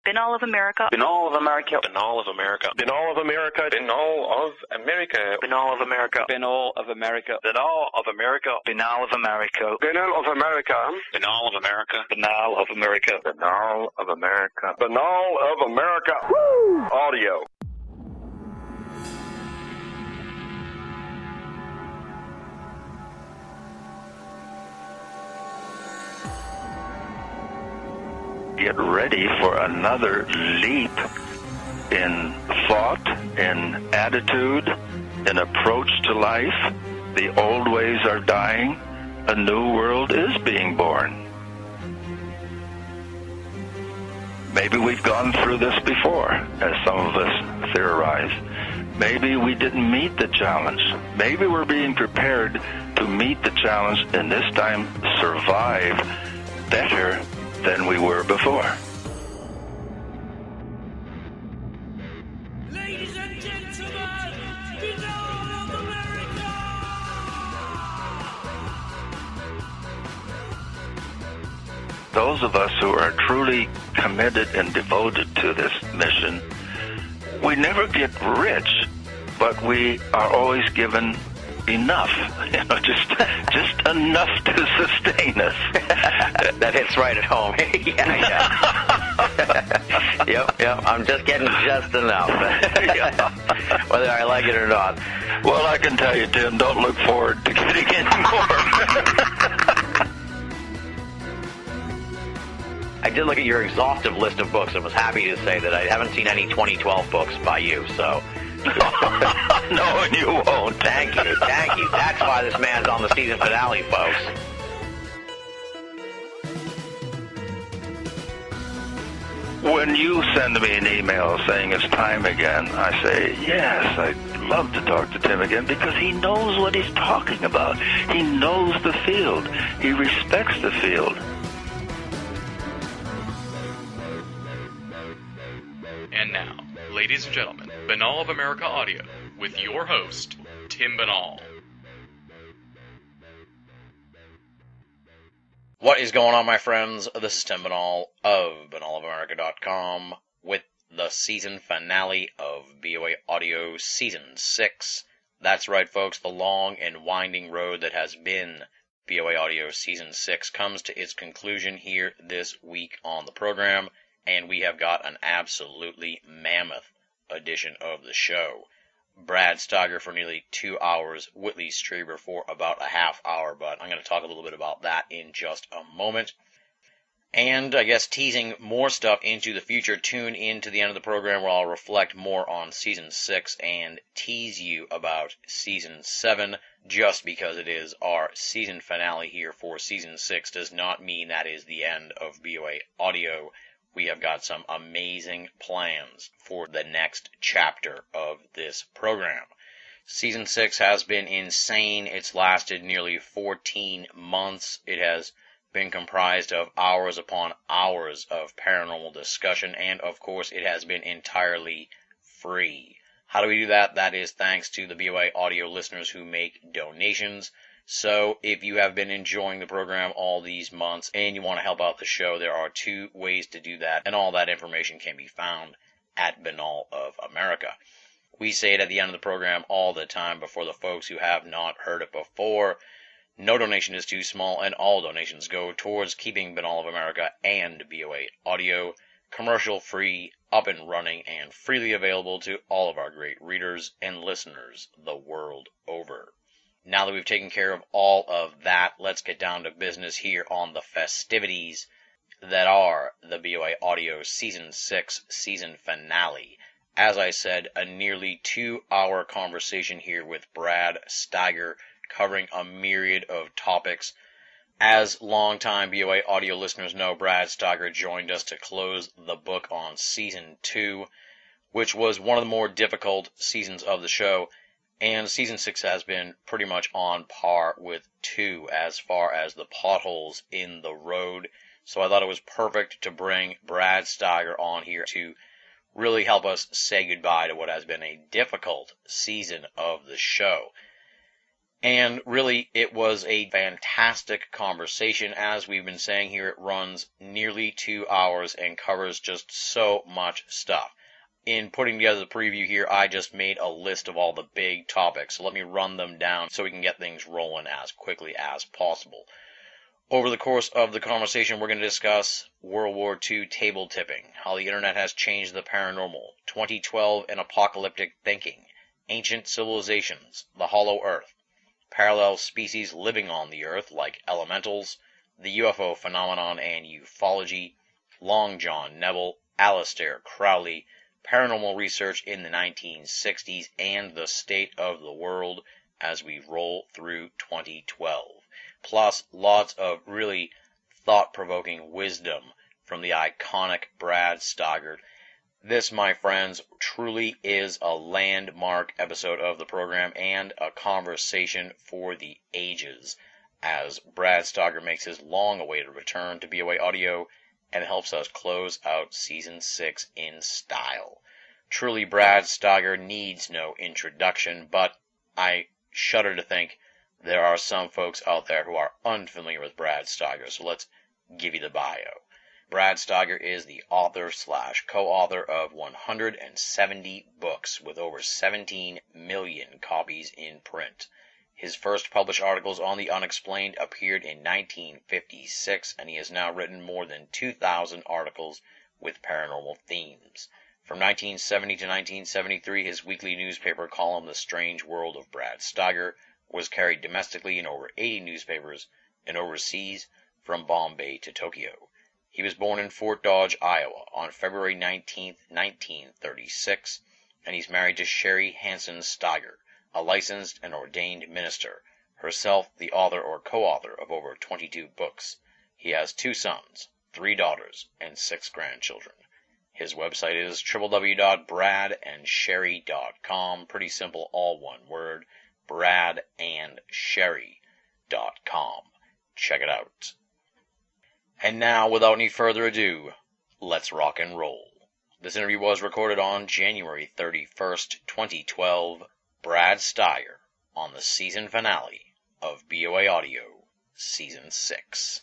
Binal of America. Binal of America. Binal of America. Binal of America. Binal of America. Binal of America. Binal of America. Binal of America. Binal of America. Binal of America. Binal of America. Binal of America. Binal of America. Binal of America. Woo! Audio. Get ready for another leap in thought, in attitude, in approach to life. The old ways are dying. A new world is being born. Maybe we've gone through this before, as some of us theorize. Maybe we didn't meet the challenge. Maybe we're being prepared to meet the challenge and this time survive better than we were before. Ladies and gentlemen, Binal of America! Those of us who are truly committed and devoted to this mission, we never get rich, but we are always given enough, just enough to sustain us. That hits right at home. yeah. Yep. I'm just getting just enough, whether I like it or not. Well, I can tell you, Tim, don't look forward to getting any more. I did look at your exhaustive list of books and was happy to say that I haven't seen any 2012 books by you, so... No, and you won't. Thank you. That's why this man's on the season finale, folks. When you send me an email saying it's time again, I say, yes, I'd love to talk to Tim again because he knows what he's talking about. He knows the field. He respects the field. And now, ladies and gentlemen, Binal of America Audio, with your host, Tim Binal. What is going on, my friends? This is Tim Binal of BinalofAmerica.com with the season finale of BOA Audio Season 6. That's right, folks, the long and winding road that has been BOA Audio Season 6 comes to its conclusion here this week on the program, and we have got an absolutely mammoth edition of the show. Brad Steiger for nearly 2 hours, Whitley Strieber for about a half hour, but I'm going to talk a little bit about that in just a moment. And I guess teasing more stuff into the future, tune in to the end of the program where I'll reflect more on Season 6 and tease you about Season 7. Just because it is our season finale here for Season 6 does not mean that is the end of BOA Audio. We have got some amazing plans for the next chapter of this program. Season 6 has been insane. It's lasted nearly 14 months. It has been comprised of hours upon hours of paranormal discussion, and of course it has been entirely free. How do we do that? That is thanks to the BOA Audio listeners who make donations. So, if you have been enjoying the program all these months and you want to help out the show, there are two ways to do that, and all that information can be found at Binal of America. We say it at the end of the program all the time, but for the folks who have not heard it before, no donation is too small, and all donations go towards keeping Binal of America and BOA Audio commercial-free, up and running, and freely available to all of our great readers and listeners the world over. Now that we've taken care of all of that, let's get down to business here on the festivities that are the BOA Audio Season 6 season finale. As I said, a nearly 2-hour conversation here with Brad Steiger covering a myriad of topics. As longtime BOA Audio listeners know, Brad Steiger joined us to close the book on Season 2, which was one of the more difficult seasons of the show. And Season 6 has been pretty much on par with 2 as far as the potholes in the road. So I thought it was perfect to bring Brad Steiger on here to really help us say goodbye to what has been a difficult season of the show. And really, it was a fantastic conversation. As we've been saying here, it runs nearly 2 hours and covers just so much stuff. In putting together the preview here, I just made a list of all the big topics. So let me run them down so we can get things rolling as quickly as possible. Over the course of the conversation, we're going to discuss World War II table tipping, how the internet has changed the paranormal, 2012 and apocalyptic thinking, ancient civilizations, the hollow earth, parallel species living on the earth like elementals, the UFO phenomenon and ufology, Long John Neville, Aleister Crowley, paranormal research in the 1960s, and the state of the world as we roll through 2012. Plus, lots of really thought-provoking wisdom from the iconic Brad Steiger. This, my friends, truly is a landmark episode of the program and a conversation for the ages, as Brad Steiger makes his long-awaited return to BOA Audio and helps us close out Season 6 in style. Truly, Brad Steiger needs no introduction, but I shudder to think there are some folks out there who are unfamiliar with Brad Steiger, so let's give you the bio. Brad Steiger is the author/co-author of 170 books with over 17 million copies in print. His first published articles on the unexplained appeared in 1956, and he has now written more than 2,000 articles with paranormal themes. From 1970 to 1973, his weekly newspaper column, The Strange World of Brad Steiger, was carried domestically in over 80 newspapers and overseas from Bombay to Tokyo. He was born in Fort Dodge, Iowa, on February 19, 1936, and he's married to Sherry Hansen Steiger, a licensed and ordained minister, herself the author or co-author of over 22 books. He has 2 sons, 3 daughters, and 6 grandchildren. His website is www.bradandsherry.com. Pretty simple, all one word, bradandsherry.com. Check it out. And now, without any further ado, let's rock and roll. This interview was recorded on January 31st, 2012. Brad Steiger on the season finale of BOA Audio, Season 6.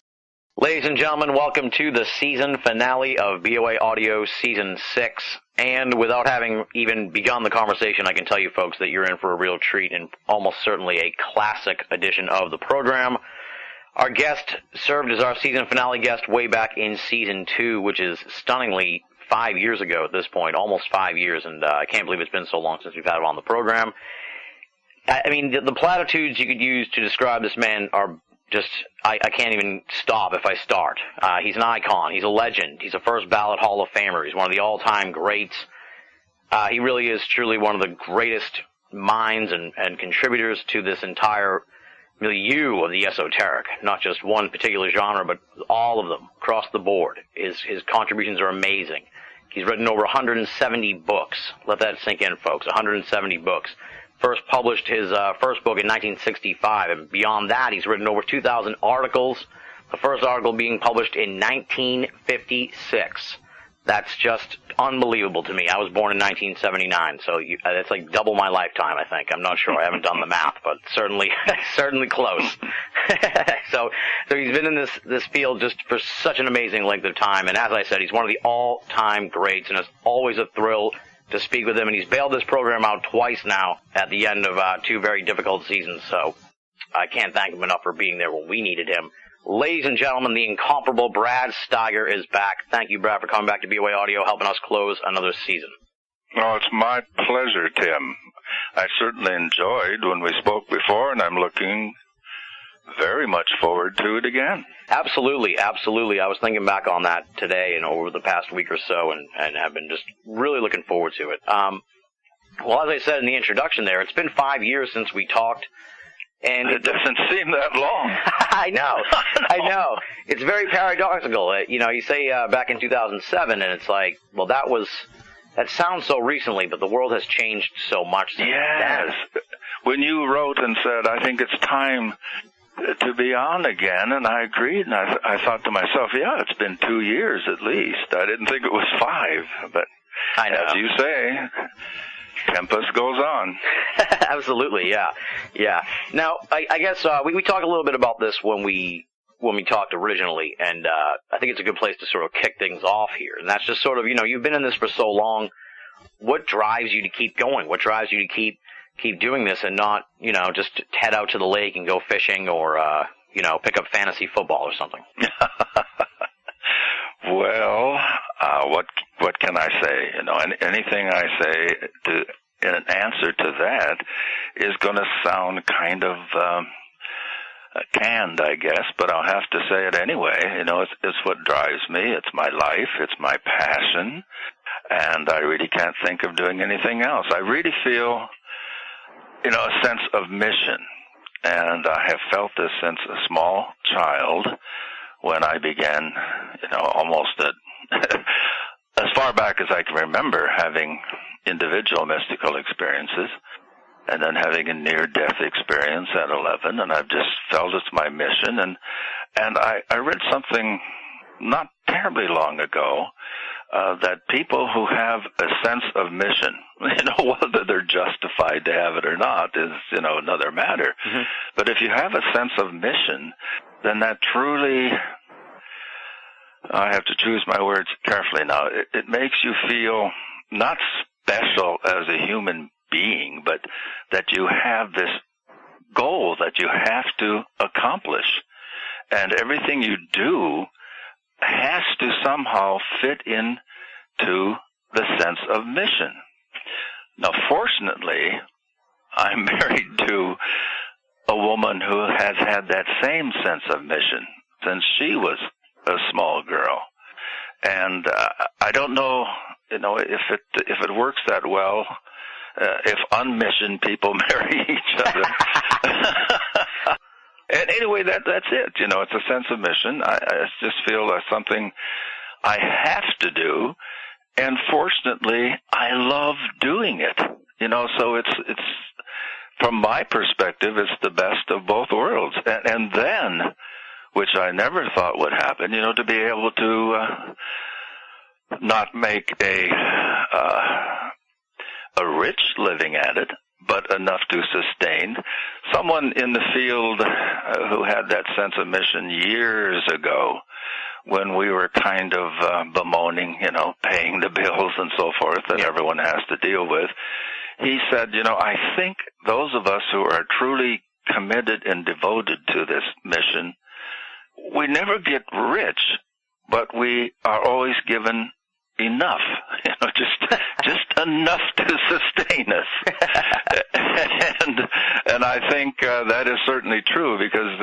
Ladies and gentlemen, welcome to the season finale of BOA Audio, Season 6. And without having even begun the conversation, I can tell you folks that you're in for a real treat and almost certainly a classic edition of the program. Our guest served as our season finale guest way back in Season 2, which is stunningly 5 years ago at this point, almost 5 years, and I can't believe it's been so long since we've had him on the program. I mean, the platitudes you could use to describe this man are just, I can't even stop if I start. He's an icon. He's a legend. He's a first ballot Hall of Famer. He's one of the all-time greats. He really is truly one of the greatest minds and contributors to this entire milieu of the esoteric, not just one particular genre, but all of them across the board. His contributions are amazing. He's written over 170 books. Let that sink in, folks. 170 books. First published his first book in 1965, and beyond that, he's written over 2,000 articles. The first article being published in 1956. That's just unbelievable to me. I was born in 1979, so that's like double my lifetime, I think. I'm not sure. I haven't done the math, but certainly close. So he's been in this field just for such an amazing length of time, and as I said, he's one of the all-time greats, and it's always a thrill to speak with him, and he's bailed this program out twice now at the end of 2 very difficult seasons, so I can't thank him enough for being there when we needed him. Ladies and gentlemen, the incomparable Brad Steiger is back. Thank you, Brad, for coming back to BOA Audio, helping us close another season. Oh, it's my pleasure, Tim. I certainly enjoyed when we spoke before, and I'm looking very much forward to it again. Absolutely, absolutely. I was thinking back on that today and over the past week or so, and have been just really looking forward to it. Well, as I said in the introduction there, it's been 5 years since we talked. And it doesn't seem that long. I know. I know. It's very paradoxical. You say back in 2007, and it's like, well, that sounds so recently, but the world has changed so much since then. When you wrote and said, I think it's time to be on again, and I agreed, and I thought to myself, yeah, it's been 2 years at least. I didn't think it was 5, but I know. as you say, tempest goes on. Absolutely, yeah. Now, I guess we talked a little bit about this when we talked originally, and I think it's a good place to sort of kick things off here. And that's just sort of, you've been in this for so long. What drives you to keep going? What drives you to keep doing this and not, just head out to the lake and go fishing or, pick up fantasy football or something? Well, what can I say? Anything I say in an answer to that is going to sound kind of canned, I guess, but I'll have to say it anyway. It's what drives me. It's my life. It's my passion, and I really can't think of doing anything else. I really feel, a sense of mission, and I have felt this since a small child when I began, almost as far back as I can remember, having individual mystical experiences, and then having a near-death experience at 11, and I've just felt it's my mission. And I read something not terribly long ago that people who have a sense of mission, whether they're justified to have it or not is, another matter. Mm-hmm. But if you have a sense of mission, then that truly, I have to choose my words carefully now, it makes you feel not special as a human being, but that you have this goal that you have to accomplish. And everything you do has to somehow fit into the sense of mission. Now, fortunately, I'm married to a woman who has had that same sense of mission since she was a small girl. And I don't know, if it works that well, if unmissioned people marry each other. And anyway, that's it. It's a sense of mission. I just feel that's something I have to do, and fortunately, I love doing it. So it's from my perspective, it's the best of both worlds. And then, which I never thought would happen, to be able to not make a rich living at it, but enough to sustain. Someone in the field who had that sense of mission years ago, when we were kind of bemoaning, paying the bills and so forth that everyone has to deal with, he said, I think those of us who are truly committed and devoted to this mission, we never get rich, but we are always given enough, just enough to sustain us. and I think that is certainly true, because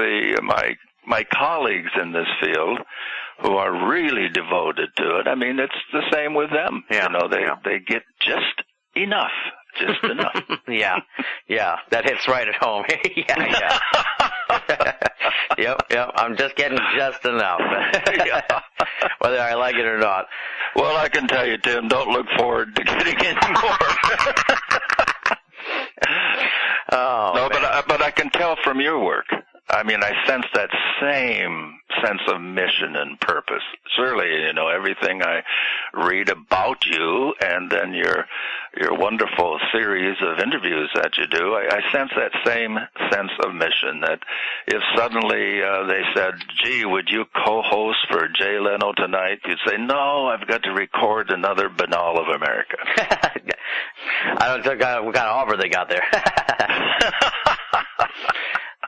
my colleagues in this field who are really devoted to it, it's the same with them. Yeah. They get just enough. Just enough. Yeah, that hits right at home. Yeah. Yep, I'm just getting just enough. Whether I like it or not. Well, I can tell you, Tim, don't look forward to getting any more. No, but I can tell from your work. I sense that same sense of mission and purpose. Surely, everything I read about you, and then your wonderful series of interviews that you do, I sense that same sense of mission, that if suddenly they said, gee, would you co-host for Jay Leno tonight? You'd say, no, I've got to record another Banal of America. I don't know what kind of offer they got there.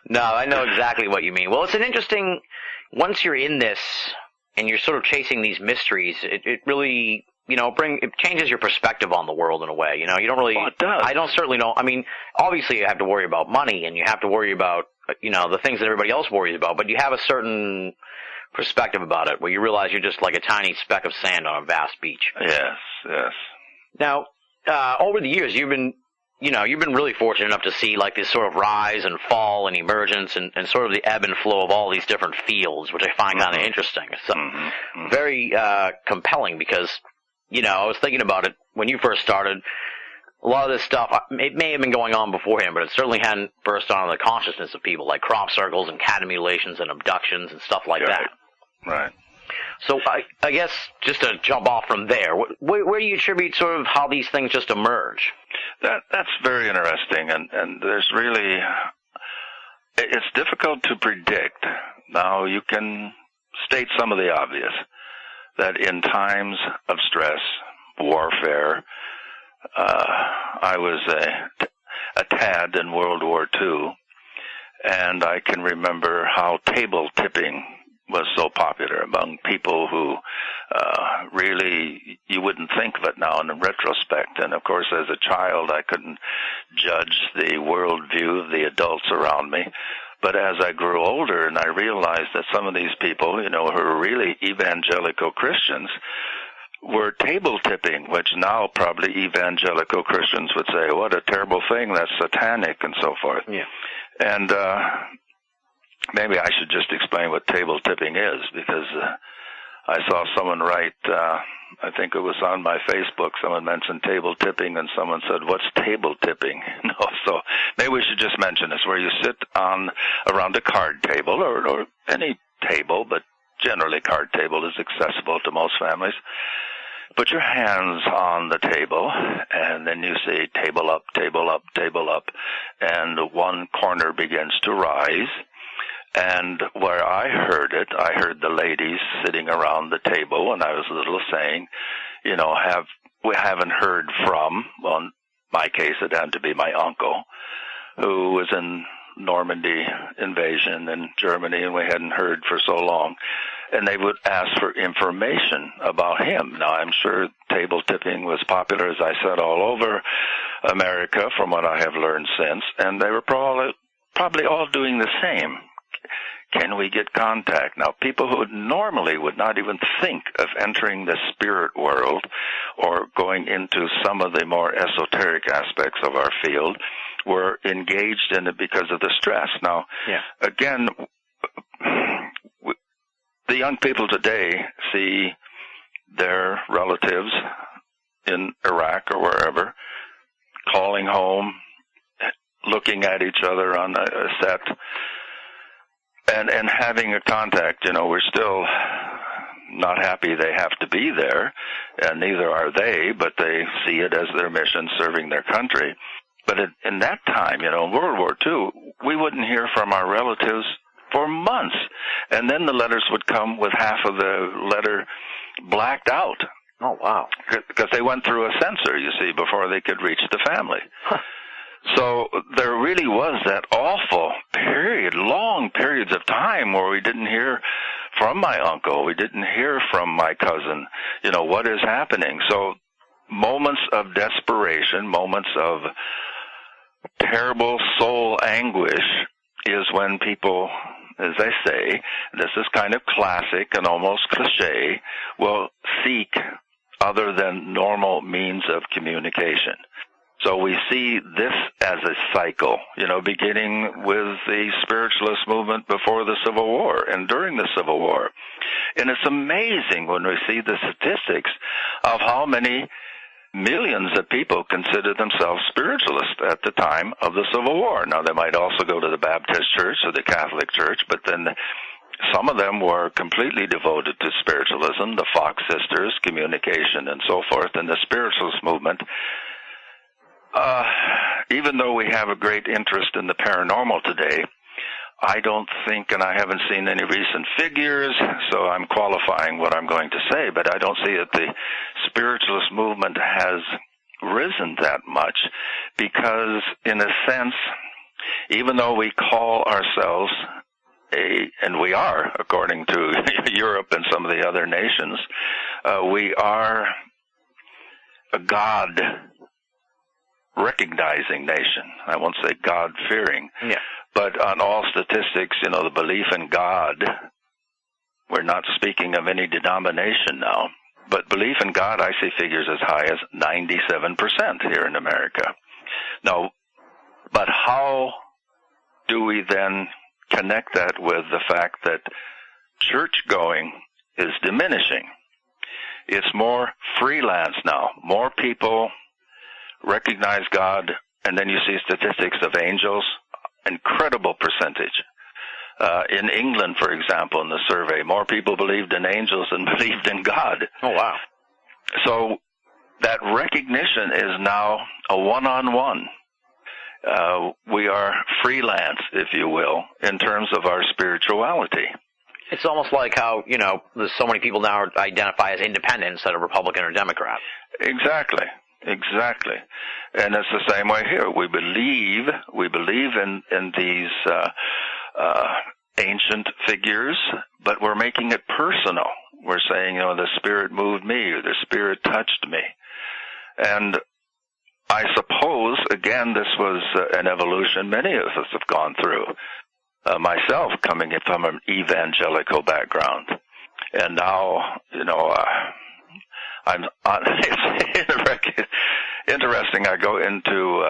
No, I know exactly what you mean. Well, it's an interesting, once you're in this and you're sort of chasing these mysteries, it really, it changes your perspective on the world in a way. You don't really, it does. I don't certainly know. Obviously you have to worry about money and you have to worry about, the things that everybody else worries about, but you have a certain perspective about it where you realize you're just like a tiny speck of sand on a vast beach. Yes. Now, over the years, you've been really fortunate enough to see like this sort of rise and fall and emergence and sort of the ebb and flow of all these different fields, which I find kind of interesting. It's very compelling because, I was thinking about it when you first started. A lot of this stuff, it may have been going on beforehand, but it certainly hadn't burst onto the consciousness of people, like crop circles and cat mutilations and abductions and stuff like that. Right. So I guess just to jump off from there, where do you attribute sort of how these things just emerge? That's very interesting, and there's really, it's difficult to predict. Now, you can state some of the obvious, that in times of stress, warfare, I was a tad in World War II, and I can remember how table tipping was so popular among people who really, you wouldn't think of it now in retrospect. And of course, as a child, I couldn't judge the worldview of the adults around me. But as I grew older and I realized that some of these people, who are really evangelical Christians, were table tipping, which now probably evangelical Christians would say, what a terrible thing, that's satanic and so forth. Yeah. And maybe I should just explain what table tipping is, because I saw someone write, I think it was on my Facebook, someone mentioned table tipping, and someone said, what's table tipping? So maybe we should just mention this, where you sit around a card table, or any table, but generally card table is accessible to most families. Put your hands on the table, and then you say table up, table up, table up, and one corner begins to rise. And where I heard it, I heard the ladies sitting around the table, and I was a little saying, we haven't heard from, well, in my case it had to be my uncle, who was in Normandy invasion in Germany, and we hadn't heard for so long. And they would ask for information about him. Now, I'm sure table tipping was popular, as I said, all over America, from what I have learned since, and they were probably all doing the same. Can we get contact? Now, people who normally would not even think of entering the spirit world or going into some of the more esoteric aspects of our field were engaged in it because of the stress. Now, again, the young people today see their relatives in Iraq or wherever calling home, looking at each other on a set, and having a contact. We're still not happy they have to be there, and neither are they, but they see it as their mission, serving their country. But in that time, in World War II, we wouldn't hear from our relatives for months, and then the letters would come with half of the letter blacked out. Oh, wow. Because they went through a censor, you see, before they could reach the family. Huh. So there really was that awful period, long periods of time where we didn't hear from my uncle, we didn't hear from my cousin, what is happening. So moments of desperation, moments of terrible soul anguish is when people, as I say, this is kind of classic and almost cliche, will seek other than normal means of communication. So we see this as a cycle, beginning with the spiritualist movement before the Civil War and during the Civil War. And it's amazing when we see the statistics of how many millions of people consider themselves spiritualists at the time of the Civil War. Now, they might also go to the Baptist Church or the Catholic Church, but then some of them were completely devoted to spiritualism, the Fox sisters, communication, and so forth. And the spiritualist movement, even though we have a great interest in the paranormal today, I don't think, and I haven't seen any recent figures, so I'm qualifying what I'm going to say, but I don't see that the spiritualist movement has risen that much, because in a sense, even though we call ourselves and we are, according to Europe and some of the other nations, we are a God-recognizing nation. I won't say God-fearing. Yeah. But on all statistics, the belief in God, we're not speaking of any denomination now, but belief in God, I see figures as high as 97% here in America. Now, but how do we then connect that with the fact that church going is diminishing? It's more freelance now. More people recognize God, and then you see statistics of angels, incredible percentage In England, for example, in the survey, more people believed in angels than believed in God. Oh, wow. So that recognition is now a one-on-one. We are freelance, if you will, in terms of our spirituality. It's almost like how, there's so many people now identify as independent instead of Republican or Democrat. Exactly. And it's the same way here. We believe in these ancient figures, but we're making it personal. We're saying, the Spirit moved me, or the Spirit touched me. And I suppose, again, this was an evolution many of us have gone through. Myself, coming from an evangelical background. And now, it's interesting. I go into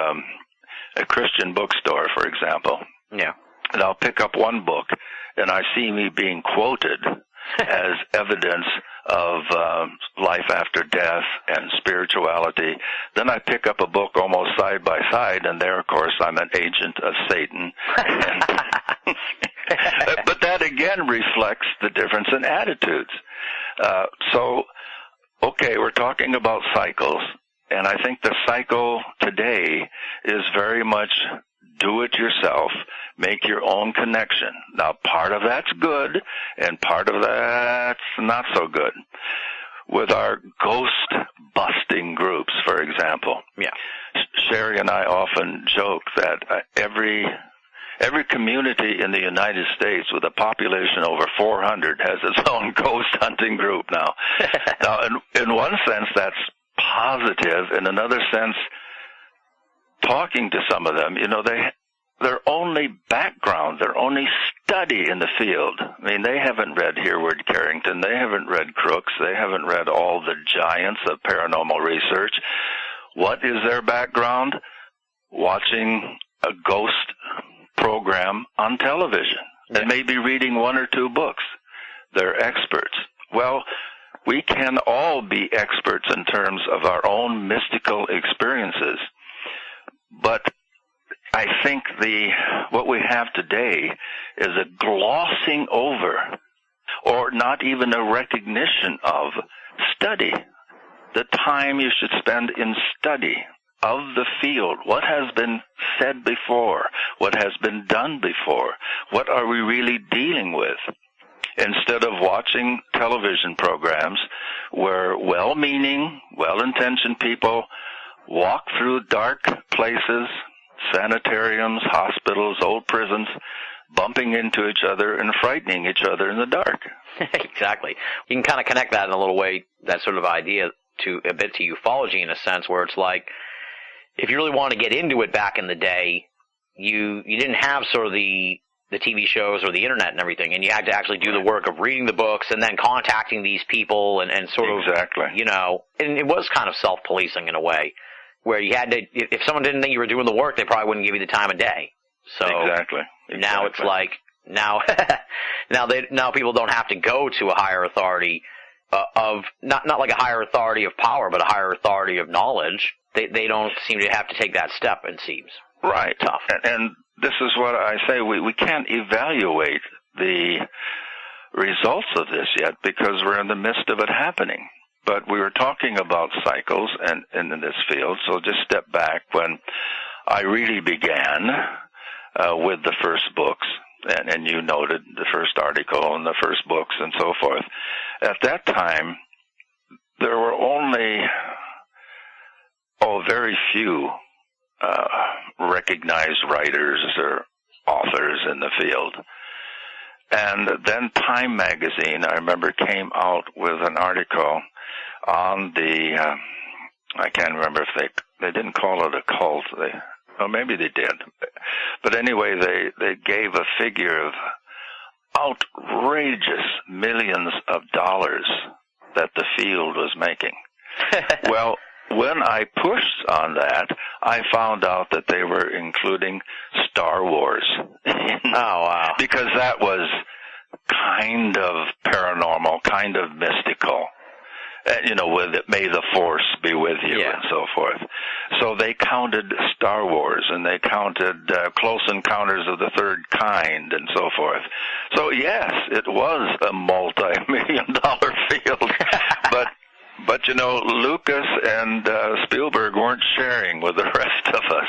a Christian bookstore, for example. Yeah. And I'll pick up one book, and I see me being quoted as evidence of life after death and spirituality. Then I pick up a book almost side by side, and there, of course, I'm an agent of Satan. But that, again, reflects the difference in attitudes. Okay, we're talking about cycles, and I think the cycle today is very much do it yourself, make your own connection. Now, part of that's good, and part of that's not so good. With our ghost-busting groups, for example, Sherry and I often joke that every community in the United States with a population over 400 has its own ghost hunting group now. Now, in one sense, that's positive. In another sense, talking to some of them, their only background, their only study in the field. I mean, they haven't read Hereward Carrington. They haven't read Crooks. They haven't read all the giants of paranormal research. What is their background? Watching a ghost program on television and maybe reading one or two books. They're experts. Well, we can all be experts in terms of our own mystical experiences, but I think what we have today is a glossing over, or not even a recognition of, study. The time you should spend in study of the field. What has been said before? What has been done before? What are we really dealing with? Instead of watching television programs where well-meaning, well-intentioned people walk through dark places, sanitariums, hospitals, old prisons, bumping into each other and frightening each other in the dark. Exactly. You can kind of connect that in a little way, that sort of idea, to a bit to ufology in a sense, where it's like, if you really want to get into it back in the day, you didn't have sort of the TV shows or the internet and everything, and you had to actually do the work of reading the books and then contacting these people and sort of, and it was kind of self-policing in a way, where you had to, if someone didn't think you were doing the work, they probably wouldn't give you the time of day. So Exactly. Now it's like, now people don't have to go to a higher authority of, not like a higher authority of power, but a higher authority of knowledge. They don't seem to have to take that step, it seems. Right. Tough. And this is what I say, we can't evaluate the results of this yet because we're in the midst of it happening. But we were talking about cycles and in this field, so just step back when I really began with the first books, and you noted the first article and the first books and so forth. At that time, there were only very few recognized writers or authors in the field. And then Time magazine, I remember, came out with an article on the, I can't remember if they didn't call it a cult, maybe they did. But anyway, they gave a figure of outrageous millions of dollars that the field was making. Well, when I pushed on that, I found out that they were including Star Wars. Oh, wow. Because that was kind of paranormal, kind of mystical. with it, may the force be with you, and so forth. So they counted Star Wars, and they counted Close Encounters of the Third Kind, and so forth. So yes, it was a multi-million-dollar field, but Lucas and Spielberg weren't sharing with the rest of us.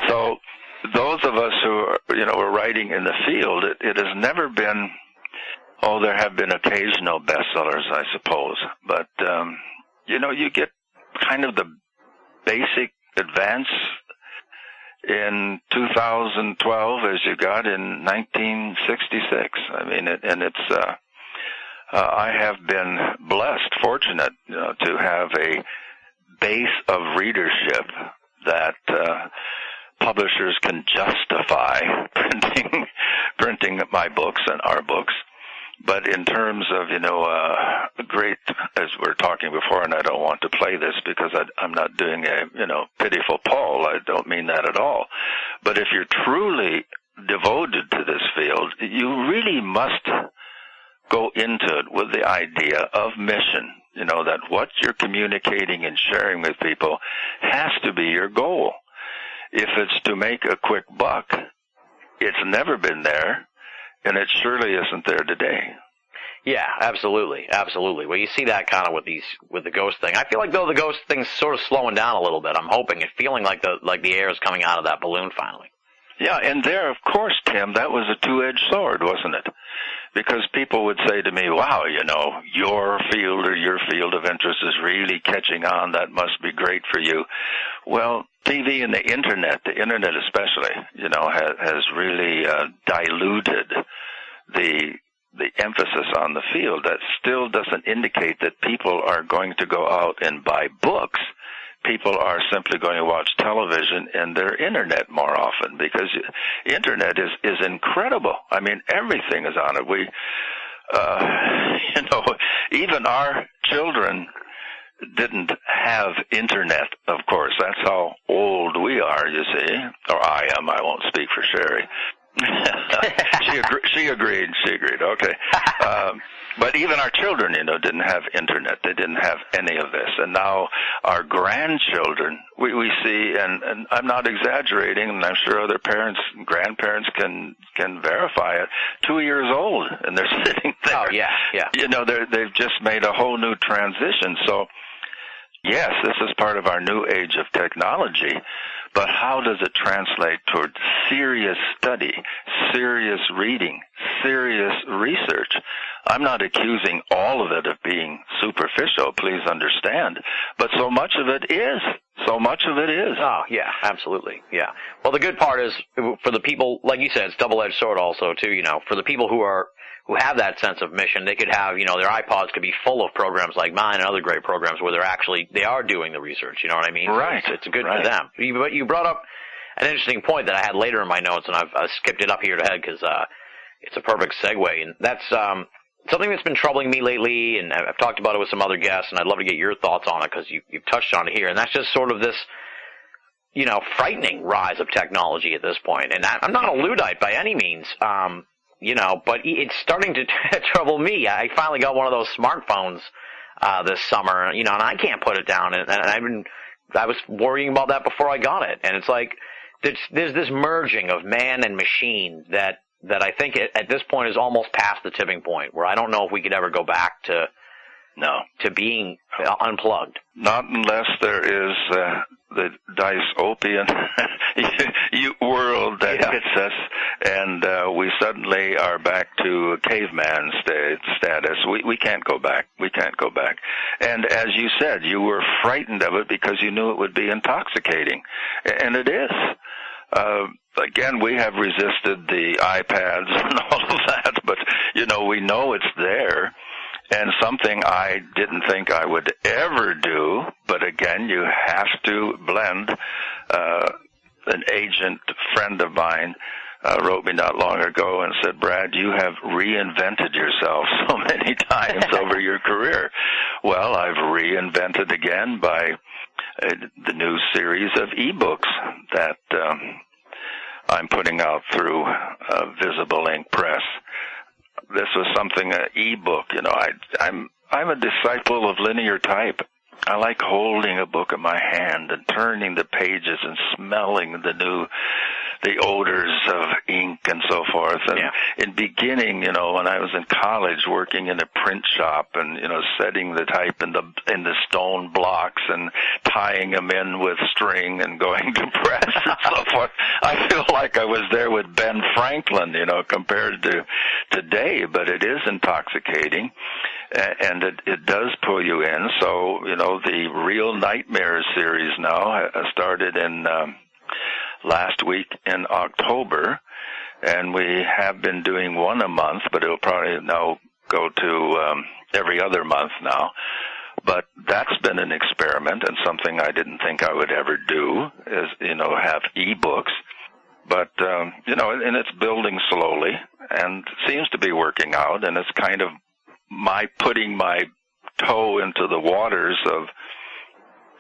So those of us who were writing in the field, it has never been. Oh, there have been occasional bestsellers, I suppose, but you get kind of the basic advance in 2012 as you got in 1966. I mean, it's. I have been blessed, fortunate, to have a base of readership that publishers can justify printing my books and our books. But in terms of, great, as we were talking before, and I don't want to play this because I'm not doing a, pitiful Paul. I don't mean that at all. But if you're truly devoted to this field, you really must go into it with the idea of mission, that what you're communicating and sharing with people has to be your goal. If it's to make a quick buck, it's never been there. And it surely isn't there today. Yeah, absolutely. Well, you see that kind of with the ghost thing. I feel like, though, the ghost thing's sort of slowing down a little bit. I'm hoping and feeling like the air is coming out of that balloon finally. Yeah, and there, of course, Tim, that was a two-edged sword, wasn't it? Because people would say to me, wow, your field or your field of interest is really catching on. That must be great for you. Well, TV and the Internet especially, has really diluted the emphasis on the field. That still doesn't indicate that people are going to go out and buy books. People are simply going to watch television and their Internet more often because Internet is incredible. I mean, everything is on it. We, even our children didn't have Internet, of course. That's how old we are, you see. Or I am. I won't speak for Sherry. She agreed. Okay. But even our children, didn't have Internet. They didn't have any of this. And now our grandchildren, we see, and I'm not exaggerating, and I'm sure other parents and grandparents can verify it, 2 years old, and they're sitting there. Oh, yeah. They've just made a whole new transition. So, yes, this is part of our new age of technology, but how does it translate toward serious study, serious reading, serious research? I'm not accusing all of it of being superficial, please understand, but so much of it is. Oh, yeah, absolutely, yeah. Well, the good part is, for the people, like you said, it's double-edged sword also, too, for the people who have that sense of mission, they could have, their iPods could be full of programs like mine and other great programs where they are doing the research, you know what I mean? Right. It's good for them. But you brought up an interesting point that I had later in my notes, and I've skipped it up here ahead because it's a perfect segue, and that's something that's been troubling me lately, and I've talked about it with some other guests, and I'd love to get your thoughts on it because you've touched on it here, and that's just sort of this, frightening rise of technology at this point. And I'm not a Luddite by any means, but it's starting to trouble me. I finally got one of those smartphones this summer, and I can't put it down, and I was worrying about that before I got it, and it's like there's this merging of man and machine that I think at this point is almost past the tipping point, where I don't know if we could ever go back to being unplugged. Not unless there is the dystopian world that hits us, and we suddenly are back to caveman status. We can't go back. And as you said, you were frightened of it because you knew it would be intoxicating, and it is. Again, we have resisted the iPads and all of that, but, we know it's there. And something I didn't think I would ever do, but again, you have to blend. An agent friend of mine wrote me not long ago and said, Brad, you have reinvented yourself so many times over your career. Well, I've reinvented again by the new series of ebooks that I'm putting out through Visible Ink Press. This was something, an ebook, I'm a disciple of linear type. I like holding a book in my hand and turning the pages and smelling the odors of ink and so forth. And in beginning, when I was in college working in a print shop and, setting the type in the stone blocks and tying them in with string and going to press and so forth, I feel like I was there with Ben Franklin, compared to today, but it is intoxicating. And it does pull you in. So, the Real Nightmares series now started in last week in October, and we have been doing one a month, but it'll probably now go to every other month now. But that's been an experiment and something I didn't think I would ever do, is, have e-books. But, and it's building slowly and seems to be working out, and it's kind of my putting my toe into the waters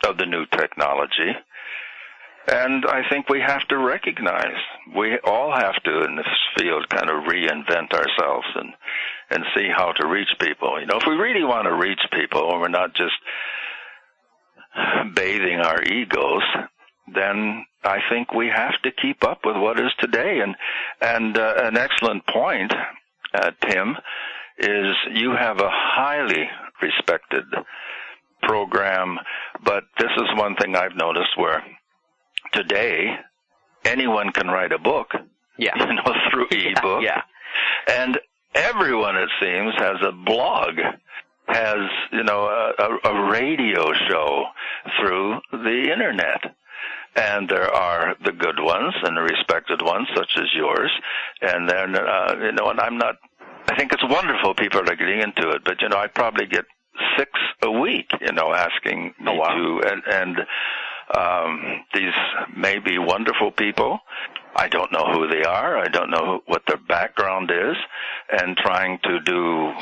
of the new technology. And I think we have to recognize, we all have to in this field kind of reinvent ourselves and see how to reach people. If we really want to reach people and we're not just bathing our egos, then I think we have to keep up with what is today. And an excellent point, Tim, is you have a highly respected program, but this is one thing I've noticed where today anyone can write a book, through e-book. Yeah. And everyone, it seems, has a blog, has, a radio show through the internet. And there are the good ones and the respected ones, such as yours. And then, and I think it's wonderful people are getting into it, but, I probably get 6 a week, asking me to, and these may be wonderful people. I don't know who they are. I don't know what their background is, and trying to do,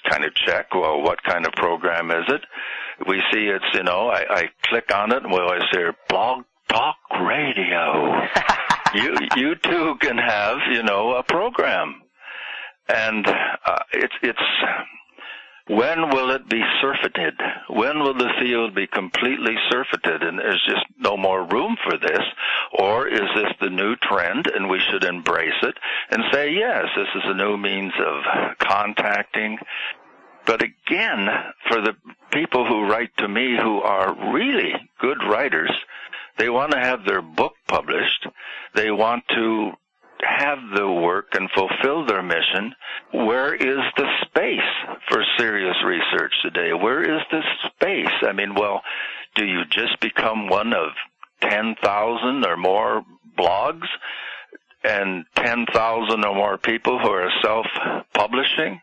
kind of check, well, what kind of program is it? We see it's, I click on it and we always hear Blog Talk Radio. You too can have, a program. And it's when will it be surfeited? When will the field be completely surfeited and there's just no more room for this? Or is this the new trend and we should embrace it and say, yes, this is a new means of contacting? But again, for the people who write to me who are really good writers, they want to have their book published. They want to have the work and fulfill their mission. Where is the space for serious research today? Where is the space? I mean, well, do you just become one of 10,000 or more blogs and 10,000 or more people who are self-publishing?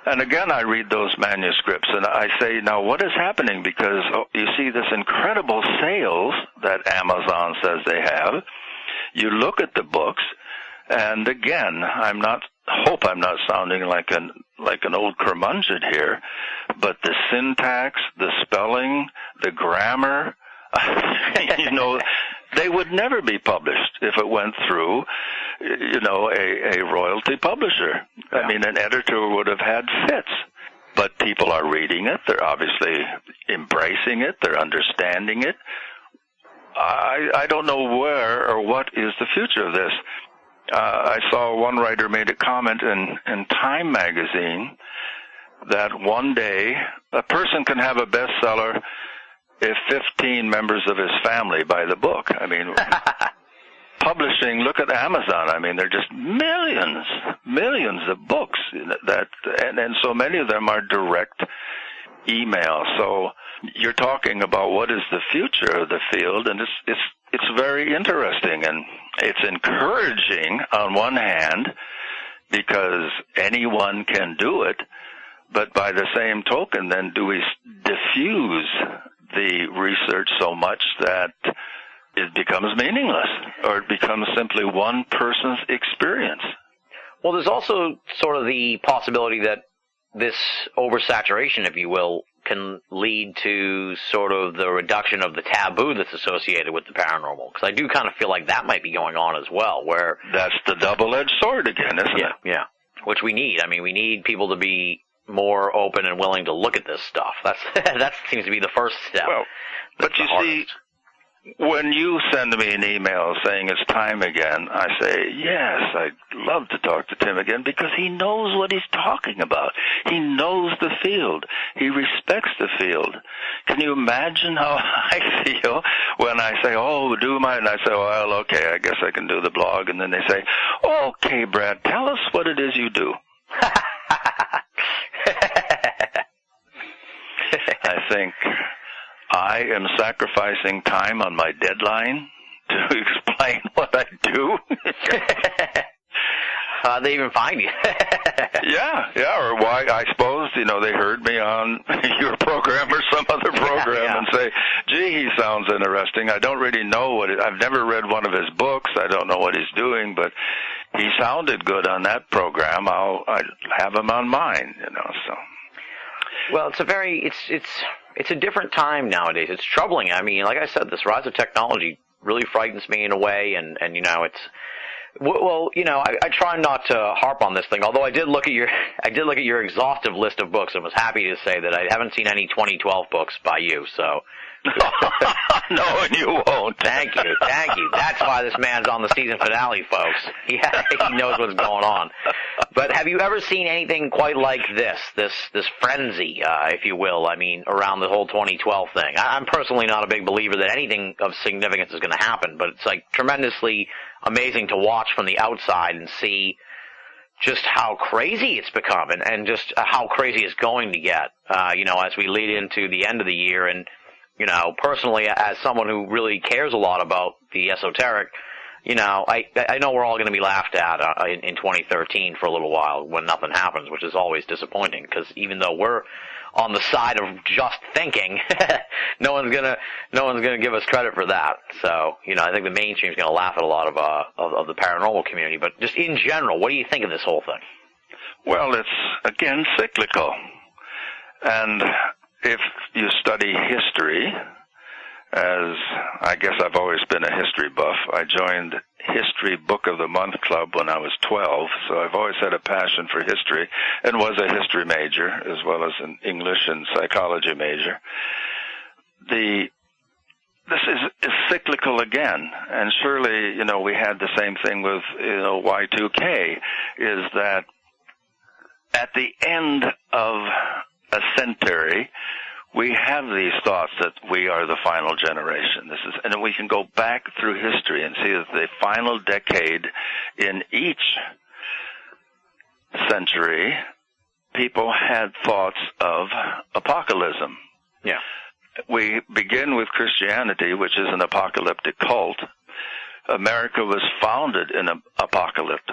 And again, I read those manuscripts and I say, now what is happening? Because you see this incredible sales that Amazon says they have. You look at the books, and again, hope I'm not sounding like an old curmudgeon here, but the syntax, the spelling, the grammar, they would never be published if it went through, a royalty publisher. Yeah. I mean, an editor would have had fits. But people are reading it. They're obviously embracing it. They're understanding it. I don't know where or what is the future of this. I saw one writer made a comment in Time magazine that one day a person can have a bestseller if 15 members of his family buy the book. I mean, publishing, look at Amazon. I mean, they're just millions of books and so many of them are direct email. So you're talking about what is the future of the field, and it's very interesting, and it's encouraging on one hand because anyone can do it, but by the same token, then do we diffuse the research so much that it becomes meaningless, or it becomes simply one person's experience? Well, there's also sort of the possibility that this oversaturation, if you will, can lead to sort of the reduction of the taboo that's associated with the paranormal. Because I do kind of feel like that might be going on as well, where... That's the double-edged sword again, isn't it? Yeah, which we need. I mean, we need people to be more open and willing to look at this stuff. That seems to be the first step. Well, but you see, when you send me an email saying it's time again, I say, yes, I'd love to talk to Tim again because he knows what he's talking about. He knows the field. He respects the field. Can you imagine how I feel when I say, oh, do my, and I say, well, okay, I guess I can do the blog. And then they say, okay, Brad, tell us what it is you do. I think I am sacrificing time on my deadline to explain what I do. They even find you. yeah, or why, I suppose, they heard me on your program or some other program and say, gee, he sounds interesting. I don't really know what I've never read one of his books. I don't know what he's doing, but he sounded good on that program. I'll have him on mine, so. Well, it's a different time nowadays. It's troubling. I mean, like I said, this rise of technology really frightens me in a way, and it's. Well, I try not to harp on this thing. Although I did look at your exhaustive list of books, and was happy to say that I haven't seen any 2012 books by you. So. No, and you won't. Thank you. That's why this man's on the season finale, folks. He knows what's going on. But have you ever seen anything quite like this frenzy, if you will? I mean, around the whole 2012 thing. I'm personally not a big believer that anything of significance is going to happen, but it's like tremendously amazing to watch from the outside and see just how crazy it's become and just how crazy it's going to get, as we lead into the end of the year. And personally, as someone who really cares a lot about the esoteric, I know we're all going to be laughed at in 2013 for a little while when nothing happens, which is always disappointing because even though we're on the side of just thinking, no one's gonna give us credit for that. So, I think the mainstream's going to laugh at a lot of the paranormal community. But just in general, what do you think of this whole thing? Well, it's again cyclical, and if you study history, as I guess I've always been a history buff, I joined History Book of the Month Club when I was 12, so I've always had a passion for history and was a history major as well as an English and psychology major. This is cyclical again, and surely, we had the same thing with, Y2K, is that at the end of a century, we have these thoughts that we are the final generation. And we can go back through history and see that the final decade in each century, people had thoughts of apocalypse. Yeah. We begin with Christianity, which is an apocalyptic cult. America was founded in apocalypse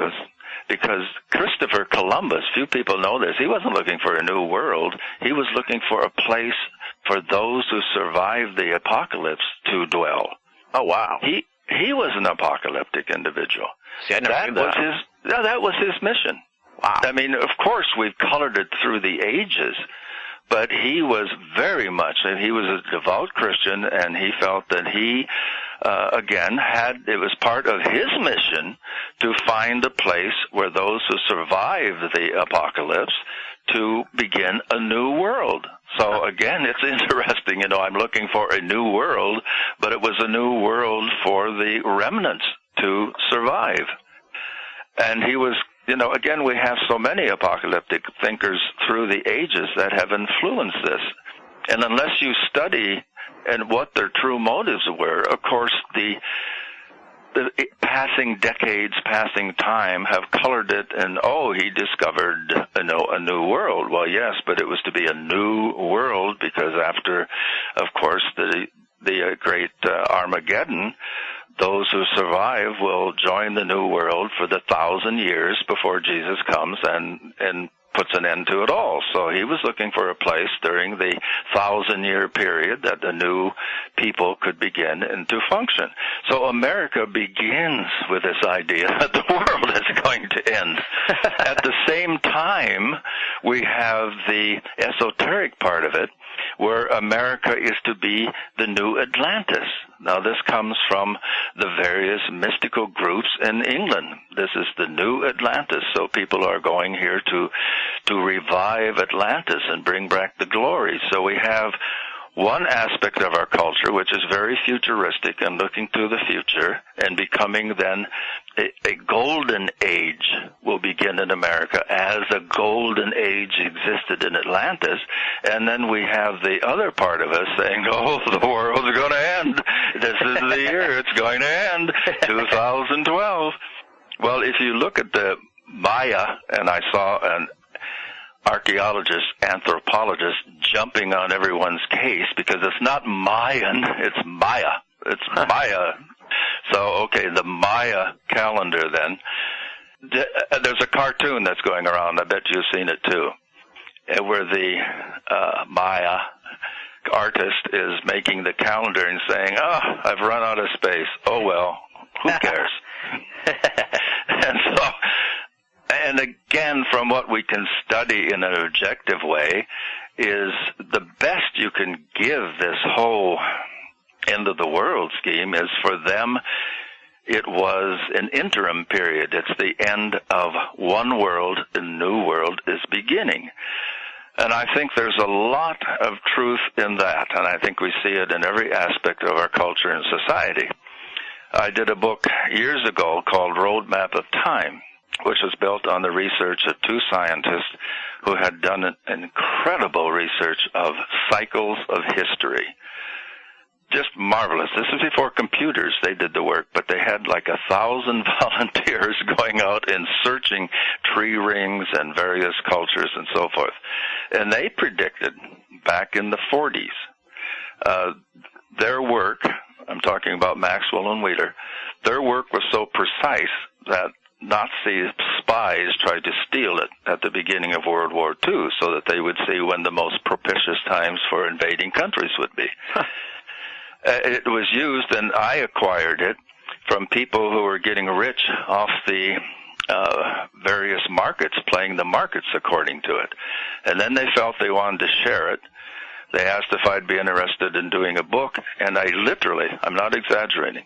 because Christopher Columbus, few people know this, he wasn't looking for a new world. He was looking for a place for those who survived the apocalypse to dwell. Oh, wow. He was an apocalyptic individual. See, I never knew that. That was his mission. Wow. I mean, of course, we've colored it through the ages, but he was very much, and he was a devout Christian, and he felt that he, it was part of his mission to find a place where those who survived the apocalypse to begin a new world. So again, it's interesting, I'm looking for a new world, but it was a new world for the remnants to survive. And he was, again, we have so many apocalyptic thinkers through the ages that have influenced this. And unless you study and what their true motives were, of course, the passing decades, passing time have colored it, and he discovered a new world. Well, yes, but it was to be a new world because after, of course, the great Armageddon, those who survive will join the new world for the 1,000 years before Jesus comes and puts an end to it all. So he was looking for a place during the 1,000-year period that the new people could begin and to function. So America begins with this idea that the world is going to end. At the same time, we have the esoteric part of it, where America is to be the new Atlantis. Now, this comes from the various mystical groups in England. This is the new Atlantis, so people are going here to revive Atlantis and bring back the glory. So we have one aspect of our culture which is very futuristic and looking to the future and becoming then a golden age will begin in America as a golden age existed in Atlantis. And then we have the other part of us saying, oh, the world's going to end. This is the year it's going to end, 2012. Well, if you look at the Maya, and I saw an archaeologist, anthropologist jumping on everyone's case because it's not Mayan, it's Maya. It's Maya. So, okay, the Maya calendar then. There's a cartoon that's going around. I bet you've seen it too, where the Maya artist is making the calendar and saying, oh, I've run out of space. Oh, well, who cares? And again, from what we can study in an objective way, is the best you can give this whole end of the world scheme is for them it was an interim period. It's the end of one world, a new world is beginning. And I think there's a lot of truth in that, and I think we see it in every aspect of our culture and society. I did a book years ago called Roadmap of Time, which was built on the research of two scientists who had done an incredible research of cycles of history. Just marvelous. This is before computers. They did the work, but they had like 1,000 volunteers going out and searching tree rings and various cultures and so forth. And they predicted back in the 40s, their work, I'm talking about Maxwell and Wheeler, their work was so precise that Nazi spies tried to steal it at the beginning of World War II so that they would see when the most propitious times for invading countries would be. It was used, and I acquired it from people who were getting rich off the various markets, playing the markets according to it. And then they felt they wanted to share it. They asked if I'd be interested in doing a book, and I literally, I'm not exaggerating,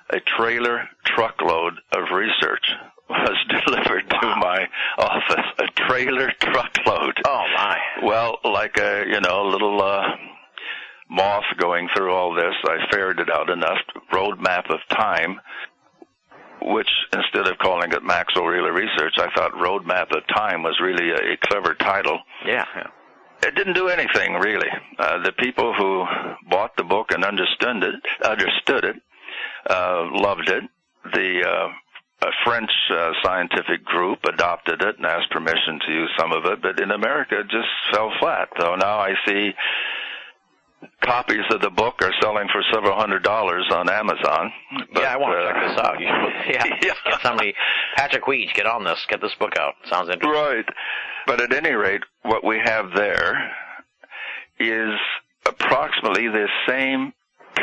a trailer truckload of research was delivered to my office. A trailer truckload. Oh, my. Well, like a, little moth going through all this, I ferreted it out enough. Roadmap of Time, which instead of calling it Maxwell Wheeler Research, I thought Roadmap of Time was really a clever title. Yeah. It didn't do anything, really. The people who bought the book and understood it, loved it. A French scientific group adopted it and asked permission to use some of it, but in America it just fell flat. So now I see copies of the book are selling for several $100s on Amazon. But, yeah, I want to check this out. You should, get somebody, Patrick Weege, get on this, get this book out. Sounds interesting. Right. But at any rate, what we have there is approximately the same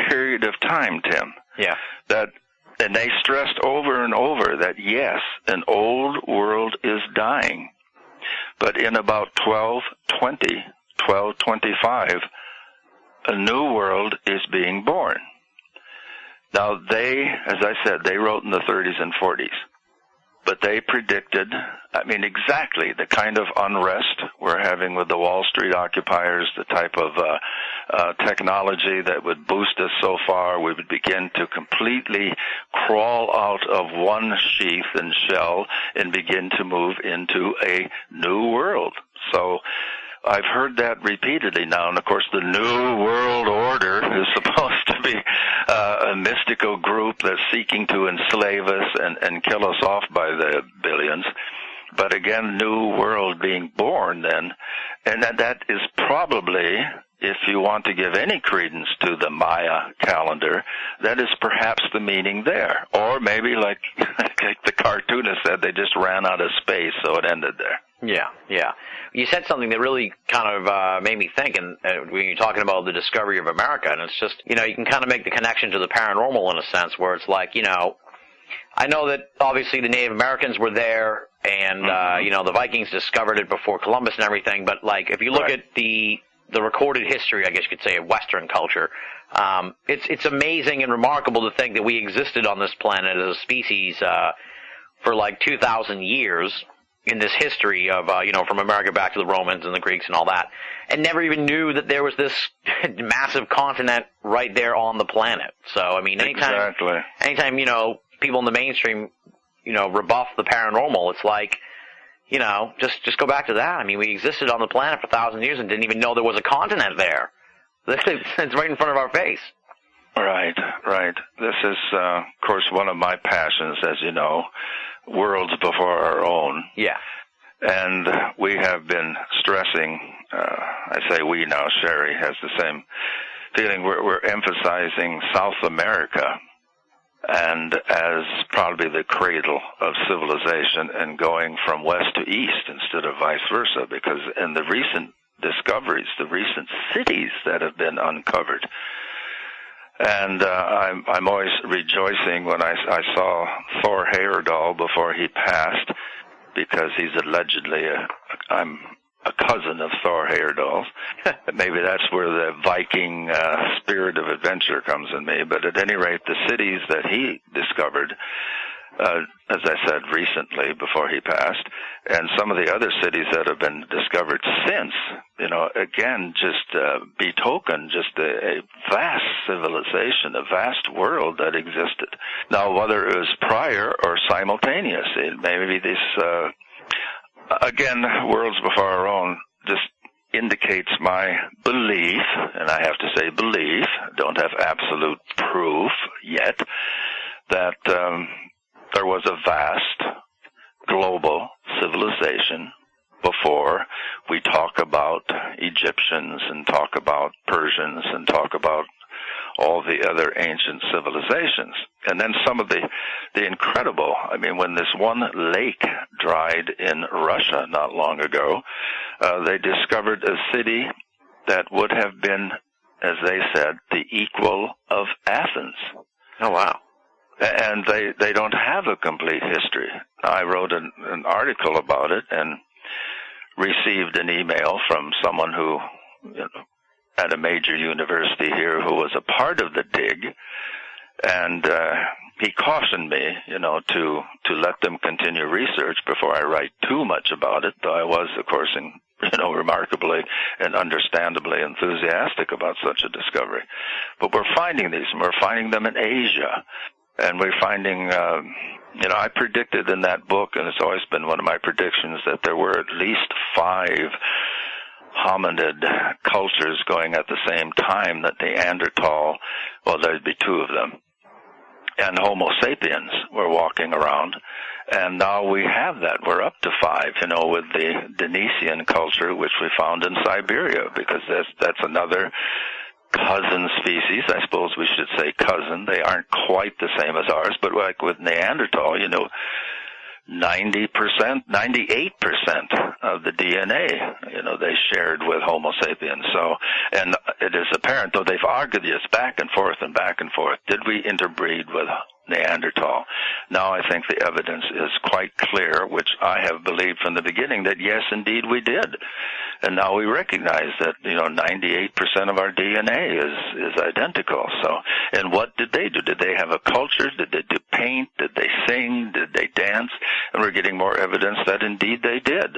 period of time, Tim. Yeah. And they stressed over and over that, yes, an old world is dying. But in about 1225, a new world is being born. Now, they, as I said, they wrote in the 30s and 40s. But they predicted, exactly the kind of unrest we're having with the Wall Street occupiers, the type of technology that would boost us so far, we would begin to completely crawl out of one sheath and shell and begin to move into a new world. So I've heard that repeatedly now, and of course the New World Order is supposed to be a mystical group that's seeking to enslave us and kill us off by the billions. But again, new world being born then, and that is probably, if you want to give any credence to the Maya calendar, that is perhaps the meaning there. Or maybe like the cartoonist said, they just ran out of space, so it ended there. Yeah. You said something that really kind of made me think, and when you're talking about the discovery of America, and it's just, you can kind of make the connection to the paranormal in a sense, where it's like, I know that obviously the Native Americans were there, and, the Vikings discovered it before Columbus and everything, but like, if you look at the recorded history, I guess you could say, of Western culture. It's amazing and remarkable to think that we existed on this planet as a species for like 2,000 years in this history of, from America back to the Romans and the Greeks and all that, and never even knew that there was this massive continent right there on the planet. So, I mean, anytime, people in the mainstream, rebuff the paranormal, it's like, just go back to that. I mean, we existed on the planet for 1,000 years and didn't even know there was a continent there. It's right in front of our face. Right. This is, of course, one of my passions, as you know, worlds before our own. Yeah. And we have been stressing, I say we now, Sherry has the same feeling, we're emphasizing South America and as probably the cradle of civilization and going from west to east instead of vice versa, because in the recent discoveries, the recent cities that have been uncovered, and I'm always rejoicing when I saw Thor Heyerdahl before he passed, because he's allegedly I'm a cousin of Thor Heyerdahl's. Maybe that's where the Viking spirit of adventure comes in me. But at any rate, the cities that he discovered, as I said, recently before he passed, and some of the other cities that have been discovered since, again, just betoken just a vast civilization, a vast world that existed. Now, whether it was prior or simultaneous, maybe this, again, worlds before our own, just indicates my belief, and I have to say belief, don't have absolute proof yet, that there was a vast global civilization before we talk about Egyptians and talk about Persians and talk about all the other ancient civilizations. And then some of the incredible, I mean, when this one lake dried in Russia not long ago, they discovered a city that would have been, as they said, the equal of Athens. Oh, wow. And they don't have a complete history. I wrote an article about it and received an email from someone who, at a major university here, who was a part of the dig, and he cautioned me, to let them continue research before I write too much about it, though I was, of course, remarkably and understandably enthusiastic about such a discovery. But we're finding these, and we're finding them in Asia. And we're finding, I predicted in that book, and it's always been one of my predictions, that there were at least 5 hominid cultures going at the same time, that Neanderthal, well, there'd be 2 of them, and Homo sapiens were walking around. And now we have that. We're up to 5, with the Deniscian culture, which we found in Siberia, because that's another cousin species. I suppose we should say cousin. They aren't quite the same as ours, but like with Neanderthal, 90%, 98% of the DNA, they shared with Homo sapiens. So, and it is apparent, though they've argued this back and forth, did we interbreed with Neanderthal? Now I think the evidence is quite clear, which I have believed from the beginning, that yes, indeed we did. And now we recognize that, 98% of our DNA is identical. So, and what did they do? Did they have a culture? Did they do paint? Did they sing? Did they dance? And we're getting more evidence that indeed they did.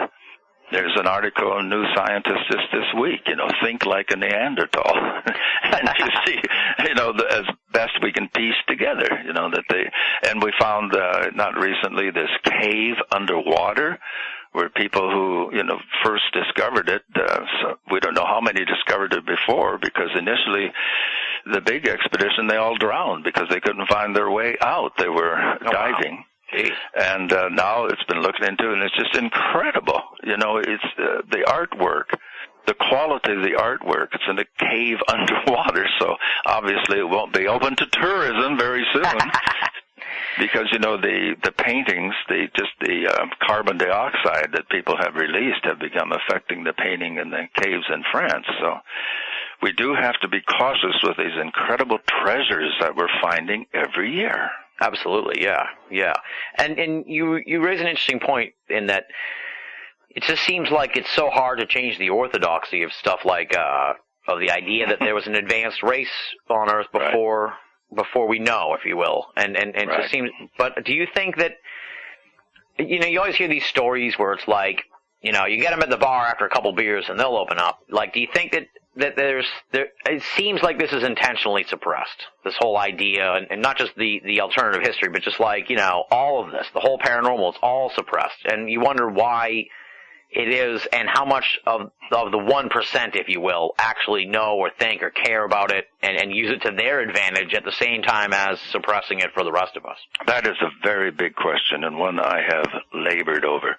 There's an article in New Scientist just this week, think like a Neanderthal. And you see, as best we can piece together, that and we found, not recently, this cave underwater, where people who, first discovered it, so we don't know how many discovered it before, because initially the big expedition, they all drowned because they couldn't find their way out. They were diving. Wow. And now it's been looked into, and it's just incredible. It's the artwork, the quality of the artwork. It's in a cave underwater, so obviously it won't be open to tourism very soon. Because, the paintings, the carbon dioxide that people have released have become affecting the painting in the caves in France. So we do have to be cautious with these incredible treasures that we're finding every year. Absolutely, yeah. And you raise an interesting point in that, It just seems like it's so hard to change the orthodoxy of stuff like of the idea that there was an advanced race on Earth before we know, if you will, and it just seems. But do you think that you always hear these stories where it's like you get them at the bar after a couple beers and they'll open up. Like, do you think that it seems like this is intentionally suppressed, this whole idea, and not just the alternative history, but just like all of this, the whole paranormal is all suppressed, and you wonder why it is, and how much of the 1%, if you will, actually know or think or care about it and use it to their advantage at the same time as suppressing it for the rest of us? That is a very big question, and one I have labored over.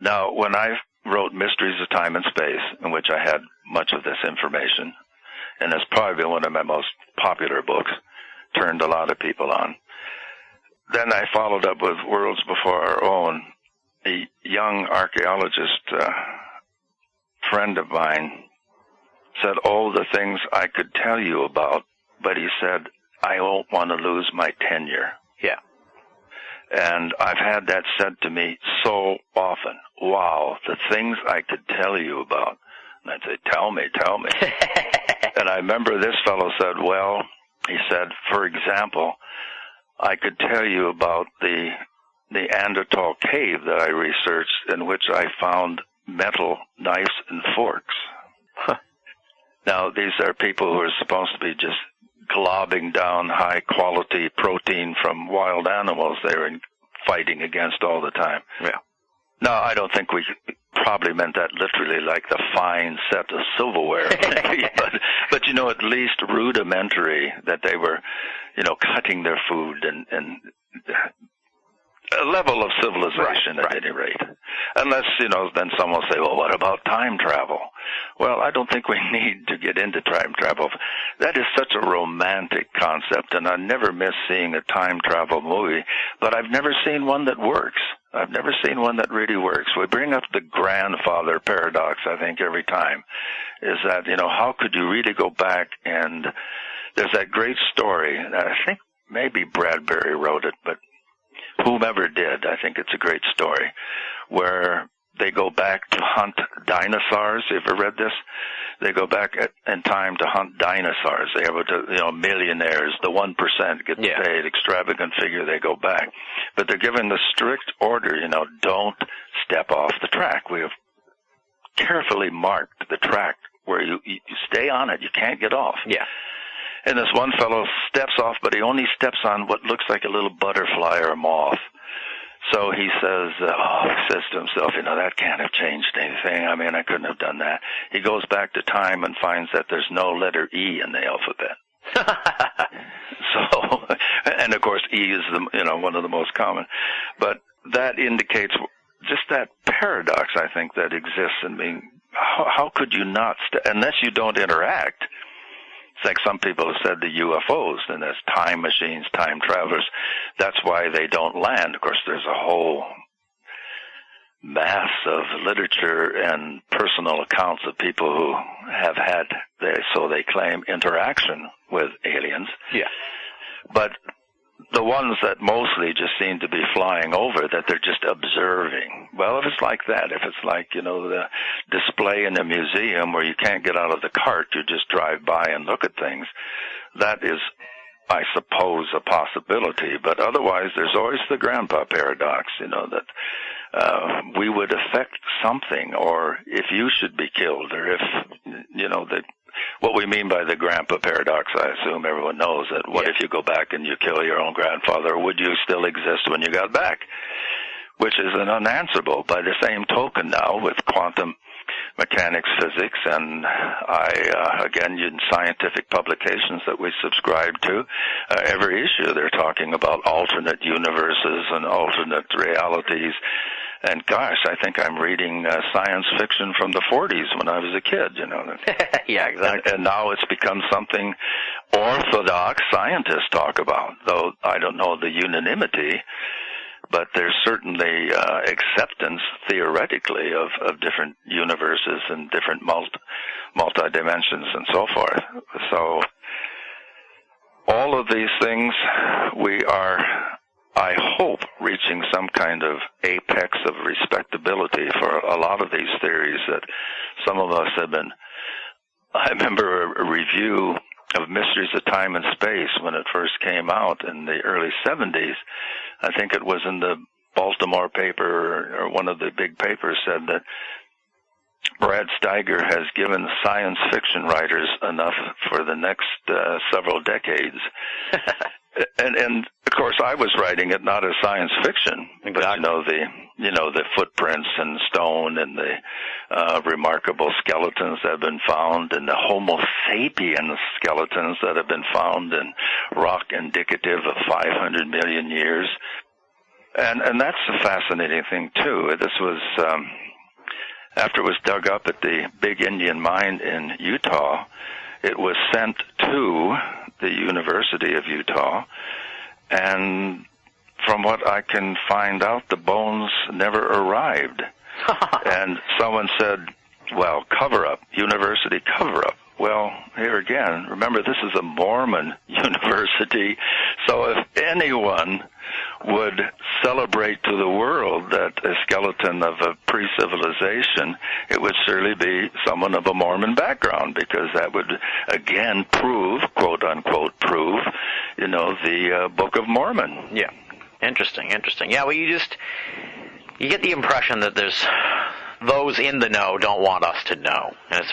Now, when I wrote Mysteries of Time and Space, in which I had much of this information, and it's probably been one of my most popular books, turned a lot of people on. Then I followed up with Worlds Before Our Own. A young archaeologist friend of mine said, the things I could tell you about, but he said, I won't want to lose my tenure. Yeah. And I've had that said to me so often. Wow, the things I could tell you about. And I'd say, tell me. And I remember this fellow said, he said, for example, I could tell you about the Neanderthal cave that I researched, in which I found metal knives and forks. Now, these are people who are supposed to be just globbing down high-quality protein from wild animals they were fighting against all the time. Yeah. No, I don't think we probably meant that literally, like the fine set of silverware. but at least rudimentary, that they were, cutting their food and a level of civilization at any rate. Unless, then someone will say, well, what about time travel? Well, I don't think we need to get into time travel. That is such a romantic concept, and I never miss seeing a time travel movie, but I've never seen one that works. I've never seen one that really works. We bring up the grandfather paradox, I think, every time, is that, how could you really go back and there's that great story, I think maybe Bradbury wrote it, but whomever did, I think it's a great story, where they go back to hunt dinosaurs. Have you ever read this? They go back in time to hunt dinosaurs. They have millionaires, the 1% get paid, extravagant figure, they go back. But they're given the strict order, don't step off the track. We have carefully marked the track where you stay on it. You can't get off. Yeah. And this one fellow steps off, but he only steps on what looks like a little butterfly or a moth. So he says to himself, that can't have changed anything. I mean, I couldn't have done that. He goes back to time and finds that there's no letter E in the alphabet. So, and of course, E is one of the most common. But that indicates just that paradox, I think, that exists in being. How could you not, unless you don't interact? It's like some people have said the UFOs, and there's time machines, time travelers. That's why they don't land. Of course, there's a whole mass of literature and personal accounts of people who have had, so they claim, interaction with aliens. Yeah. But the ones that mostly just seem to be flying over, that they're just observing. Well, if it's like that, if it's like, the display in a museum where you can't get out of the cart, you just drive by and look at things, that is, I suppose, a possibility. But otherwise, there's always the grandpa paradox, that we would affect something, or if you should be killed, or if, what we mean by the grandpa paradox, I assume everyone knows that. What if you go back and you kill your own grandfather? Would you still exist when you got back? Which is an unanswerable. By the same token now, with quantum mechanics, physics, and again, in scientific publications that we subscribe to, every issue they're talking about alternate universes and alternate realities. And gosh, I think I'm reading science fiction from the 40s when I was a kid, Yeah, exactly. And now it's become something orthodox scientists talk about, though I don't know the unanimity, but there's certainly acceptance, theoretically, of different universes and different multi-dimensions and so forth. So all of these things we are I hope, reaching some kind of apex of respectability for a lot of these theories that some of us have been. I remember a review of Mysteries of Time and Space when it first came out in the early 70s. I think it was in the Baltimore paper or one of the big papers said that Brad Steiger has given science fiction writers enough for the next several decades. And of course, I was writing it not as science fiction, exactly. But the footprints in stone and the remarkable skeletons that have been found, and the Homo sapiens skeletons that have been found in rock indicative of 500 million years, and that's a fascinating thing too. This was after it was dug up at the Big Indian Mine in Utah. It was sent to the University of Utah, and from what I can find out, the bones never arrived. And someone said, well, cover-up, university cover-up. Well, here again, remember, this is a Mormon university, so if anyone would celebrate to the world that a skeleton of a pre-civilization, it would surely be someone of a Mormon background, because that would, again, prove, quote-unquote, prove, the Book of Mormon. Yeah. Interesting. Yeah, well, you get the impression that there's those in the know don't want us to know, and it's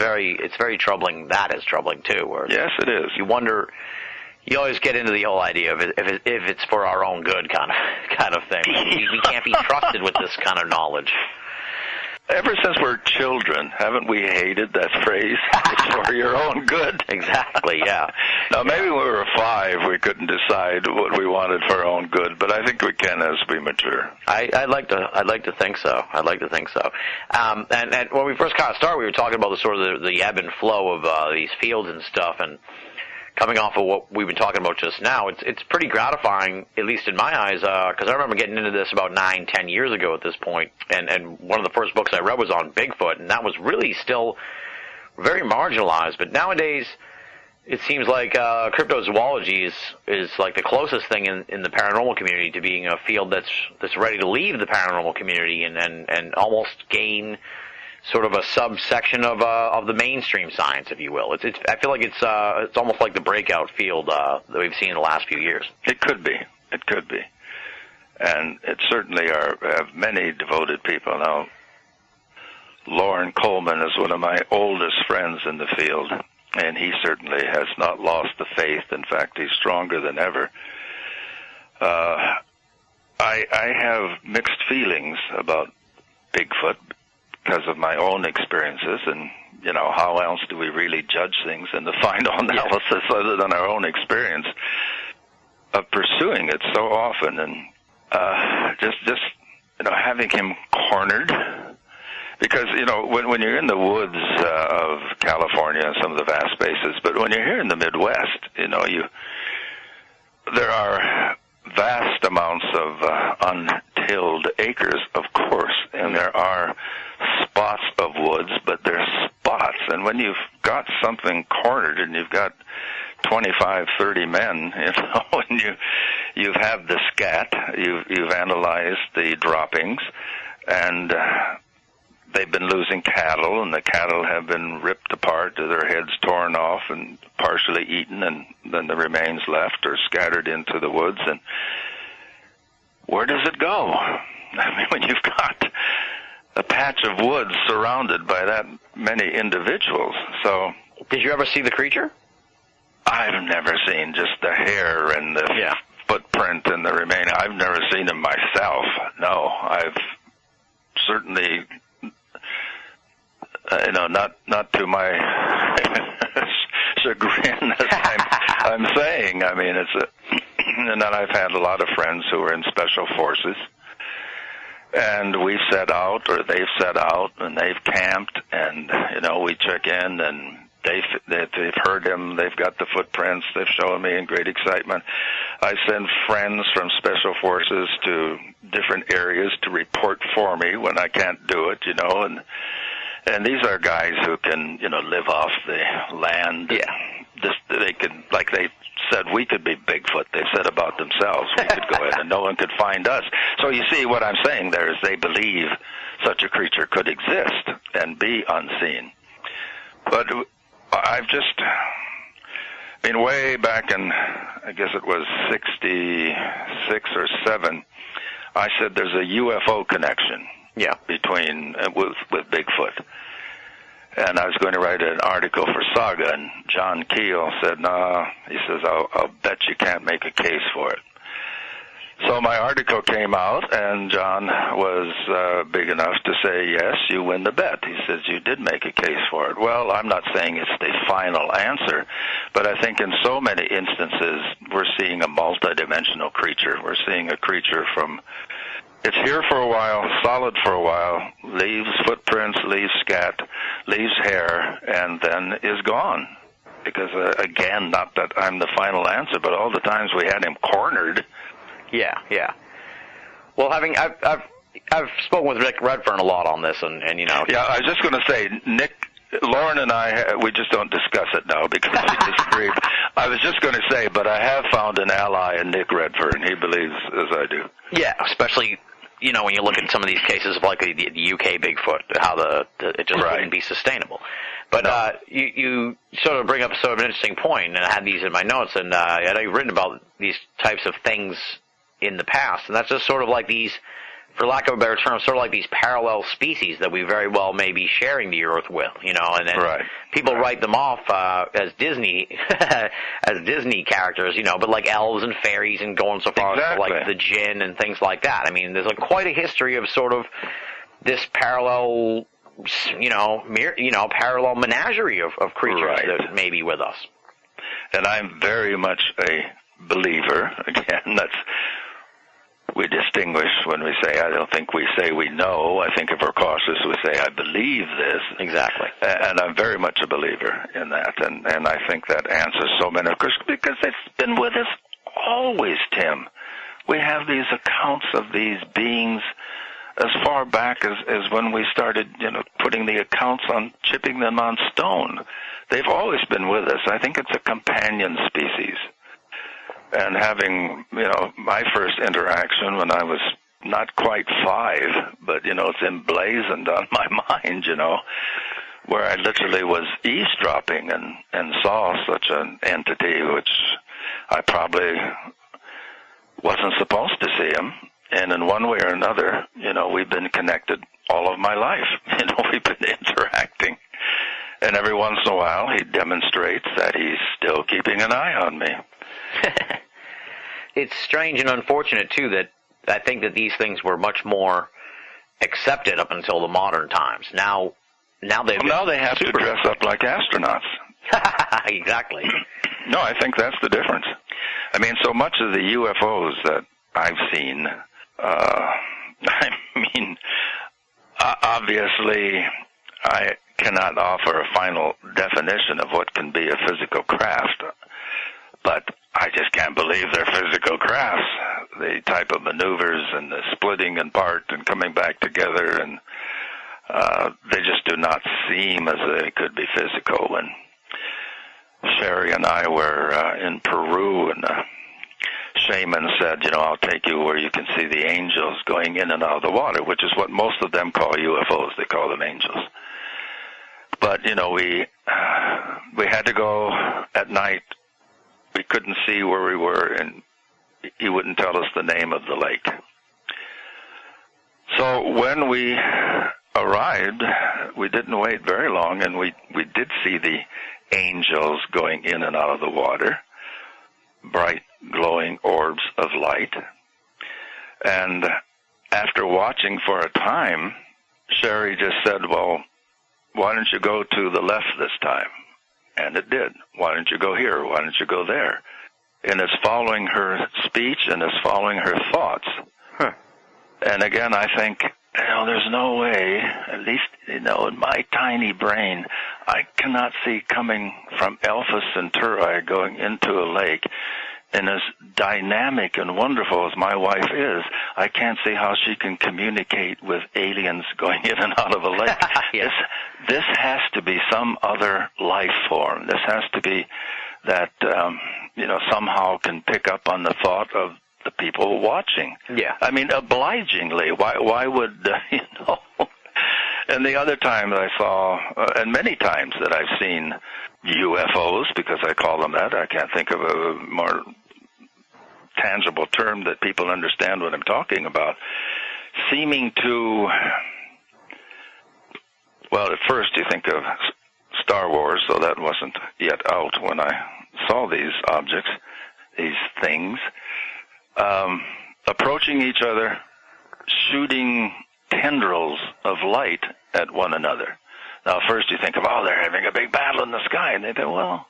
very troubling. That is troubling too. Where yes, it is. You wonder. You always get into the whole idea of if it's for our own good kind of thing. We can't be trusted with this kind of knowledge. Ever since we're children, haven't we hated that phrase? It's for your own good. Exactly, yeah. Now, maybe when we were 5, we couldn't decide what we wanted for our own good, but I think we can as we mature. I'd like to think so. And when we first kind of started, we were talking about the sort of the ebb and flow of these fields and stuff, and coming off of what we've been talking about just now, it's pretty gratifying, at least in my eyes, because I remember getting into this about 9-10 years ago at this point, and one of the first books I read was on Bigfoot, and that was really still very marginalized. But nowadays, it seems like cryptozoology is like the closest thing in the paranormal community to being a field that's ready to leave the paranormal community and almost gain sort of a subsection of the mainstream science, if you will. I feel like it's almost like the breakout field that we've seen in the last few years. It could be, and it certainly have many devoted people now. Lauren Coleman is one of my oldest friends in the field, and he certainly has not lost the faith. In fact, he's stronger than ever. I have mixed feelings about Bigfoot because of my own experiences, and how else do we really judge things in the final analysis other than our own experience of pursuing it so often, and just having him cornered, because when you're in the woods of California and some of the vast spaces, but when you're here in the Midwest, there are vast amounts of untilled acres, of course, and there are spots of woods, but they're spots. And when you've got something cornered and you've got 25, 30 men, and you've had the scat, you've analyzed the droppings, and they've been losing cattle, and the cattle have been ripped apart, their heads torn off and partially eaten, and then the remains left or scattered into the woods. And where does it go? I mean, when you've got a patch of woods surrounded by that many individuals. So, did you ever see the creature? I've never seen just the hair and the footprint and the remaining. I've never seen him myself. No, I've certainly, not to my chagrin, as I'm saying. I mean, and then I've had a lot of friends who are in special forces. And we set out, or they've set out, and they've camped, and, we check in, and they've heard him, they've got the footprints, they've shown me in great excitement. I send friends from special forces to different areas to report for me when I can't do it, and these are guys who can, live off the land. Yeah. They could, like they said we could be Bigfoot. They've said about themselves we could go in and no one could find us. So you see what I'm saying there is they believe such a creature could exist and be unseen. But I've just, way back in, I guess it was 66 or 7, I said there's a UFO connection between with Bigfoot. And I was going to write an article for Saga, and John Keel said, "No," he says, I'll bet you can't make a case for it. So my article came out, and John was big enough to say, yes, you win the bet. He says, you did make a case for it. Well, I'm not saying it's the final answer, but I think in so many instances we're seeing a multidimensional creature. We're seeing a creature it's here for a while, solid for a while, leaves footprints, leaves scat, leaves hair, and then is gone. Because, again, not that I'm the final answer, but all the times we had him cornered. Yeah. Well, I've spoken with Rick Redfern a lot on this, and you know. Yeah, I was just going to say, Lauren and I, we just don't discuss it now because we disagree. I was just going to say, but I have found an ally in Nick Redfern. He believes as I do. Yeah, especially, when you look at some of these cases of like the UK Bigfoot, how it just wouldn't be sustainable. But you sort of bring up sort of an interesting point, and I had these in my notes, and I know you've written about these types of things in the past, and that's just sort of like these, for lack of a better term, sort of like these parallel species that we very well may be sharing the Earth with, and then people write them off as Disney characters, but like elves and fairies and going so far as like the Jinn and things like that. I mean, there's quite a history of sort of this parallel, parallel menagerie of creatures that may be with us. And I'm very much a believer. Again, we distinguish when we say, I don't think we say we know. I think if we're cautious, we say, I believe this. Exactly. And I'm very much a believer in that. And I think that answers so many, because it's been with us always, Tim. We have these accounts of these beings as far back as when we started, putting the accounts on, chipping them on stone. They've always been with us. I think it's a companion species. And having, my first interaction when I was not quite 5, but, it's emblazoned on my mind, where I literally was eavesdropping and saw such an entity, which I probably wasn't supposed to see him. And in one way or another, we've been connected all of my life. We've been interacting. And every once in a while, he demonstrates that he's still keeping an eye on me. It's strange and unfortunate, too, that I think that these things were much more accepted up until the modern times. Now they have to dress up like astronauts. Exactly. No, I think that's the difference. I mean, so much of the UFOs that I've seen, obviously, I cannot offer a final definition of what can be a physical craft, but I just can't believe they're physical crafts. The type of maneuvers and the splitting apart and coming back together, and they just do not seem as they could be physical. When Sherry and I were in Peru, and the shaman said, I'll take you where you can see the angels going in and out of the water, which is what most of them call UFOs. They call them angels. But, we had to go at night. We couldn't see where we were, and he wouldn't tell us the name of the lake. So when we arrived, we didn't wait very long, and we did see the angels going in and out of the water, bright, glowing orbs of light. And after watching for a time, Sherry just said, well, why don't you go to the left this time? And it did. Why don't you go here? Why don't you go there? And it's following her speech and it's following her thoughts. Huh. And again, I think, there's no way, at least, in my tiny brain, I cannot see coming from Alpha Centauri going into a lake. And as dynamic and wonderful as my wife is, I can't see how she can communicate with aliens going in and out of a lake. Yes. This has to be some other life form. This has to be that, somehow can pick up on the thought of the people watching. Yeah. I mean, obligingly. Why would, And the other time I saw, and many times that I've seen UFOs, because I call them that, I can't think of a more tangible term that people understand what I'm talking about, seeming to, well, at first you think of Star Wars, so that wasn't yet out when I saw these objects, these things, approaching each other, shooting tendrils of light at one another. Now, first you think of, they're having a big battle in the sky, and they think, well,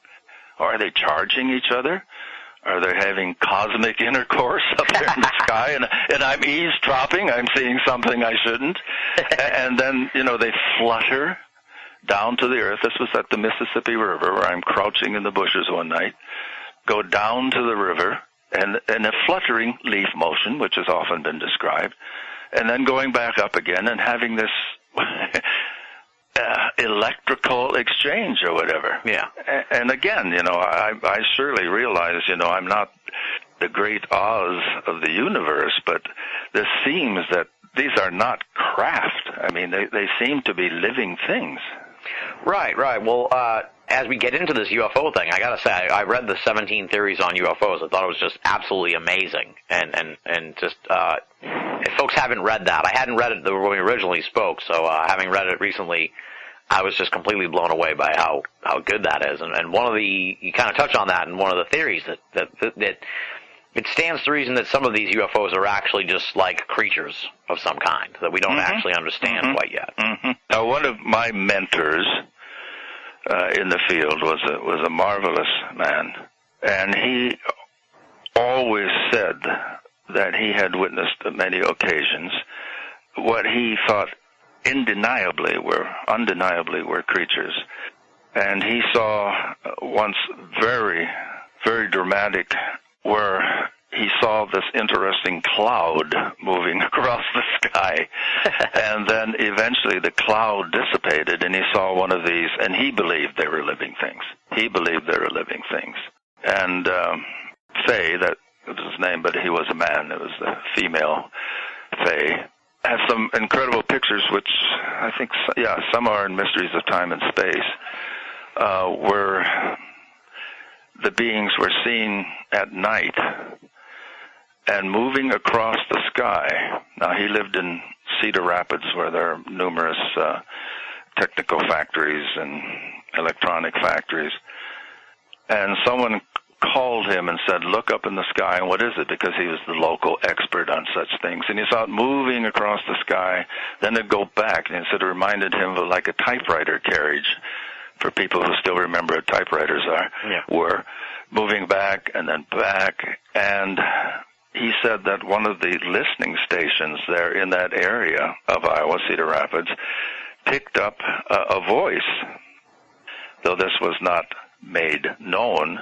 are they charging each other? Are they having cosmic intercourse up there in the sky? And I'm eavesdropping. I'm seeing something I shouldn't. And then, they flutter down to the earth. This was at the Mississippi River, where I'm crouching in the bushes one night. Go down to the river, and a fluttering leaf motion, which has often been described, and then going back up again and having this electrical exchange or whatever. Yeah. And again, I surely realize, I'm not the great Oz of the universe, but this seems that these are not craft. I mean, they seem to be living things. Right. Well, as we get into this UFO thing, I got to say, I read the 17 theories on UFOs. I thought it was just absolutely amazing. And just, if folks haven't read that, I hadn't read it when we originally spoke, so having read it recently, I was just completely blown away by how good that is. And one of you kind of touch on that in one of the theories that it stands to reason that some of these UFOs are actually just like creatures of some kind that we don't actually understand quite yet. Now, one of my mentors in the field was a marvelous man, and he always said that he had witnessed on many occasions what he thought undeniably were creatures. And he saw once very, very dramatic where he saw this interesting cloud moving across the sky. And then eventually the cloud dissipated and he saw one of these, and he believed they were living things. And Faye, that was his name, but he was a man. It was the female Faye. Has some incredible pictures, which I think, some are in Mysteries of Time and Space, where the beings were seen at night and moving across the sky. Now, he lived in Cedar Rapids, where there are numerous technical factories and electronic factories. And someone called him and said, look up in the sky, and what is it? Because he was the local expert on such things. And he saw it moving across the sky, then it'd go back, and he said it reminded him of like a typewriter carriage, for people who still remember what typewriters were, moving back and then back. And he said that one of the listening stations there in that area of Iowa, Cedar Rapids, picked up a voice, though this was not made known,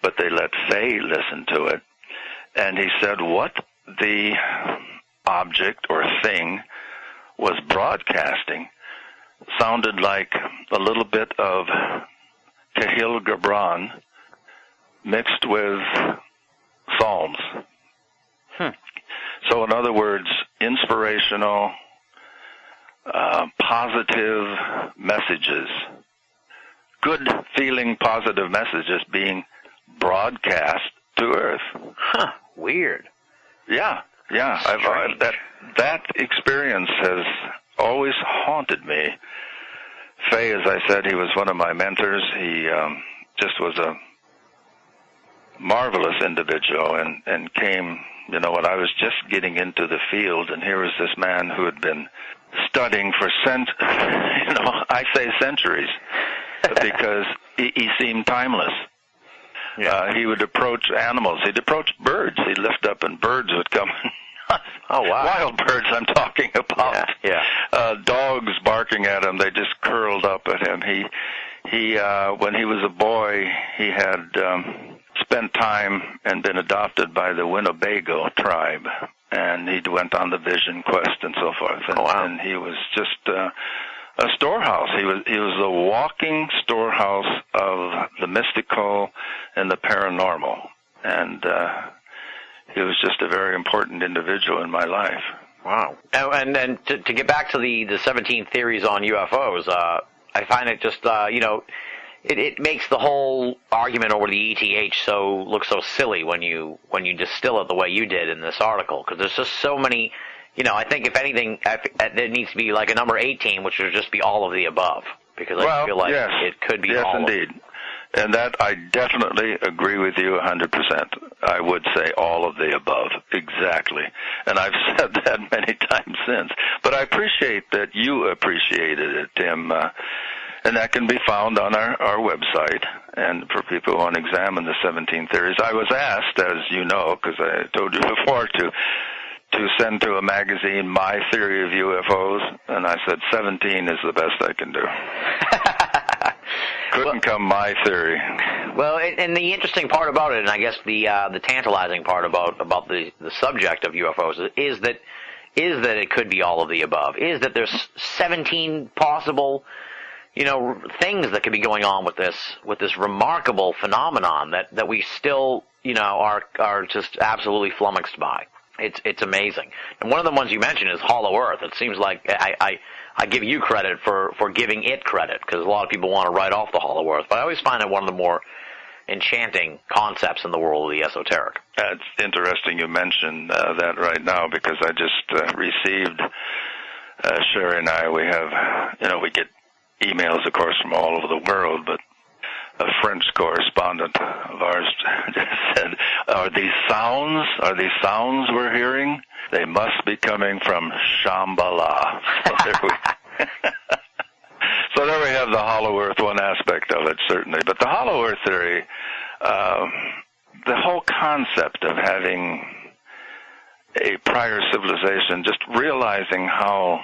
but they let Faye listen to it. And he said what the object or thing was broadcasting sounded like a little bit of Cahill Gibran mixed with psalms. So in other words, inspirational, positive messages, good feeling positive messages being broadcast to Earth. Weird. Yeah. That experience has always haunted me. Faye, as I said, he was one of my mentors. He just was a marvelous individual and came, when I was just getting into the field, and here was this man who had been studying for I say centuries, because he seemed timeless. Yeah. He would approach animals. He'd approach birds. He'd lift up, and birds would come. Oh, wow. Wild birds I'm talking about. Yeah. Dogs barking at him. They just curled up at him. He when he was a boy, he had spent time and been adopted by the Winnebago tribe, and he went on the vision quest and so forth. And, and he was just a storehouse. He was the walking storehouse of the mystical and the paranormal, and he was just a very important individual in my life. Wow. And then to get back to the 17 theories on UFOs, I find it just, it makes the whole argument over the ETH look so silly when you distill it the way you did in this article, because there's just so many, I think if anything, there needs to be like a number 18, which would just be all of the above, because I feel like it could be all indeed. And that I definitely agree with you 100%. I would say all of the above, exactly. And I've said that many times since. But I appreciate that you appreciated it, Tim. And that can be found on our website. And for people who want to examine the 17 theories, I was asked, as you know, because I told you before, to send to a magazine my theory of UFOs, and I said 17 is the best I can do. Couldn't come my theory. Well, and the interesting part about it, and I guess the tantalizing part about the subject of UFOs is that it could be all of the above. Is that there's 17 possible, things that could be going on with this remarkable phenomenon that we still, are just absolutely flummoxed by. It's amazing. And one of the ones you mentioned is Hollow Earth. It seems like I give you credit for giving it credit, because a lot of people want to write off the Hollow Earth. But I always find it one of the more enchanting concepts in the world of the esoteric. It's interesting you mention that right now, because I just received, Sherry and I, we have, we get emails, of course, from all over the world, but a French correspondent of ours just said, are these sounds we're hearing? They must be coming from Shambhala. So there we have the Hollow Earth, one aspect of it, certainly. But the Hollow Earth theory, the whole concept of having a prior civilization, just realizing how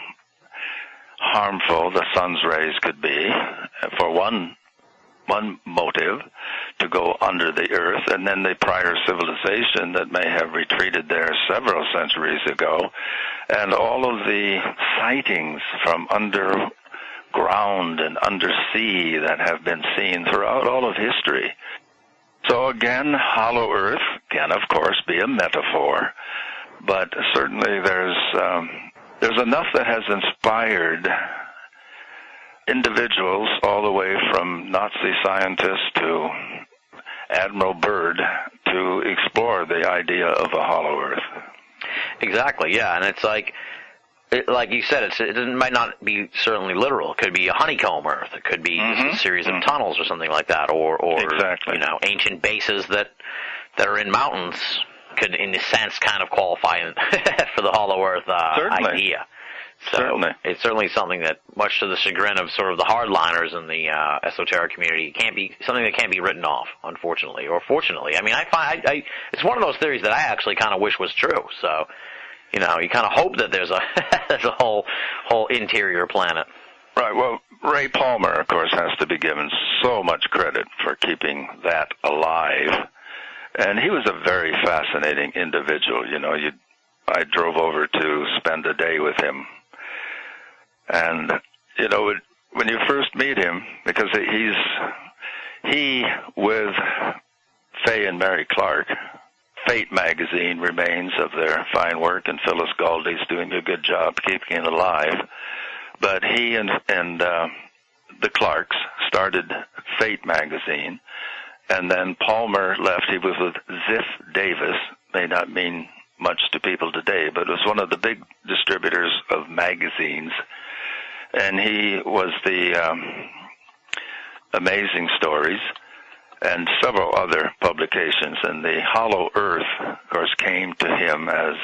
harmful the sun's rays could be, for one motive, to go under the earth, and then the prior civilization that may have retreated there several centuries ago, and all of the sightings from underground and undersea that have been seen throughout all of history. So again, Hollow Earth can, of course, be a metaphor, but certainly there's enough that has inspired individuals all the way from Nazi scientists to Admiral Byrd to explore the idea of a hollow earth. Exactly, yeah, and it's like you said, it might not be certainly literal. It could be a honeycomb earth. It could be just a series of tunnels or something like that, or exactly. Ancient bases that are in mountains could, in a sense, kind of qualify for the hollow earth idea. So certainly. It's certainly something that, much to the chagrin of sort of the hardliners in the esoteric community, can't be something that can't be written off, unfortunately, or fortunately. I mean, I find it's one of those theories that I actually kind of wish was true. So, you kind of hope that there's a whole interior planet. Right. Well, Ray Palmer, of course, has to be given so much credit for keeping that alive, and he was a very fascinating individual. I drove over to spend a day with him. And, when you first meet him, because he with Fay and Mary Clark, Fate magazine remains of their fine work, and Phyllis Galdy's doing a good job keeping it alive. But he and the Clarks started Fate magazine, and then Palmer left. He was with Ziff Davis, may not mean much to people today, but it was one of the big distributors of magazines. And he was the Amazing Stories and several other publications. And the Hollow Earth, of course, came to him as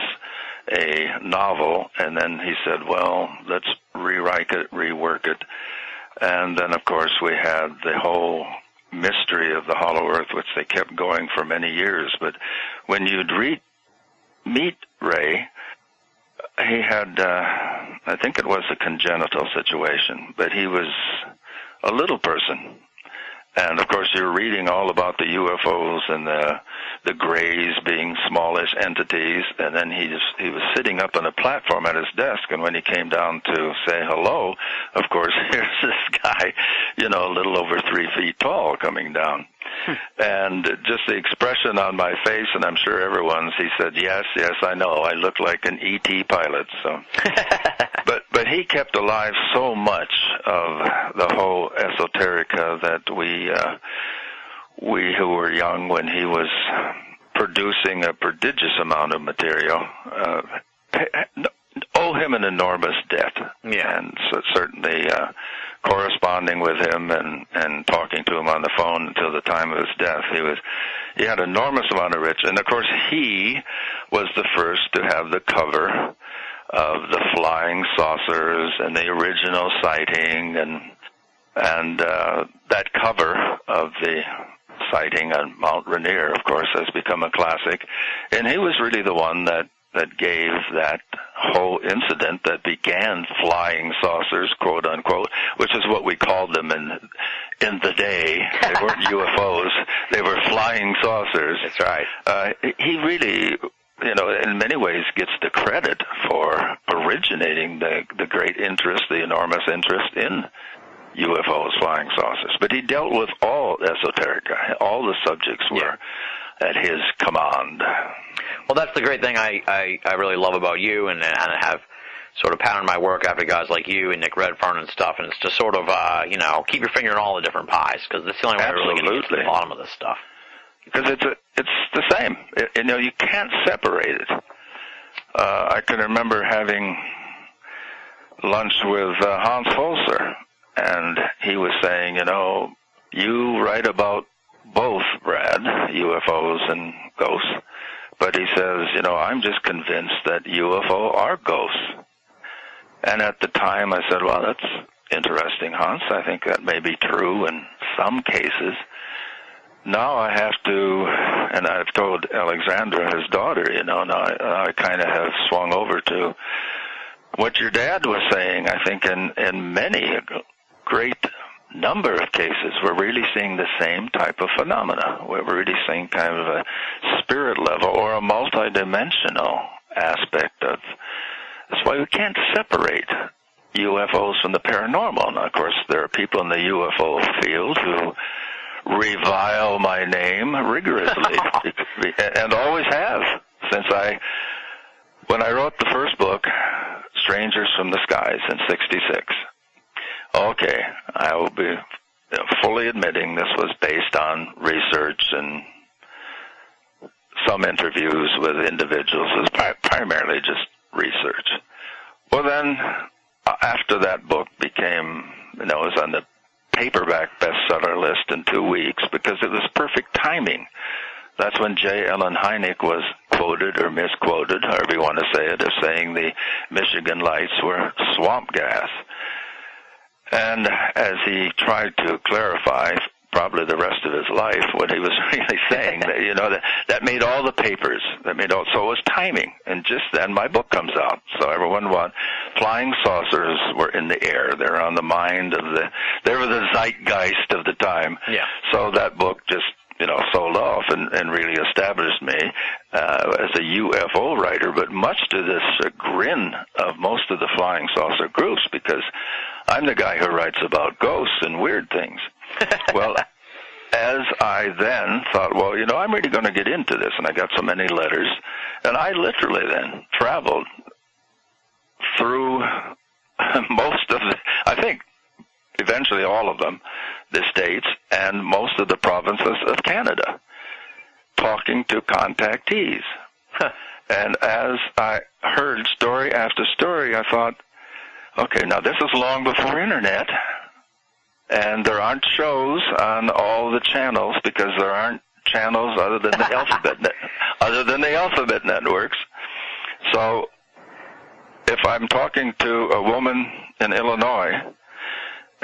a novel. And then he said, well, let's rewrite it, rework it. And then, of course, we had the whole mystery of the Hollow Earth, which they kept going for many years. But when you'd meet Ray, he had, I think it was a congenital situation, but he was a little person, And of course, you're reading all about the UFOs and the grays being smallish entities. And then he was sitting up on a platform at his desk. And when he came down to say hello, of course, here's this guy, a little over 3 feet tall coming down. And just the expression on my face, and I'm sure everyone's, he said, yes, I know, I look like an E.T. pilot. So, but he kept alive so much of the whole esoterica that we who were young when he was producing a prodigious amount of material owe him an enormous debt. Yeah. And so certainly corresponding with him and talking to him on the phone until the time of his death, he had an enormous amount of riches. And of course, he was the first to have the cover of the flying saucers and the original sighting, and that cover of the sighting on Mount Rainier, of course, has become a classic. And he was really the one that gave that whole incident that began flying saucers, quote unquote, which is what we called them in the day. They weren't UFOs; they were flying saucers. That's right. He really, in many ways, gets the credit for originating the great interest, the enormous interest in UFOs, flying saucers. But he dealt with all esoterica. All the subjects were at his command. Well, that's the great thing I really love about you, and I have sort of patterned my work after guys like you and Nick Redfern and stuff, and it's to sort of, keep your finger in all the different pies, because that's the only way we're really going to get to the bottom of this stuff. Because it's the same. You can't separate it. I can remember having lunch with Hans Holzer, and he was saying, you write about both, Brad, UFOs and ghosts. But he says, I'm just convinced that UFO are ghosts. And at the time I said, well, that's interesting, Hans. I think that may be true in some cases. Now I have to, and I've told Alexandra, his daughter, now I kind of have swung over to what your dad was saying. I think in many great number of cases, we're really seeing the same type of phenomena. We're really seeing kind of a spirit level or a multidimensional aspect of. That's why we can't separate UFOs from the paranormal. Now, of course, there are people in the UFO field who revile my name rigorously, and always have since when I wrote the first book, Strangers from the Skies, in '66. Okay, I will be fully admitting this was based on research and some interviews with individuals. It was primarily just research. Well, then, after that book became, it was on the paperback bestseller list in 2 weeks because it was perfect timing. That's when J. Allen Hynek was quoted or misquoted, however you want to say it, as saying the Michigan lights were swamp gas. And as he tried to clarify, probably the rest of his life, what he was really saying, that made all the papers. So it was timing. And just then my book comes out. So everyone flying saucers were in the air. They're on the mind they were the zeitgeist of the time. Yeah. So that book just, sold off and really established me as a UFO writer, but much to the chagrin of most of the flying saucer groups, because I'm the guy who writes about ghosts and weird things. Well, as I then thought, well, I'm really going to get into this, and I got so many letters, and I literally then traveled through most of I think eventually all of them, the states, and most of the provinces of Canada, talking to contactees. And as I heard story after story, I thought, okay, now this is long before Internet, and there aren't shows on all the channels because there aren't channels other than the alphabet networks. So if I'm talking to a woman in Illinois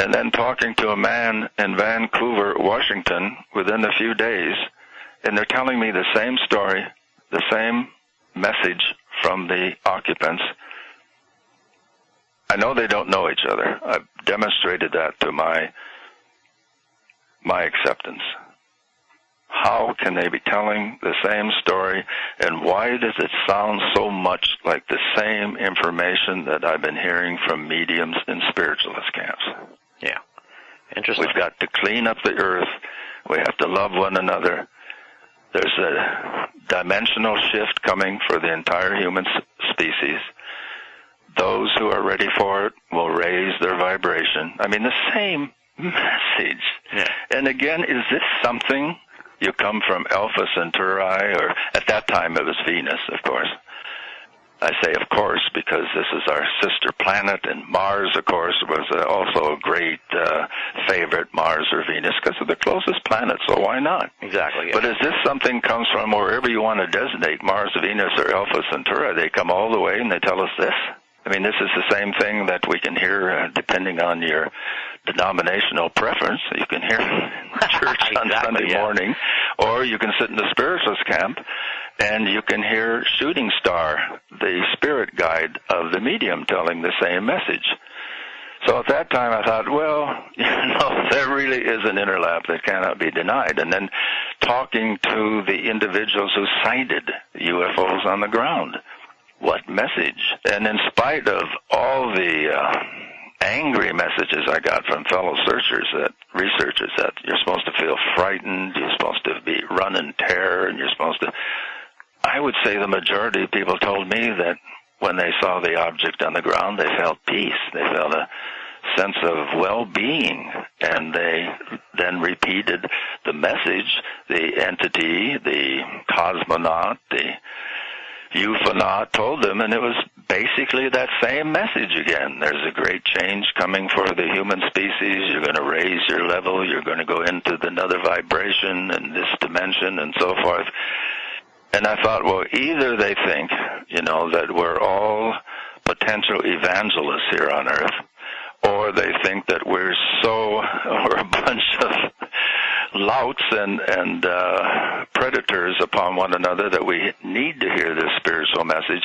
and then talking to a man in Vancouver, Washington, within a few days, and they're telling me the same story, the same message from the occupants, I know they don't know each other. I've demonstrated that to my my acceptance. How can they be telling the same story, and why does it sound so much like the same information that I've been hearing from mediums in spiritualist camps? Yeah. Interesting. We've got to clean up the earth. We have to love one another. There's a dimensional shift coming for the entire human species. Those who are ready for it will raise their vibration. I mean, the same message. Yeah. And again, is this something you come from Alpha Centauri, or at that time it was Venus, of course. I say of course because this is our sister planet, and Mars, of course, was also a great favorite, Mars or Venus, because they're the closest planet, so why not? Exactly. Yeah. But is this something comes from wherever you want to designate, Mars, Venus, or Alpha Centauri? They come all the way and they tell us this? I mean, this is the same thing that we can hear depending on your denominational preference. You can hear church on Sunday morning, or you can sit in the spiritualist camp and you can hear Shooting Star, the spirit guide of the medium, telling the same message. So at that time I thought, well, there really is an interlap that cannot be denied. And then talking to the individuals who sighted UFOs on the ground, what message? And in spite of all the angry messages I got from fellow researchers that you're supposed to feel frightened, you're supposed to be run in terror, and you're supposed to, I would say the majority of people told me that when they saw the object on the ground, they felt peace. They felt a sense of well-being, and they then repeated the message, the entity, the cosmonaut, the UFOnaut told them, and it was basically that same message again. There's a great change coming for the human species. You're going to raise your level. You're going to go into another vibration and this dimension and so forth. And I thought, well, either they think, that we're all potential evangelists here on Earth, or they think that we're a bunch of louts and predators upon one another that we need to hear this spiritual message.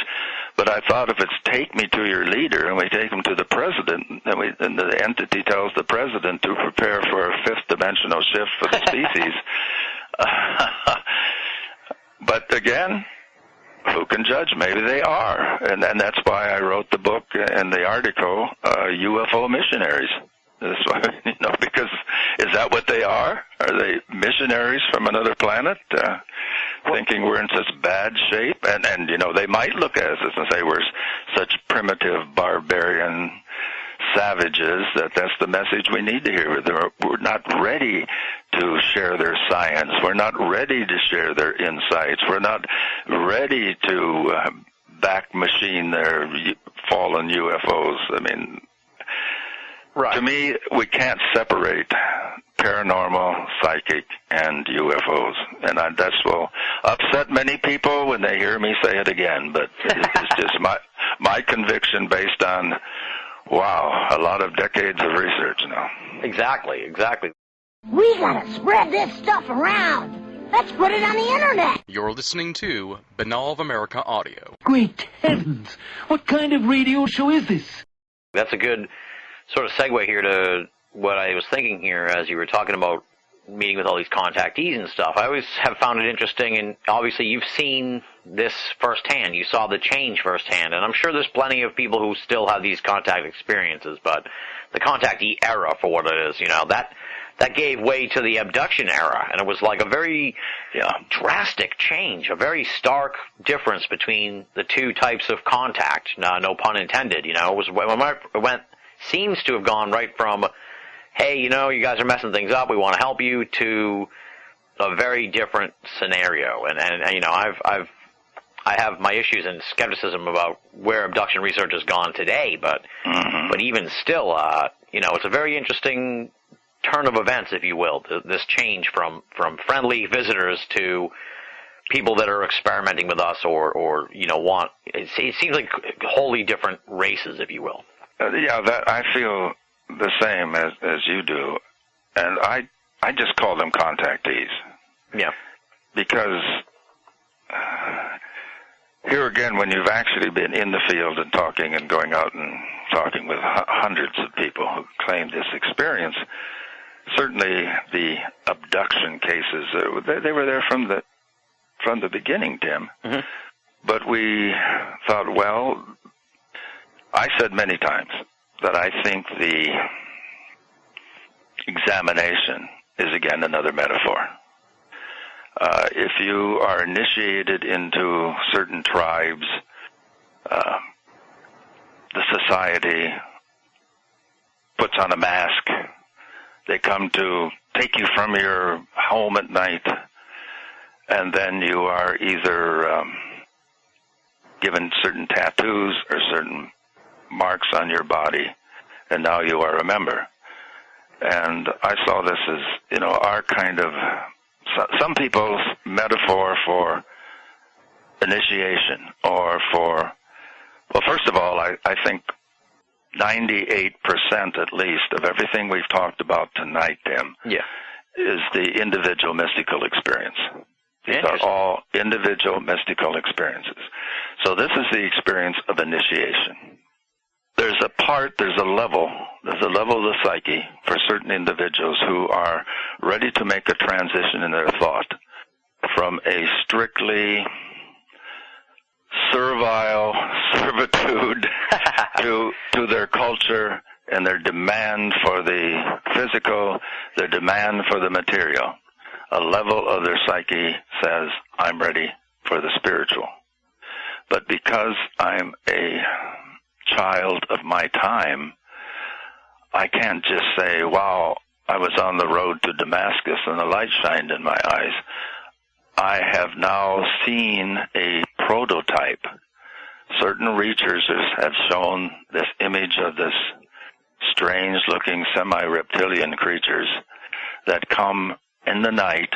But I thought, if it's take me to your leader, and we take him to the president, and the entity tells the president to prepare for a fifth dimensional shift for the species. But again, who can judge? Maybe they are. And that's why I wrote the book and the article, UFO Missionaries. Because is that what they are? Are they missionaries from another planet, thinking we're in such bad shape? And they might look at us and say we're such primitive, barbarian savages that's the message we need to hear. We're not ready to share their science. We're not ready to share their insights. We're not ready to back machine their fallen UFOs. I mean, right. To me, we can't separate paranormal, psychic, and UFOs. And that will upset many people when they hear me say it again. But it's just my conviction based on, wow, a lot of decades of research now. Exactly. We gotta spread this stuff around. Let's put it on the internet. You're listening to Banal of America Audio. Great heavens! What kind of radio show is this? That's a good sort of segue here to what I was thinking here as you were talking about meeting with all these contactees and stuff. I always have found it interesting, and obviously you've seen this firsthand. You saw the change firsthand, and I'm sure there's plenty of people who still have these contact experiences, but the contactee era, for what it is, that gave way to the abduction era, and it was like a very drastic change, a very stark difference between the two types of contact, no pun intended. It was when seems to have gone right from, hey, you guys are messing things up, we want to help you, to a very different scenario. And I have my issues and skepticism about where abduction research has gone today, but even still, it's a very interesting turn of events, if you will, this change from friendly visitors to people that are experimenting with us or want, it seems like wholly different races, if you will. That I feel the same as you do, and I just call them contactees. Yeah. Because here again, when you've actually been in the field and talking and going out and talking with hundreds of people who claim this experience, certainly the abduction cases, they were there from the beginning, Tim. Mm-hmm. But we thought, well, I said many times that I think the examination is, again, another metaphor. If you are initiated into certain tribes, the society puts on a mask. They come to take you from your home at night, and then you are either given certain tattoos or certain marks on your body, and now you are a member. And I saw this as, our kind of, some people's metaphor for initiation, or for, well, first of all, I think 98% at least of everything we've talked about tonight, Tim, is the individual mystical experience. These are all individual mystical experiences. So this is the experience of initiation. There's a level of the psyche for certain individuals who are ready to make a transition in their thought from a strictly servile servitude to their culture and their demand for the physical, their demand for the material. A level of their psyche says, I'm ready for the spiritual. But because I'm a child of my time, I can't just say, wow, I was on the road to Damascus and the light shined in my eyes. I have now seen a prototype. Certain researchers have shown this image of this strange-looking semi-reptilian creatures that come in the night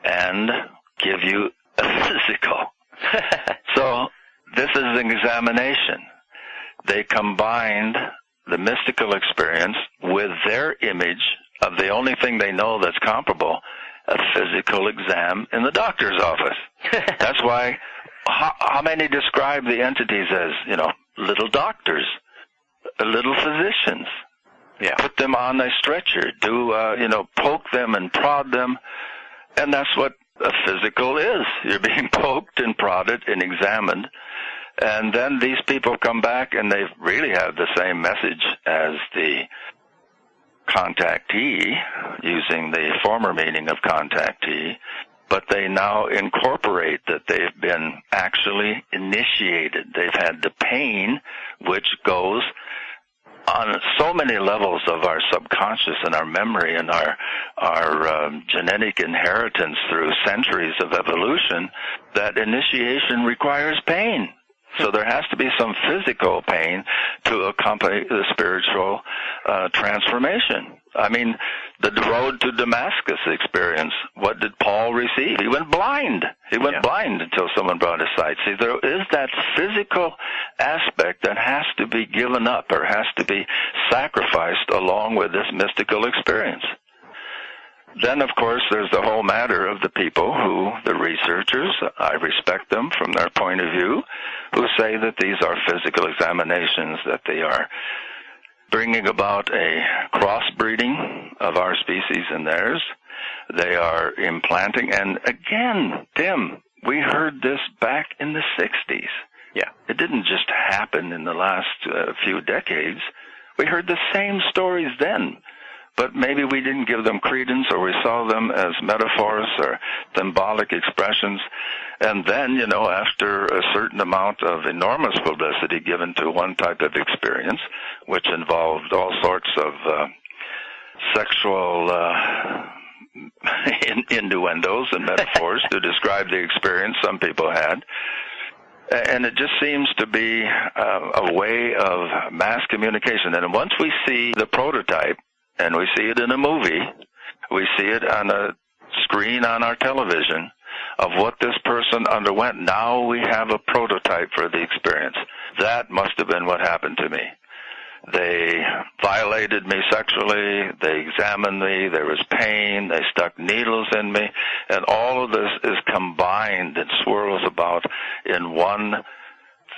and give you a physical. So this is an examination. They combined the mystical experience with their image of the only thing they know that's comparable, a physical exam in the doctor's office. That's why, how many describe the entities as, little doctors, little physicians? Yeah. Put them on a stretcher, poke them and prod them, and that's what a physical is. You're being poked and prodded and examined, and then these people come back and they really have the same message as the contactee, using the former meaning of contactee, but they now incorporate that they've been actually initiated. They've had the pain, which goes on so many levels of our subconscious and our memory and our genetic inheritance through centuries of evolution, that initiation requires pain. So there has to be some physical pain to accompany the spiritual transformation. I mean, the road to Damascus experience, what did Paul receive? He went blind. He went blind until someone brought his sight. See, there is that physical aspect that has to be given up or has to be sacrificed along with this mystical experience. Then, of course, there's the whole matter of the people who, the researchers, I respect them from their point of view, who say that these are physical examinations, that they are bringing about a crossbreeding of our species and theirs. They are implanting, and again, Tim, we heard this back in the 60s. Yeah. It didn't just happen in the last few decades. We heard the same stories then. But maybe we didn't give them credence, or we saw them as metaphors or symbolic expressions. And then, after a certain amount of enormous publicity given to one type of experience, which involved all sorts of sexual innuendos and metaphors to describe the experience some people had, and it just seems to be a way of mass communication. And once we see the prototype, and we see it in a movie, we see it on a screen on our television of what this person underwent. Now we have a prototype for the experience. That must have been what happened to me. They violated me sexually, they examined me, there was pain, they stuck needles in me, and all of this is combined and swirls about in one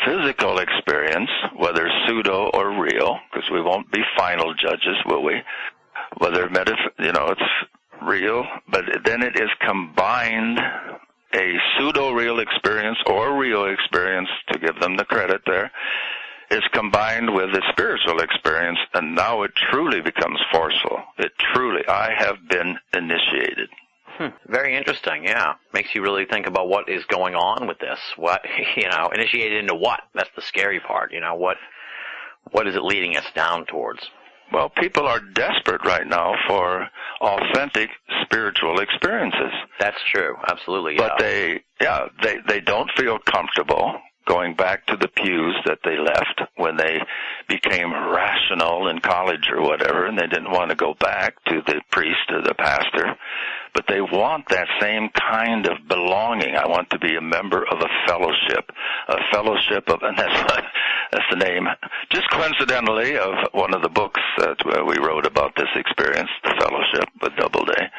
physical experience, whether pseudo or real, because we won't be final judges, will we? whether it's real, but then it is combined, a pseudo-real experience or real experience, to give them the credit there, is combined with a spiritual experience, and now it truly becomes forceful. I have been initiated. Very interesting, yeah. Makes you really think about what is going on with this. What, initiated into what? That's the scary part, What is it leading us down towards? Well, people are desperate right now for authentic spiritual experiences. That's true, absolutely. But they don't feel comfortable going back to the pews that they left when they became rational in college or whatever, and they didn't want to go back to the priest or the pastor. But they want that same kind of belonging. I want to be a member of a fellowship of, and that's the name, just coincidentally, of one of the books that we wrote about this experience, The Fellowship with Doubleday,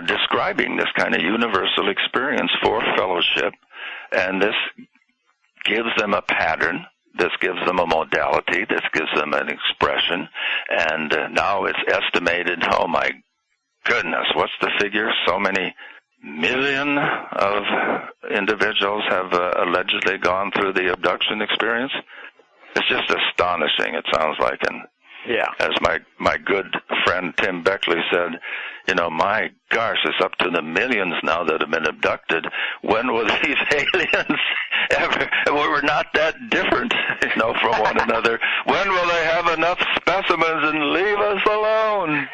describing this kind of universal experience for fellowship. And this gives them a pattern. This gives them a modality. This gives them an expression. And now it's estimated, oh my goodness, what's the figure? So many million of individuals have allegedly gone through the abduction experience. It's just astonishing, it sounds like. And as my good friend Tim Beckley said, my gosh, it's up to the millions now that have been abducted. When will these aliens ever? We're not that different, from one another. When will they have enough specimens and leave us alone?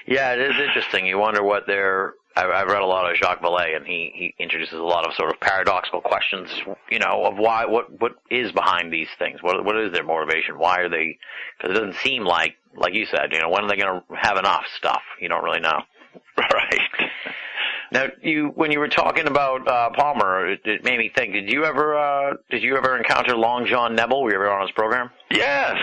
Yeah, it is interesting. You wonder what I've read a lot of Jacques Vallée, and he introduces a lot of sort of paradoxical questions, of why, what is behind these things? What is their motivation? Why are they? Because it doesn't seem like you said, when are they going to have enough stuff? You don't really know. Right. Now, when you were talking about Palmer, it made me think. Did you ever encounter Long John Nebel? Were you ever on his program? Yes,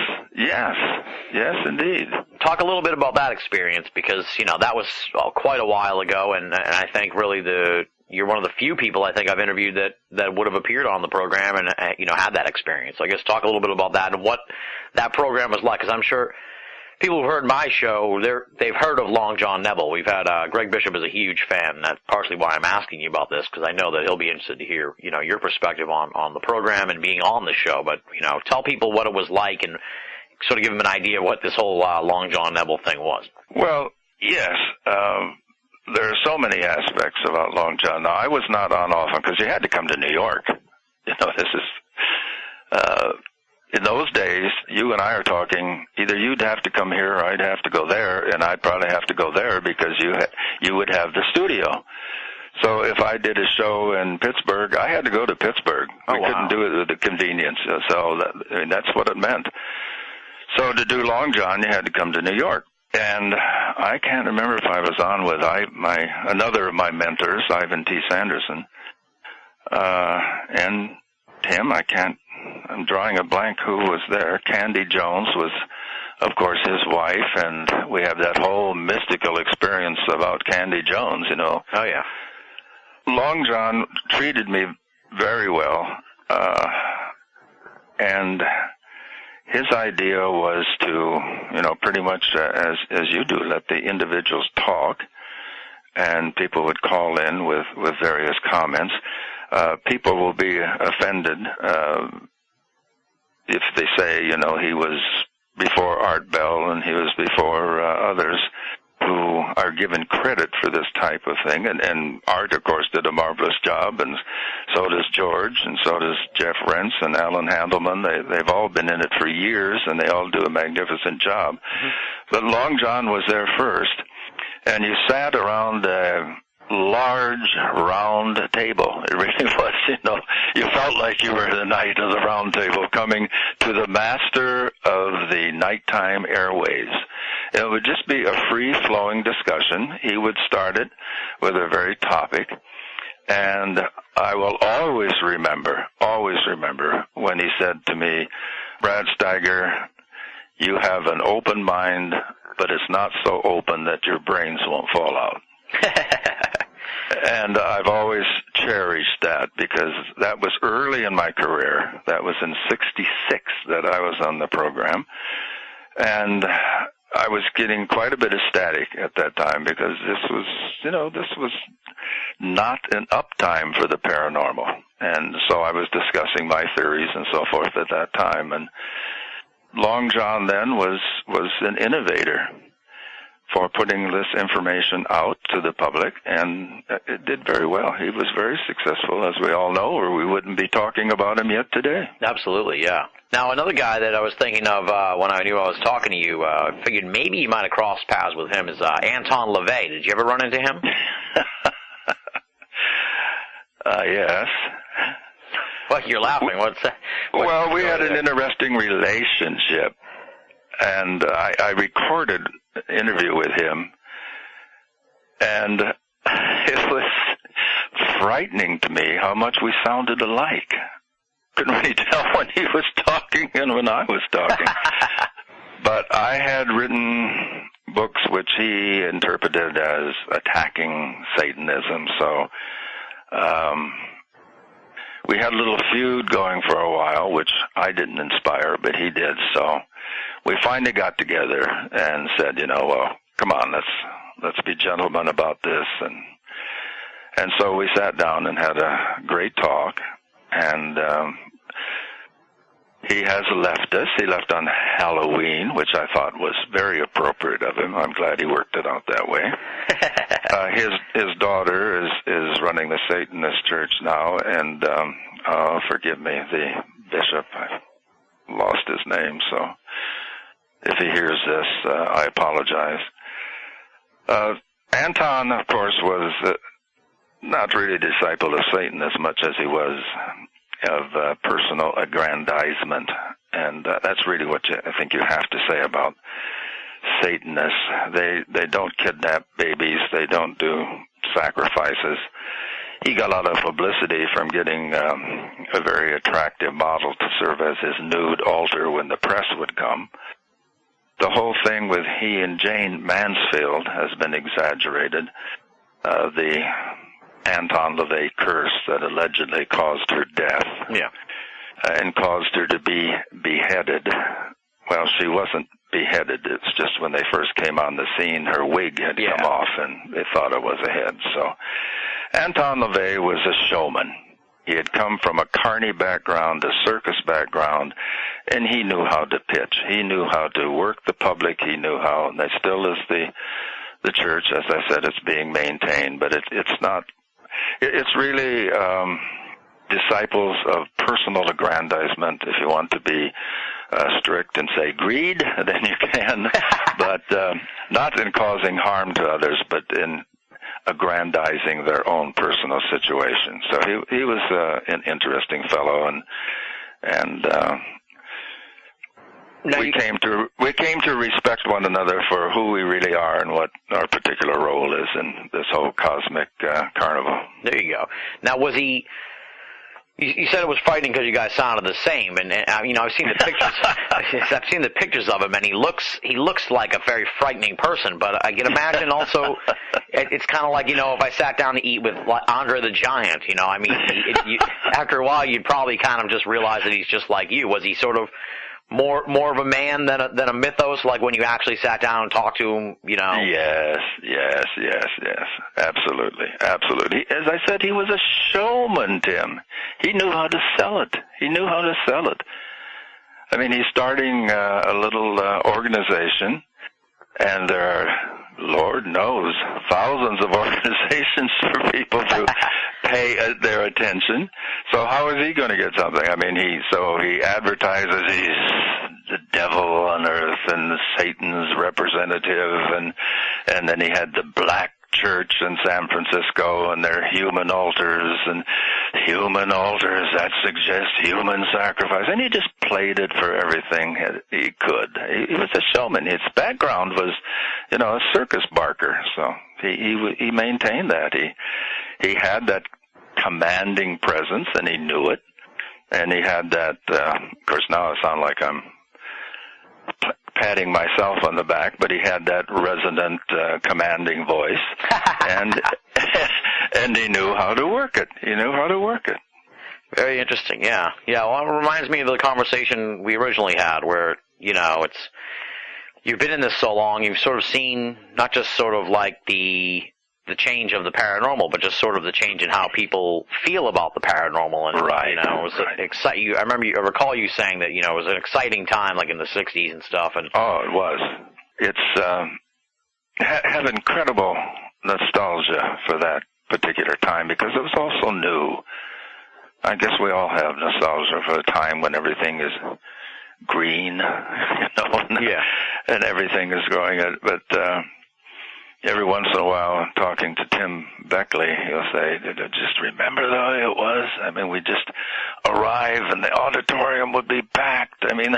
indeed. Talk a little bit about that experience, because that was quite a while ago, and I think really you're one of the few people I think I've interviewed that would have appeared on the program and had that experience. So I guess talk a little bit about that and what that program was like, because I'm sure people who've heard my show, they've heard of Long John Nebel. We've had Greg Bishop is a huge fan, and that's partially why I'm asking you about this, because I know that he'll be interested to hear your perspective on the program and being on the show. But tell people what it was like and sort of give them an idea of what this whole Long John Nebel thing was. Well, yes. There are so many aspects about Long John. Now, I was not on often because you had to come to New York. This is in those days, you and I are talking, either you'd have to come here or I'd have to go there, and I'd probably have to go there because you would have the studio. So if I did a show in Pittsburgh, I had to go to Pittsburgh. We couldn't do it with the convenience. So that's what it meant. So to do Long John, you had to come to New York. And I can't remember if I was on with another of my mentors, Ivan T. Sanderson, and him. I'm drawing a blank who was there. Candy Jones was, of course, his wife, and we have that whole mystical experience about Candy Jones, Oh, yeah. Long John treated me very well, and his idea was to, pretty much as you do, let the individuals talk, and people would call in with various comments. People will be offended if they say, he was before Art Bell and he was before others who are given credit for this type of thing. And Art, of course, did a marvelous job, and so does George, and so does Jeff Rentz and Alan Handelman. They've all been in it for years, and they all do a magnificent job. Mm-hmm. But Long John was there first, and you sat around a large round table. It really was, you felt like you were the knight of the round table coming to the master of the nighttime airways. It would just be a free-flowing discussion. He would start it with a very topic, and I will always remember when he said to me, Brad Steiger, you have an open mind, but it's not so open that your brains won't fall out. And I've always cherished that, because that was early in my career. That was in '66 that I was on the program. And I was getting quite a bit of static at that time because this was not an uptime for the paranormal. And so I was discussing my theories and so forth at that time. And Long John then was an innovator for putting this information out to the public, and it did very well. He was very successful, as we all know, or we wouldn't be talking about him yet today. Absolutely, yeah. Now, another guy that I was thinking of when I knew I was talking to you, I figured maybe you might have crossed paths with him, is Anton LaVey. Did you ever run into him? Yes. What, you're laughing. What's that? Well, we had an interesting relationship, and I recorded an interview with him, and it was frightening to me how much we sounded alike. Couldn't really tell when he was talking and when I was talking. But I had written books which he interpreted as attacking Satanism, so we had a little feud going for a while, which I didn't inspire, but he did. So we finally got together and said, well, come on, let's be gentlemen about this. And so we sat down and had a great talk. And he has left us. He left on Halloween, which I thought was very appropriate of him. I'm glad he worked it out that way. His daughter is running the Satanist church now, and forgive me, the bishop, I lost his name, so if he hears this, I apologize. Anton, of course, was not really a disciple of Satan as much as he was of personal aggrandizement, and that's really what I think you have to say about Satanists. They don't kidnap babies. They don't do sacrifices. He got a lot of publicity from getting a very attractive model to serve as his nude altar when the press would come. The whole thing with he and Jane Mansfield has been exaggerated. The Anton LaVey curse that allegedly caused her death, and caused her to be beheaded. Well, she wasn't beheaded. It's just when they first came on the scene, her wig had come off, and they thought it was a head. So Anton LaVey was a showman. He had come from a carny background, a circus background, and he knew how to pitch. He knew how to work the public. He knew how, and that still is the church, as I said, it's being maintained, but it's not. It's really disciples of personal aggrandizement. If you want to be strict and say greed, then you can, but not in causing harm to others, but in aggrandizing their own personal situation. So he was an interesting fellow, and we came to respect one another for who we really are and what our particular role is in this whole cosmic carnival. There you go. Now, was he? You said it was frightening because you guys sounded the same, and I've seen the pictures. I've seen the pictures of him, and he looks like a very frightening person. But I can imagine also, it's kind of like if I sat down to eat with Andre the Giant. After a while, you'd probably kind of just realize that he's just like you. Was he sort of more of a man than a mythos, like when you actually sat down and talked to him, Yes. Absolutely. As I said, he was a showman, Tim. He knew how to sell it. I mean, he's starting a little organization, and there are, Lord knows, thousands of organizations for people to pay their attention. So how is he going to get something? I mean, he advertises he's the devil on earth and Satan's representative, and then he had the black church in San Francisco and their human altars that suggest human sacrifice, and he just played it for everything he could. He was a showman. His background was, a circus barker, so he maintained that. He had that commanding presence, and he knew it, and he had that, of course now I sound like I'm patting myself on the back, but he had that resonant, commanding voice, and he knew how to work it. Very interesting, yeah. Well, it reminds me of the conversation we originally had, where you've been in this so long, you've sort of seen not just sort of like the change of the paranormal, but just sort of the change in how people feel about the paranormal. And, right. You know, it was I recall you saying that, you know, it was an exciting time, like in the 60s and stuff. And oh, it was. It's, have incredible nostalgia for that particular time because it was also new. I guess we all have nostalgia for a time when everything is green, and everything is growing. But every once in a while, talking to Tim Beckley, he'll say, just remember the way it was? I mean, we just arrive and the auditorium would be packed. I mean,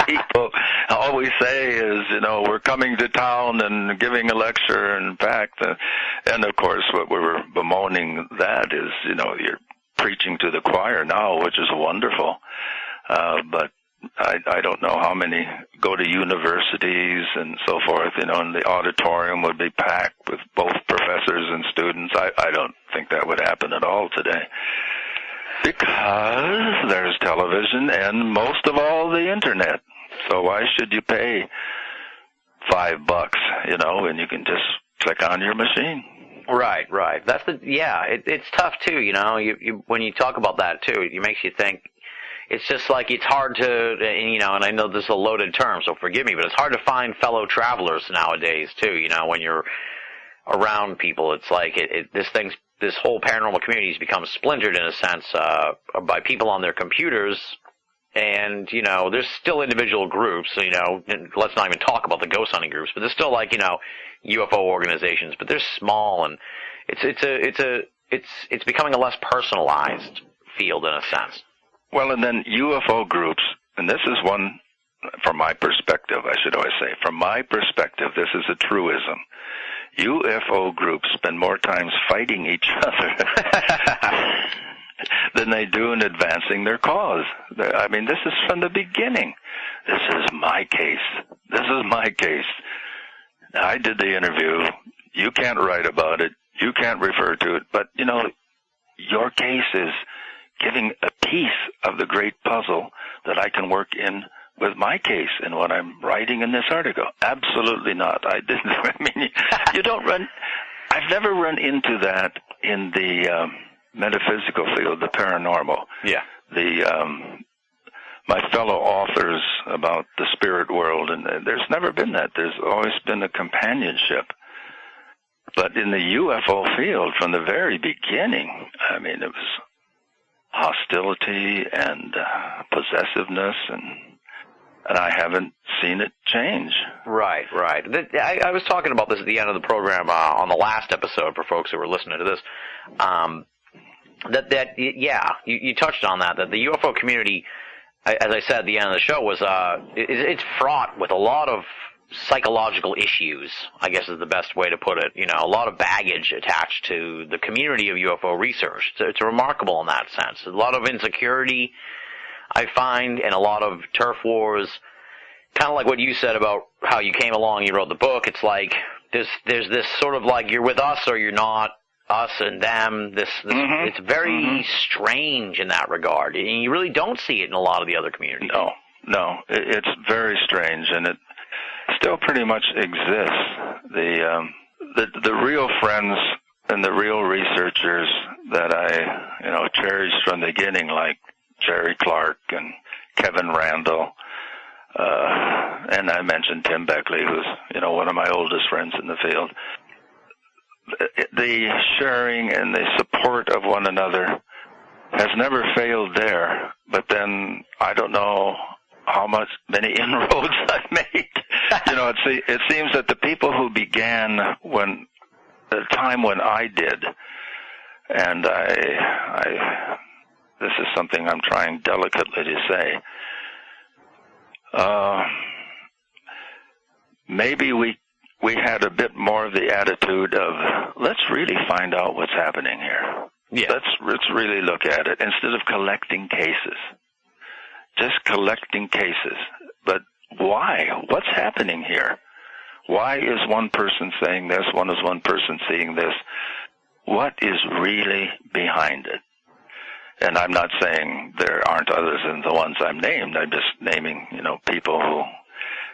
people, all we say is, you know, we're coming to town and giving a lecture and packed. And, of course, what we were bemoaning that is, you know, you're preaching to the choir now, which is wonderful. But I don't know how many go to universities and so forth, you know, and the auditorium would be packed with both professors and students. I don't think that would happen at all today because there's television and most of all the internet. So why should you pay $5, you know, and you can just click on your machine? Right. That's it's tough too, you know, you when you talk about that too, it makes you think. It's just like it's hard to, you know, and I know this is a loaded term, so forgive me, but it's hard to find fellow travelers nowadays, too, you know, when you're around people. It's like this whole paranormal community has become splintered in a sense by people on their computers, and, you know, there's still individual groups, you know, and let's not even talk about the ghost hunting groups, but there's still, like, you know, UFO organizations, but they're small, and it's becoming a less personalized field in a sense. Well, and then UFO groups, and this is one, from my perspective, I should always say, from my perspective, this is a truism. UFO groups spend more time fighting each other than they do in advancing their cause. I mean, this is from the beginning. This is my case. This is my case. I did the interview. You can't write about it. You can't refer to it. But, you know, your case is giving a piece of the great puzzle that I can work in with my case and what I'm writing in this article. Absolutely not. I didn't. I mean, you don't run. I've never run into that in the metaphysical field, the paranormal. Yeah. My fellow authors about the spirit world, and there's never been that. There's always been a companionship. But in the UFO field, from the very beginning, I mean, it was hostility and possessiveness, and I haven't seen it change. Right. I was talking about this at the end of the program on the last episode for folks who were listening to this. You touched on that the UFO community, as I said at the end of the show, was it's fraught with a lot of psychological issues, I guess is the best way to put it. You know, a lot of baggage attached to the community of UFO research. It's remarkable in that sense. A lot of insecurity, I find, and a lot of turf wars. Kind of like what you said about how you came along, you wrote the book. It's like there's this sort of like you're with us or you're not, us and them. It's very strange in that regard, and you really don't see it in a lot of the other communities. No, it's very strange, and it still pretty much exists. The real friends and the real researchers that I cherished from the beginning, like Jerry Clark and Kevin Randall, and I mentioned Tim Beckley, who's one of my oldest friends in the field. The sharing and the support of one another has never failed there, but then I don't know how many inroads I've made. It seems that the people who began the time when I did, and this is something I'm trying delicately to say, maybe we had a bit more of the attitude of, let's really find out what's happening here. Yeah. Let's really look at it instead of collecting cases. Just collecting cases. But why? What's happening here? Why is one person saying this? One person seeing this? What is really behind it? And I'm not saying there aren't others than the ones I'm named. I'm just naming, people who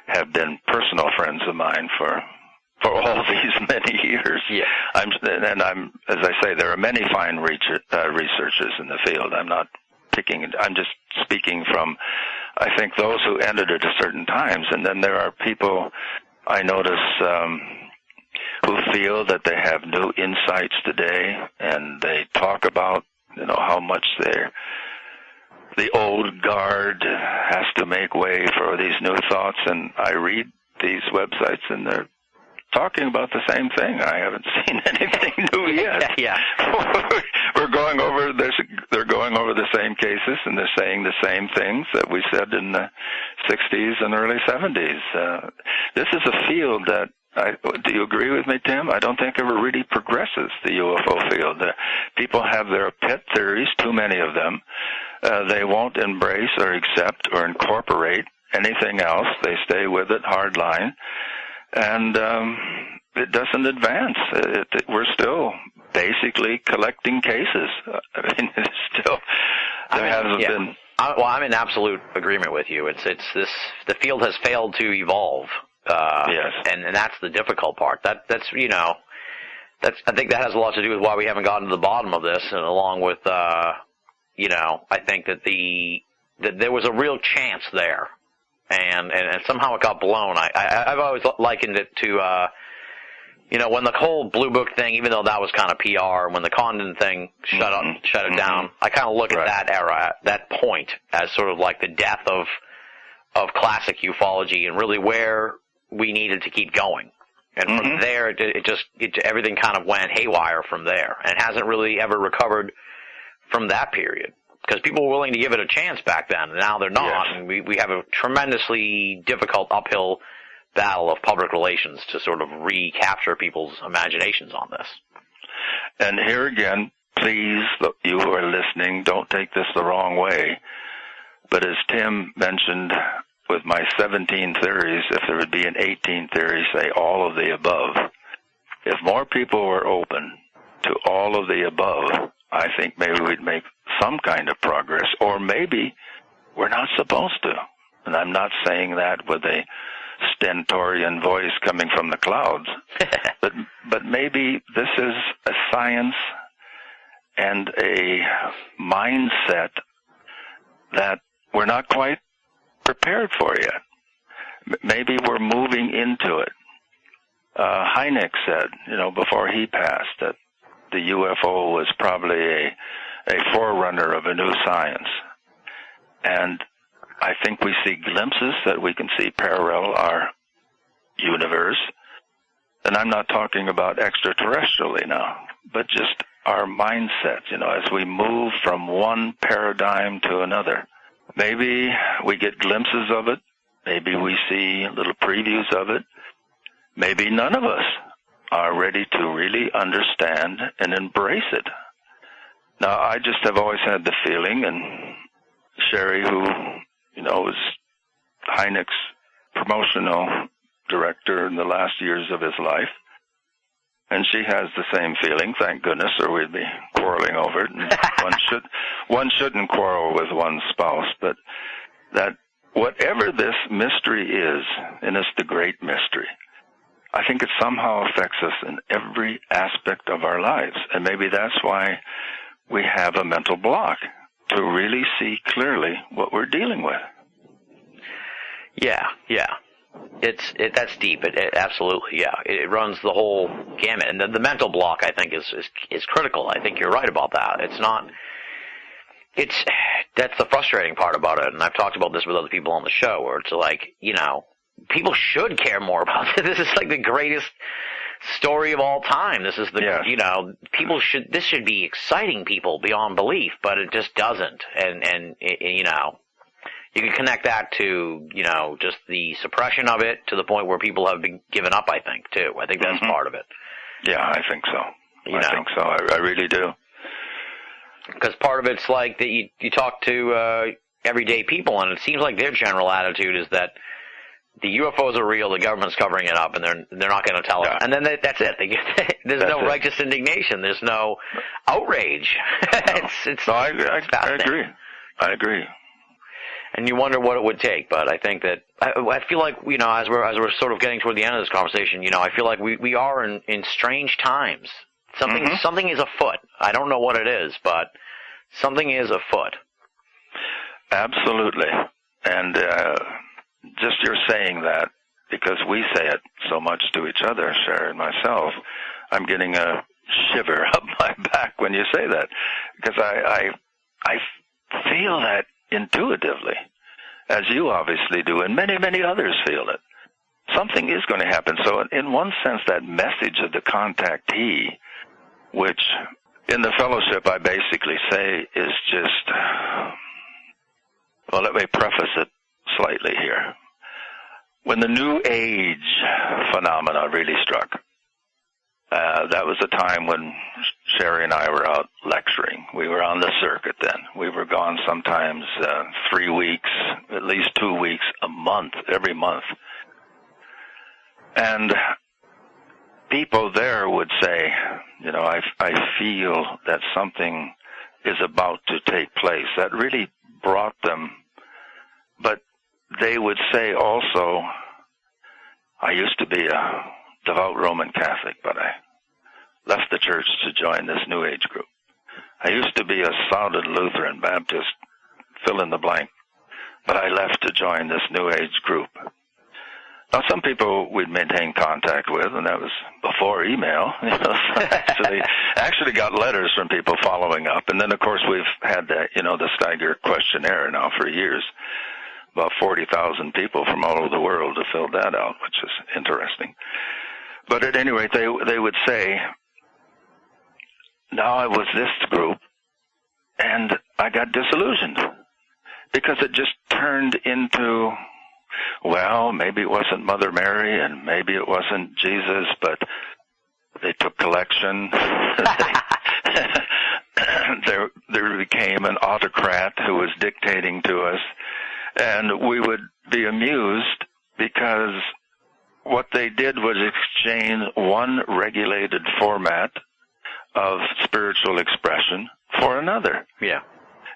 have been personal friends of mine for all these many years. Yeah. As I say, there are many fine researchers in the field. I'm not picking, I'm just speaking from, I think, those who entered at certain times. And then there are people I notice who feel that they have new insights today, and they talk about, how much the old guard has to make way for these new thoughts. And I read these websites, and they're talking about the same thing. I haven't seen anything new yet. Yeah. They're going over the same cases, and they're saying the same things that we said in the 60s and early 70s. This is a field that, do you agree with me, Tim? I don't think ever really progresses, the UFO field. People have their pet theories, too many of them. They won't embrace or accept or incorporate anything else. They stay with it, hard line. And it doesn't advance. We're still basically collecting cases. I mean, it's still, there hasn't been. I'm in absolute agreement with you. The field has failed to evolve. Yes. And that's the difficult part. I think that has a lot to do with why we haven't gotten to the bottom of this, and along with, I think that there was a real chance there. And somehow it got blown. I've always likened it to, when the whole Blue Book thing, even though that was kind of PR, when the Condon thing shut it down, I kind of look at that era, that point, as sort of like the death of classic ufology, and really where we needed to keep going. And from there, everything kind of went haywire from there, and hasn't really ever recovered from that period. Because people were willing to give it a chance back then, and now they're not. Yes. And we have a tremendously difficult uphill battle of public relations to sort of recapture people's imaginations on this. And here again, please, you who are listening, don't take this the wrong way. But as Tim mentioned, with my 17 theories, if there would be an 18th theory, say all of the above. If more people were open to all of the above, I think maybe we'd make some kind of progress, or maybe we're not supposed to. And I'm not saying that with a stentorian voice coming from the clouds, but maybe this is a science and a mindset that we're not quite prepared for yet. Maybe we're moving into it. Hynek said, before he passed, that the UFO was probably a forerunner of a new science. And I think we see glimpses that we can see parallel our universe. And I'm not talking about extraterrestrially now, but just our mindset, as we move from one paradigm to another. Maybe we get glimpses of it. Maybe we see little previews of it. Maybe none of us are ready to really understand and embrace it. Now, I just have always had the feeling, and Sherry, who, was Hynek's promotional director in the last years of his life, and she has the same feeling, thank goodness, or we'd be quarreling over it. And one shouldn't quarrel with one's spouse, but that whatever this mystery is, and it's the great mystery, I think it somehow affects us in every aspect of our lives. And maybe that's why we have a mental block, to really see clearly what we're dealing with. Yeah. That's deep. It absolutely, yeah. It runs the whole gamut. And the mental block, I think, is critical. I think you're right about that. That's the frustrating part about it. And I've talked about this with other people on the show, where it's like, people should care more about it. This is like the greatest story of all time. This is this should be exciting people beyond belief, but it just doesn't. And you can connect that to, just the suppression of it to the point where people have been given up, I think, too. I think that's part of it. Yeah, I think so. I think so. I really do. Because part of it's like that you talk to everyday people, and it seems like their general attitude is that the UFOs are real, the government's covering it up, and they're not going to tell us. And then that's it. There's no righteous indignation. There's no outrage. No. I agree. And you wonder what it would take, but I think that I feel like, you know, as we're sort of getting toward the end of this conversation, you know, I feel like we are in strange times. Something is afoot. I don't know what it is, but something is afoot. Absolutely. And just you're saying that because we say it so much to each other, Sherry and myself, I'm getting a shiver up my back when you say that, because I feel that intuitively, as you obviously do, and many, many others feel it. Something is going to happen. So in one sense, that message of the contactee, which in the fellowship I basically say is just, well, let me preface it slightly here. When the New Age phenomena really struck, that was a time when Sherry and I were out lecturing. We were on the circuit then. We were gone sometimes 3 weeks, at least 2 weeks, a month, every month. And people there would say, you know, I feel that something is about to take place. That really brought them. But they would say also, I used to be a devout Roman Catholic, but I left the church to join this New Age group. I used to be a solid Lutheran Baptist, fill in the blank, but I left to join this New Age group. Now, some people we'd maintain contact with, and that was before email. You know, so actually got letters from people following up, and then of course we've had the, you know, the Steiger questionnaire now for years. About 40,000 people from all over the world have filled that out, which is interesting. But at any rate, they would say, now I was this group, and I got disillusioned because it just turned into, well, maybe it wasn't Mother Mary and maybe it wasn't Jesus, but they took collection. There became an autocrat who was dictating to us, and we would be amused because what they did was exchange one regulated format of spiritual expression for another. Yeah.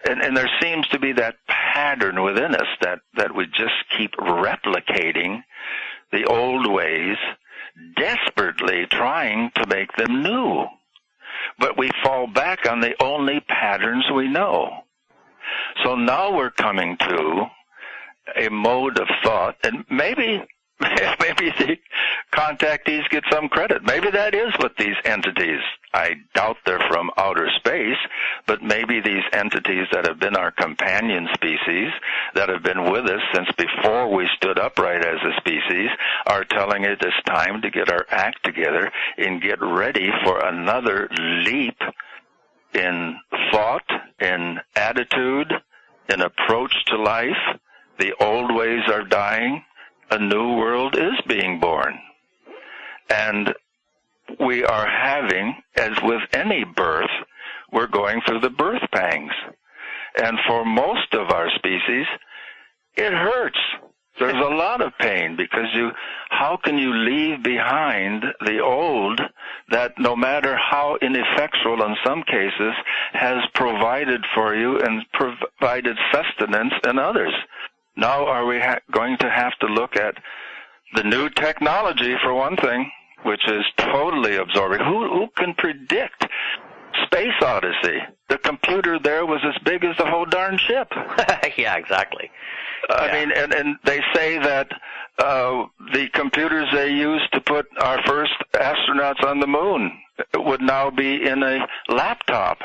And there seems to be that pattern within us that we just keep replicating the old ways, desperately trying to make them new. But we fall back on the only patterns we know. So now we're coming to a mode of thought, and maybe the contactees get some credit. Maybe that is what these entities, I doubt they're from outer space, but maybe these entities that have been our companion species, that have been with us since before we stood upright as a species, are telling it it's time to get our act together and get ready for another leap in thought, in attitude, in approach to life. The old ways are dying. A new world is being born. And we are having, as with any birth, we're going through the birth pangs. And for most of our species, it hurts. There's a lot of pain because how can you leave behind the old that, no matter how ineffectual in some cases, has provided for you and provided sustenance in others? Now are we going to have to look at the new technology, for one thing, which is totally absorbing? Who can predict Space Odyssey? The computer there was as big as the whole darn ship. Yeah, exactly. I mean, and they say that the computers they used to put our first astronauts on the moon would now be in a laptop.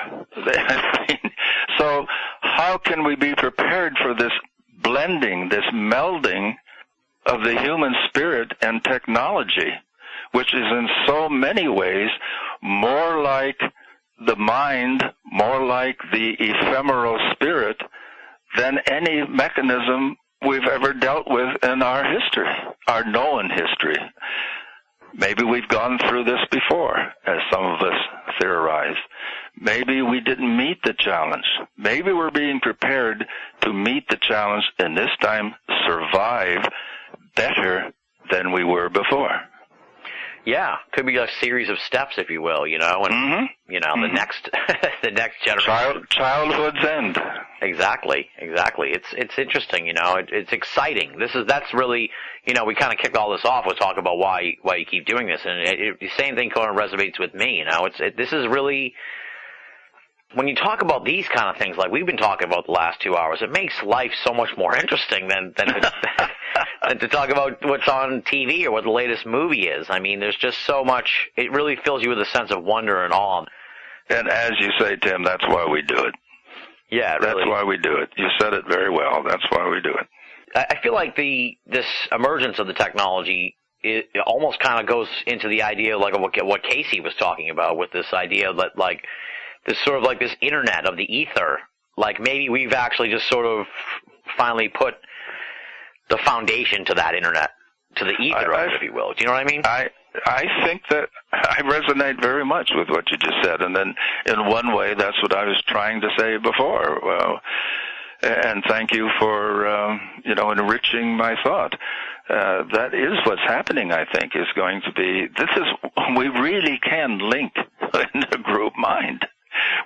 So how can we be prepared for this blending, this melding of the human spirit and technology, which is in so many ways more like the mind, more like the ephemeral spirit than any mechanism we've ever dealt with in our history, our known history. Maybe we've gone through this before, as some of us theorize. Maybe we didn't meet the challenge. Maybe we're being prepared to meet the challenge and this time survive better than we were before. Yeah, could be a series of steps, if you will, you know, and you know, the next generation. Childhood's end. Exactly. It's interesting, it's exciting. That's really, we kind of kicked all this off with talking about why you keep doing this, and the same thing kind of resonates with me, this is really, when you talk about these kind of things like we've been talking about the last 2 hours, it makes life so much more interesting than to talk about what's on TV or what the latest movie is. I mean, there's just so much, it really fills you with a sense of wonder and awe. And as you say, Tim, that's why we do it. Yeah, That's really. why we do it. You said it very well. That's why we do it. I feel like this emergence of the technology, it almost kind of goes into the idea like what Casey was talking about with this idea that like this sort of like this internet of the ether. Like maybe we've actually just sort of finally put the foundation to that internet, to the ether, if you will. Do you know what I mean? I think that I resonate very much with what you just said, and then in one way, that's what I was trying to say before. Well, and thank you for enriching my thought. That is what's happening. I think is going to be. We really can link in the group mind.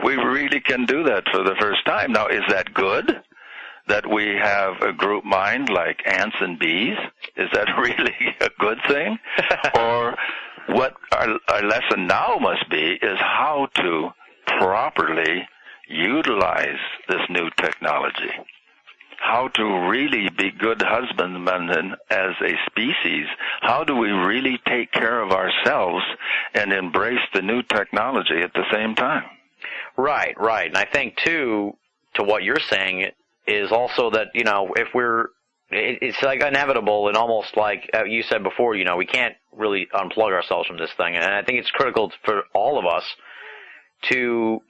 We really can do that for the first time. Now, is that good? That we have a group mind like ants and bees? Is that really a good thing? Or what our lesson now must be is how to properly utilize this new technology. How to really be good husbandmen as a species. How do we really take care of ourselves and embrace the new technology at the same time? Right. And I think, too, to what you're saying, is also that, if it's like inevitable and almost like you said before, we can't really unplug ourselves from this thing. And I think it's critical for all of us to,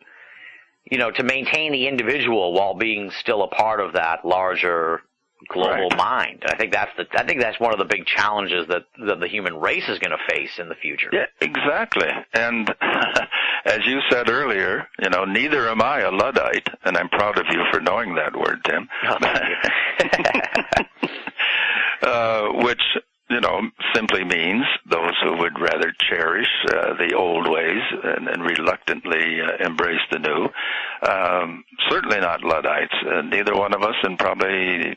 to maintain the individual while being still a part of that larger global mind. I think that's one of the big challenges that the human race is going to face in the future. Yeah, exactly. And as you said earlier, neither am I a Luddite, and I'm proud of you for knowing that word, Tim. Oh, thank you. Which, simply means those who would rather cherish the old ways and reluctantly embrace the new. Certainly not Luddites. Neither one of us, and probably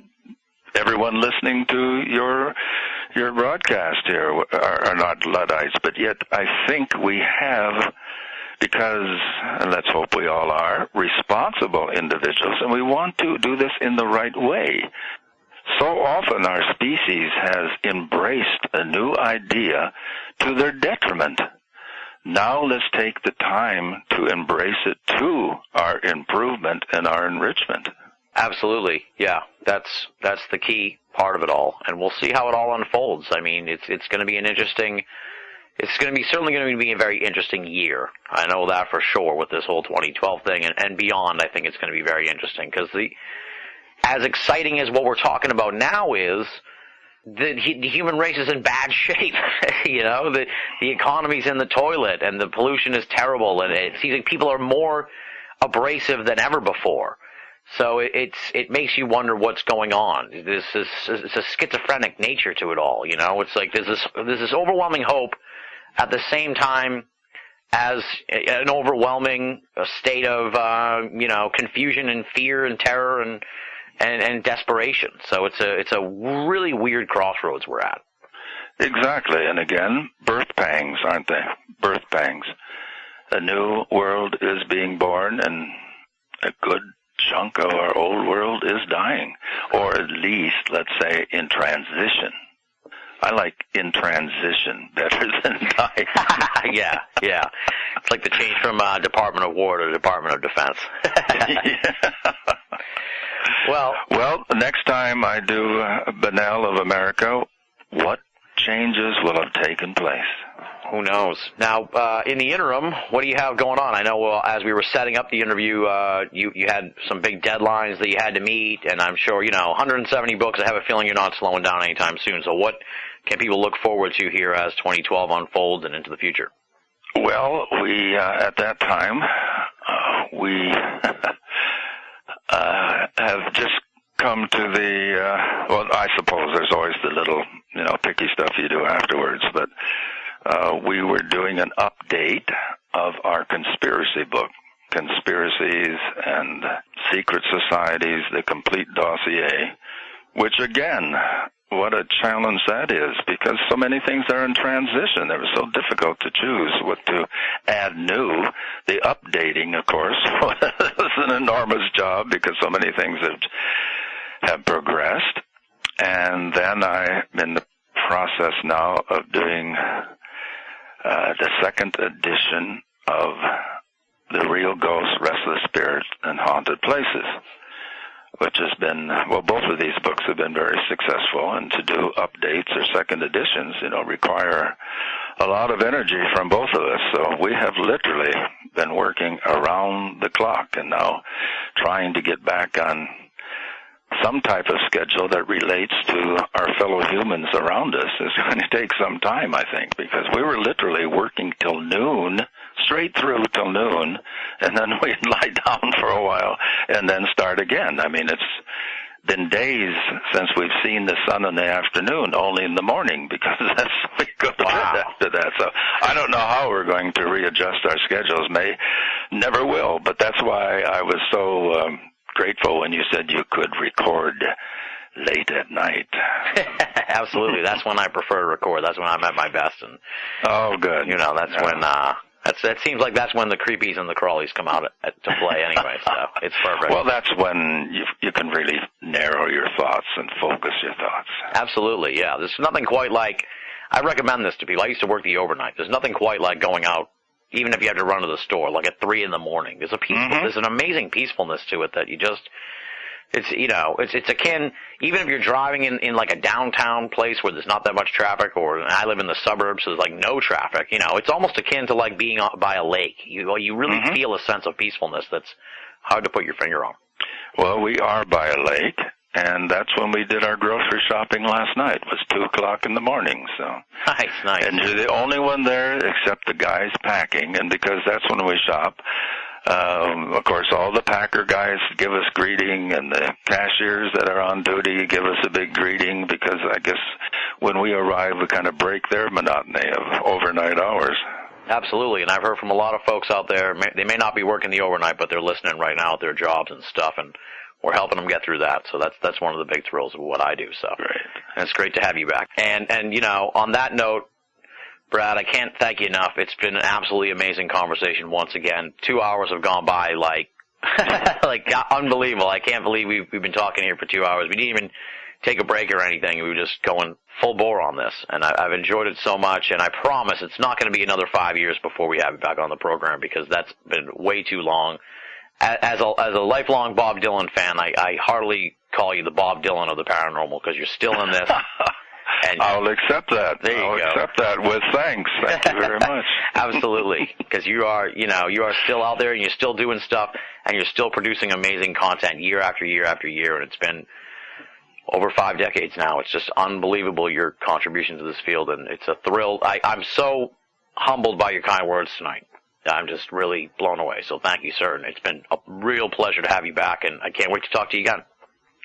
everyone listening to your broadcast here are not Luddites, but yet I think we have, because, and let's hope we all are, responsible individuals, and we want to do this in the right way. So often our species has embraced a new idea to their detriment. Now let's take the time to embrace it to our improvement and our enrichment. Absolutely, yeah. That's the key part of it all, and we'll see how it all unfolds. I mean, it's going to be certainly going to be a very interesting year. I know that for sure with this whole 2012 thing and beyond. I think it's going to be very interesting because as exciting as what we're talking about now is, the human race is in bad shape. The economy's in the toilet and the pollution is terrible, and it seems like people are more abrasive than ever before. So it makes you wonder what's going on. It's a schizophrenic nature to it all. It's like there's this overwhelming hope at the same time as an overwhelming state of confusion and fear and terror and desperation. So it's a really weird crossroads we're at. Exactly, and again, birth pangs, aren't they? Birth pangs. A new world is being born, and a good chunk of our old world is dying, or at least, let's say, in transition. I like in transition better than dying. Yeah. It's like the change from Department of War to Department of Defense. Yeah. Well, next time I do Benel of America, what changes will have taken place? Who knows? Now, in the interim, what do you have going on? I know as we were setting up the interview, you had some big deadlines that you had to meet, and I'm sure, 170 books, I have a feeling you're not slowing down anytime soon. So what can people look forward to here as 2012 unfolds and into the future? Well, we, at that time, we have just come to I suppose there's always the little, picky stuff you do afterwards, but we were doing an update of our conspiracy book, Conspiracies and secret societies, the complete dossier, which again, what a challenge that is, because so many things are in transition. It was so difficult to choose what to add new. The updating, of course, was an enormous job because so many things have progressed. And then I'm in the process now of doing the second edition of The Real Ghosts, Restless Spirits, and Haunted Places, which has been, well, both of these books have been very successful, and to do updates or second editions, require a lot of energy from both of us. So we have literally been working around the clock and now trying to get back on some type of schedule that relates to our fellow humans around us is going to take some time, I think, because we were literally working till noon, straight through till noon, and then we'd lie down for a while and then start again. I mean, it's been days since we've seen the sun in the afternoon, only in the morning, because that's we go to bed after that. So I don't know how we're going to readjust our schedules. Never will, but that's why I was so grateful when you said you could record late at night. Absolutely. That's when I prefer to record. That's when I'm at my best. And oh, good. That's when that seems like that's when the creepies and the crawlies come out to play anyway. So it's perfect. Well, that's when you can really narrow your thoughts and focus your thoughts. Absolutely. Yeah. There's nothing quite like. I recommend this to people. I used to work the overnight. There's nothing quite like going out, even if you have to run to the store, like at 3 a.m. There's a peaceful, there's an amazing peacefulness to it that you just, it's akin, even if you're driving in like a downtown place where there's not that much traffic, or I live in the suburbs, so there's like no traffic, it's almost akin to like being by a lake. You really feel a sense of peacefulness that's hard to put your finger on. Well, we are by a lake. And that's when we did our grocery shopping last night. It was 2 o'clock in the morning, so. Nice. And you're the only one there except the guys packing, and because that's when we shop. Of course, all the packer guys give us greeting, and the cashiers that are on duty give us a big greeting, because I guess when we arrive, we kind of break their monotony of overnight hours. Absolutely, and I've heard from a lot of folks out there, they may not be working the overnight, but they're listening right now at their jobs and stuff, and we're helping them get through that. So that's one of the big thrills of what I do. So great. And it's great to have you back. And on that note, Brad, I can't thank you enough. It's been an absolutely amazing conversation once again. 2 hours have gone by like unbelievable. I can't believe we've been talking here for 2 hours. We didn't even take a break or anything. We were just going full bore on this, and I've enjoyed it so much. And I promise it's not going to be another 5 years before we have you back on the program, because that's been way too long. As a lifelong Bob Dylan fan, I heartily call you the Bob Dylan of the paranormal, because you're still in this. And I'll accept that. I'll accept that with thanks. Thank you very much. Absolutely, because you are still out there, and you're still doing stuff, and you're still producing amazing content year after year after year, and it's been over 5 decades now. It's just unbelievable, your contribution to this field, and it's a thrill. I'm so humbled by your kind words tonight. I'm just really blown away. So thank you, sir. And it's been a real pleasure to have you back, and I can't wait to talk to you again.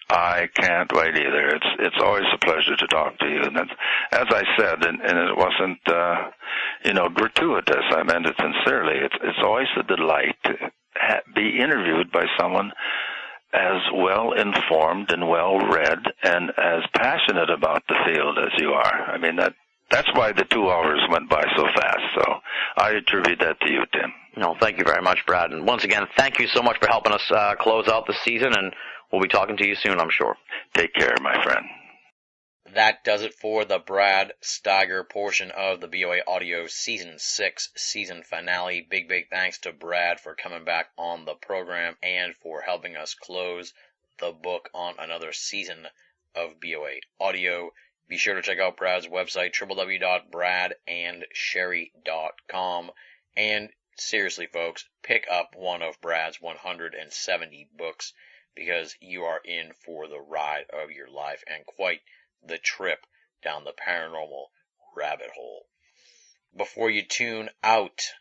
I can't wait either. It's always a pleasure to talk to you. And that's, as I said, and it wasn't, gratuitous. I meant it sincerely. It's always a delight to be interviewed by someone as well informed and well read and as passionate about the field as you are. I mean, that's why the 2 hours went by so fast. So I attribute that to you, Tim. No, thank you very much, Brad. And once again, thank you so much for helping us close out the season, and we'll be talking to you soon, I'm sure. Take care, my friend. That does it for the Brad Steiger portion of the BOA Audio Season 6 season finale. Big thanks to Brad for coming back on the program and for helping us close the book on another season of BOA Audio. Be sure to check out Brad's website, www.bradandsherry.com. And seriously, folks, pick up one of Brad's 170 books, because you are in for the ride of your life and quite the trip down the paranormal rabbit hole. Before you tune out,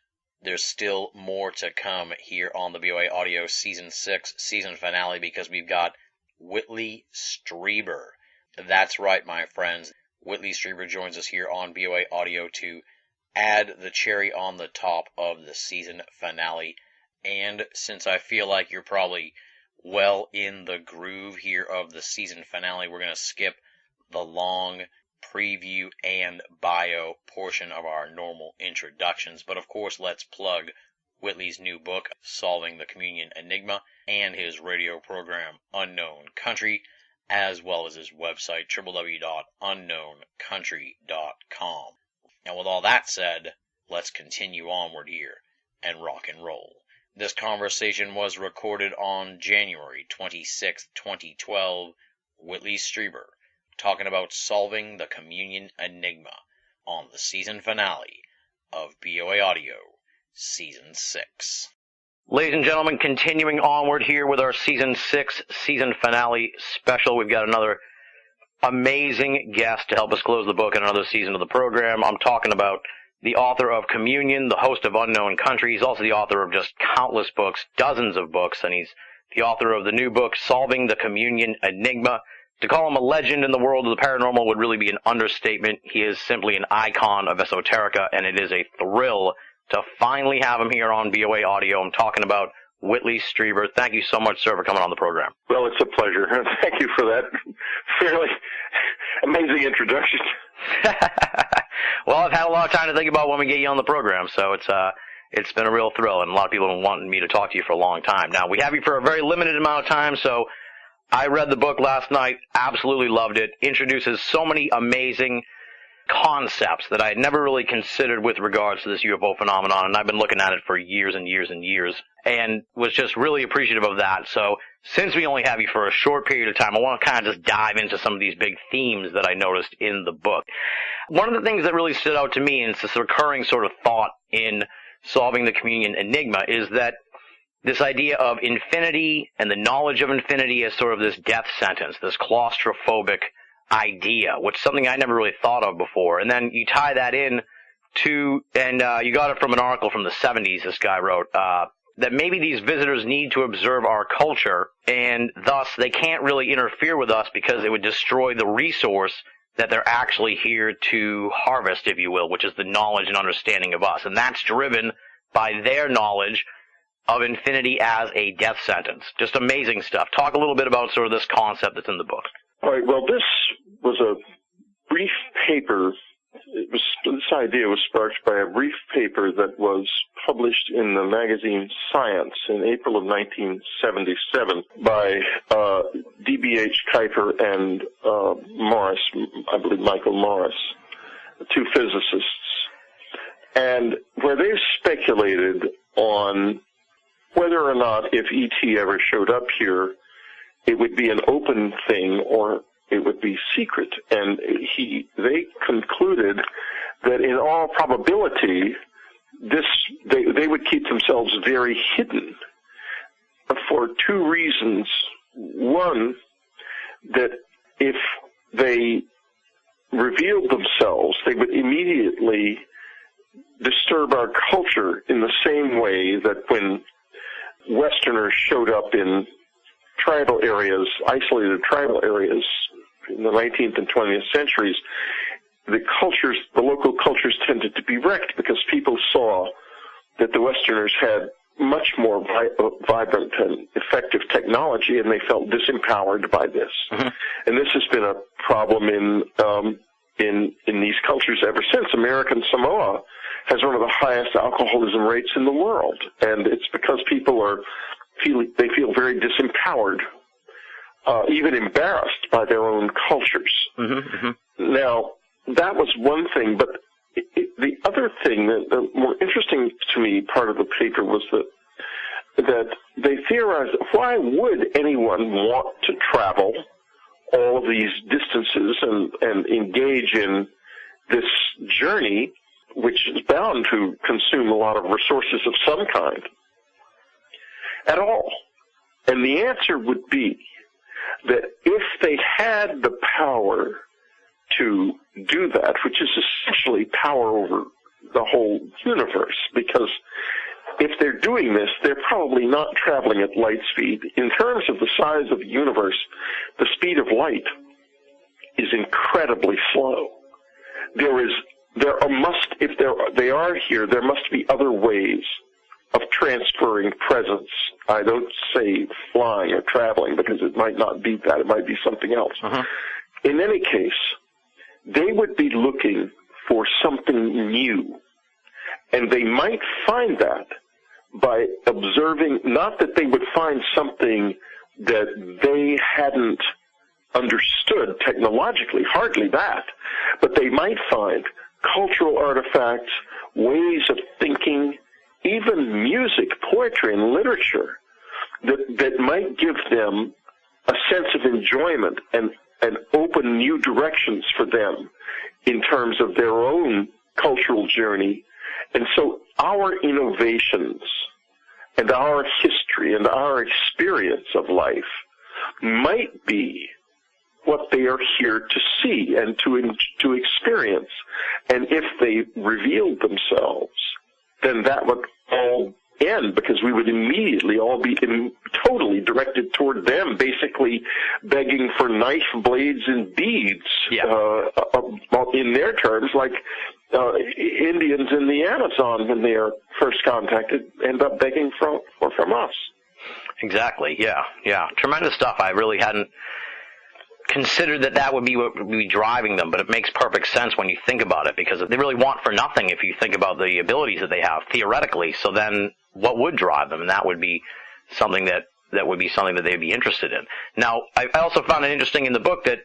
there's still more to come here on the BOA Audio Season 6 season finale, because we've got Whitley Strieber. That's right, my friends. Whitley Strieber joins us here on BOA Audio to add the cherry on the top of the season finale. And since I feel like you're probably well in the groove here of the season finale. We're going to skip the long preview and bio portion of our normal introductions. But of course, let's plug Whitley's new book, Solving the Communion Enigma, and his radio program, Unknown Country, as well as his website, www.unknowncountry.com. Now, with all that said, let's continue onward here and rock and roll. This conversation was recorded on January 26, 2012, Whitley Strieber, talking about solving the communion enigma on the season finale of BOA Audio, Season 6. Ladies and gentlemen, continuing onward here with our Season 6 season finale special. We've got another amazing guest to help us close the book in another season of the program. I'm talking about the author of Communion, the host of Unknown Country. He's also the author of just countless books, dozens of books, and he's the author of the new book, Solving the Communion Enigma. To call him a legend in the world of the paranormal would really be an understatement. He is simply an icon of esoterica, and it is a thrill to finally have him here on BOA Audio. I'm talking about Whitley Strieber. Thank you so much, sir, for coming on the program. Well, it's a pleasure. Thank you for that fairly amazing introduction. Well, I've had a lot of time to think about when we get you on the program, so it's been a real thrill, and a lot of people have been wanting me to talk to you for a long time. Now, we have you for a very limited amount of time, so I read the book last night, absolutely loved it, introduces so many amazing concepts that I had never really considered with regards to this UFO phenomenon, and I've been looking at it for years and years and years, and was just really appreciative of that. So since we only have you for a short period of time, I want to kind of just dive into some of these big themes that I noticed in the book. One of the things that really stood out to me, and it's this recurring sort of thought in Solving the Communion Enigma, is that this idea of infinity and the knowledge of infinity as sort of this death sentence, this claustrophobic idea, which is something I never really thought of before. And then you tie that in to, and you got it from an article from the 70s, this guy wrote, that maybe these visitors need to observe our culture, and thus they can't really interfere with us because it would destroy the resource that they're actually here to harvest, if you will, which is the knowledge and understanding of us. And that's driven by their knowledge of infinity as a death sentence. Just amazing stuff. Talk a little bit about sort of this concept that's in the book. All right. Well, this was a brief paper. This idea was sparked by a brief paper that was published in the magazine Science in April of 1977 by D.B.H. Kuiper and Morris, I believe Michael Morris, two physicists, and where they speculated on whether or not if E.T. ever showed up here, it would be an open thing or it would be secret. And they concluded that in all probability, they would keep themselves very hidden for two reasons. One, that if they revealed themselves, they would immediately disturb our culture in the same way that when Westerners showed up in tribal areas, isolated tribal areas in the 19th and 20th centuries, the local cultures tended to be wrecked because people saw that the Westerners had much more vibrant and effective technology, and they felt disempowered by this. Mm-hmm. And this has been a problem in these cultures ever since. American Samoa has one of the highest alcoholism rates in the world, and it's because people they feel very disempowered, even embarrassed by their own cultures. Mm-hmm, mm-hmm. Now, that was one thing, but the other thing, the more interesting to me part of the paper was that they theorized, why would anyone want to travel all of these distances and engage in this journey, which is bound to consume a lot of resources of some kind at all? And the answer would be that if they had the power to do that, which is essentially power over the whole universe, because if they're doing this, they're probably not traveling at light speed. In terms of the size of the universe, the speed of light is incredibly slow. If they are here, there must be other ways of transferring presence. I don't say flying or traveling because it might not be that. It might be something else. In any case, they would be looking for something new. And they might find that by observing, not that they would find something that they hadn't understood technologically, hardly that, but they might find cultural artifacts, ways of thinking, even music, poetry, and literature that might give them a sense of enjoyment and open new directions for them in terms of their own cultural journey. And so our innovations and our history and our experience of life might be what they are here to see and to experience. And if they revealed themselves, then that would all end, because we would immediately all be totally directed toward them, basically begging for knife blades and beads, in their terms, like Indians in the Amazon, when they are first contacted, end up begging from us. Exactly, yeah. Tremendous stuff. I really hadn't considered that would be what would be driving them, but it makes perfect sense when you think about it, because they really want for nothing if you think about the abilities that they have, theoretically. So then what would drive them? And that would be something that would be something that they'd be interested in. Now, I also found it interesting in the book that,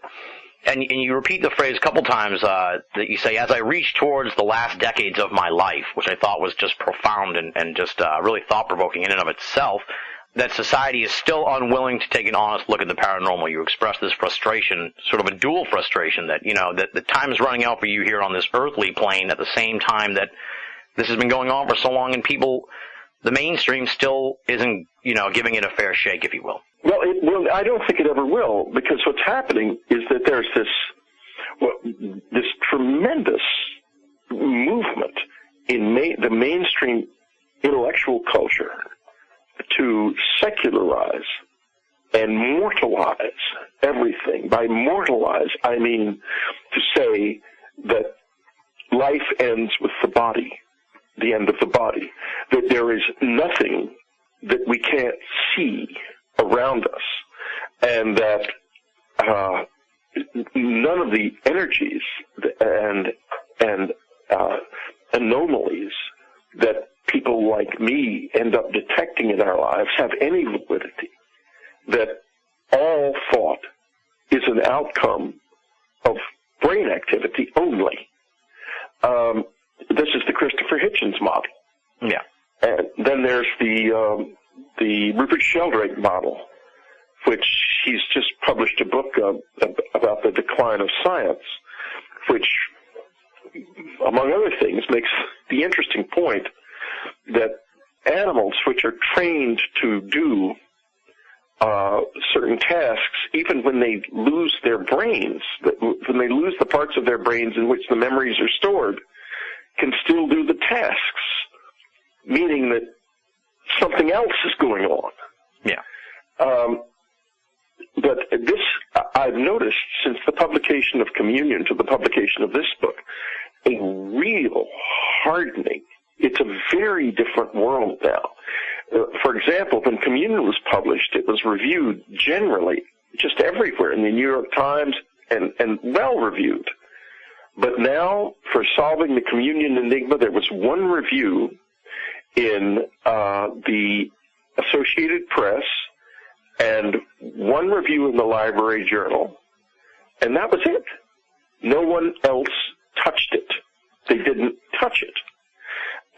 and you repeat the phrase a couple times, that you say, as I reach towards the last decades of my life, which I thought was just profound and just really thought-provoking in and of itself, that society is still unwilling to take an honest look at the paranormal. You express this frustration, sort of a dual frustration, that, that the time is running out for you here on this earthly plane at the same time that this has been going on for so long, and people, the mainstream still isn't, giving it a fair shake, if you will. Well, I don't think it ever will, because what's happening is that there's this tremendous movement in the mainstream intellectual culture to secularize and mortalize everything. By mortalize, I mean to say that life ends with the body, the end of the body, that there is nothing that we can't see around us, and that none of the energies and anomalies that people like me end up detecting in our lives have any validity, that all thought is an outcome of brain activity only. This is the Christopher Hitchens model. Yeah. And then there's the Rupert Sheldrake model, which he's just published a book about the decline of science, which, among other things, makes the interesting point that animals which are trained to do certain tasks, even when they lose their brains, when they lose the parts of their brains in which the memories are stored, can still do the tasks, meaning that something else is going on. Yeah. But this, I've noticed since the publication of Communion to the publication of this book, a real hardening. It's a very different world now. For example, when Communion was published, it was reviewed generally, just everywhere, in the New York Times, and well reviewed. But now, for Solving the Communion Enigma, there was one review in the Associated Press and one review in the Library Journal, and that was it. No one else touched it. They didn't touch it.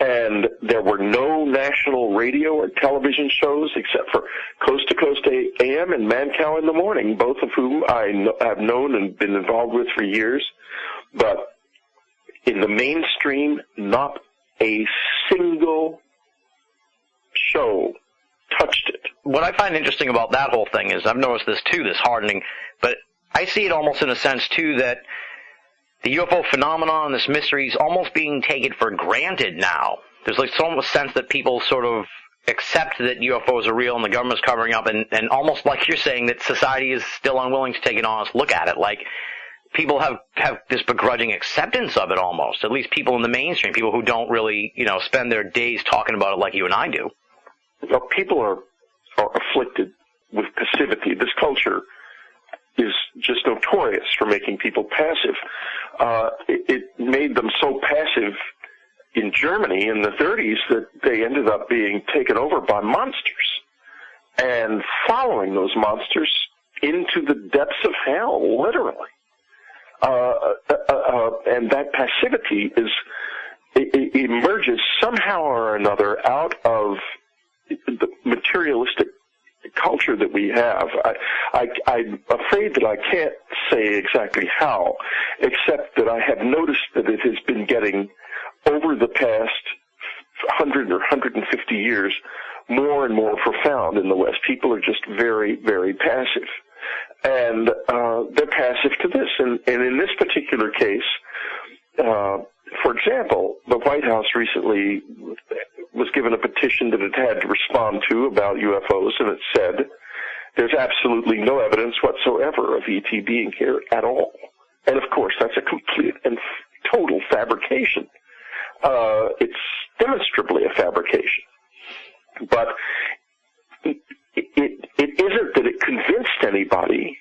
And there were no national radio or television shows except for Coast to Coast AM and Mancow in the Morning, both of whom I have known and been involved with for years. But in the mainstream, not a single show touched it. What I find interesting about that whole thing is, I've noticed this too, this hardening, but I see it almost in a sense too that the UFO phenomenon, this mystery, is almost being taken for granted now. There's like so much sense that people sort of accept that UFOs are real and the government's covering up, and almost like you're saying that society is still unwilling to take an honest look at it. Like, people have this begrudging acceptance of it almost, at least people in the mainstream, people who don't really, spend their days talking about it like you and I do. Well, people are afflicted with passivity. This culture is just notorious for making people passive. It made them so passive in Germany in the 30s that they ended up being taken over by monsters and following those monsters into the depths of hell, literally. And that passivity emerges somehow or another out of the materialistic culture that we have. I'm afraid that I can't say exactly how, except that I have noticed that it has been getting, over the past 100 or 150 years, more and more profound in the West. People are just very, very passive. And they're passive to this. And in this particular case, for example, the White House recently was given a petition that it had to respond to about UFOs, and it said there's absolutely no evidence whatsoever of ET being here at all. And, of course, that's a complete and total fabrication. It's demonstrably a fabrication. But it isn't that it convinced anybody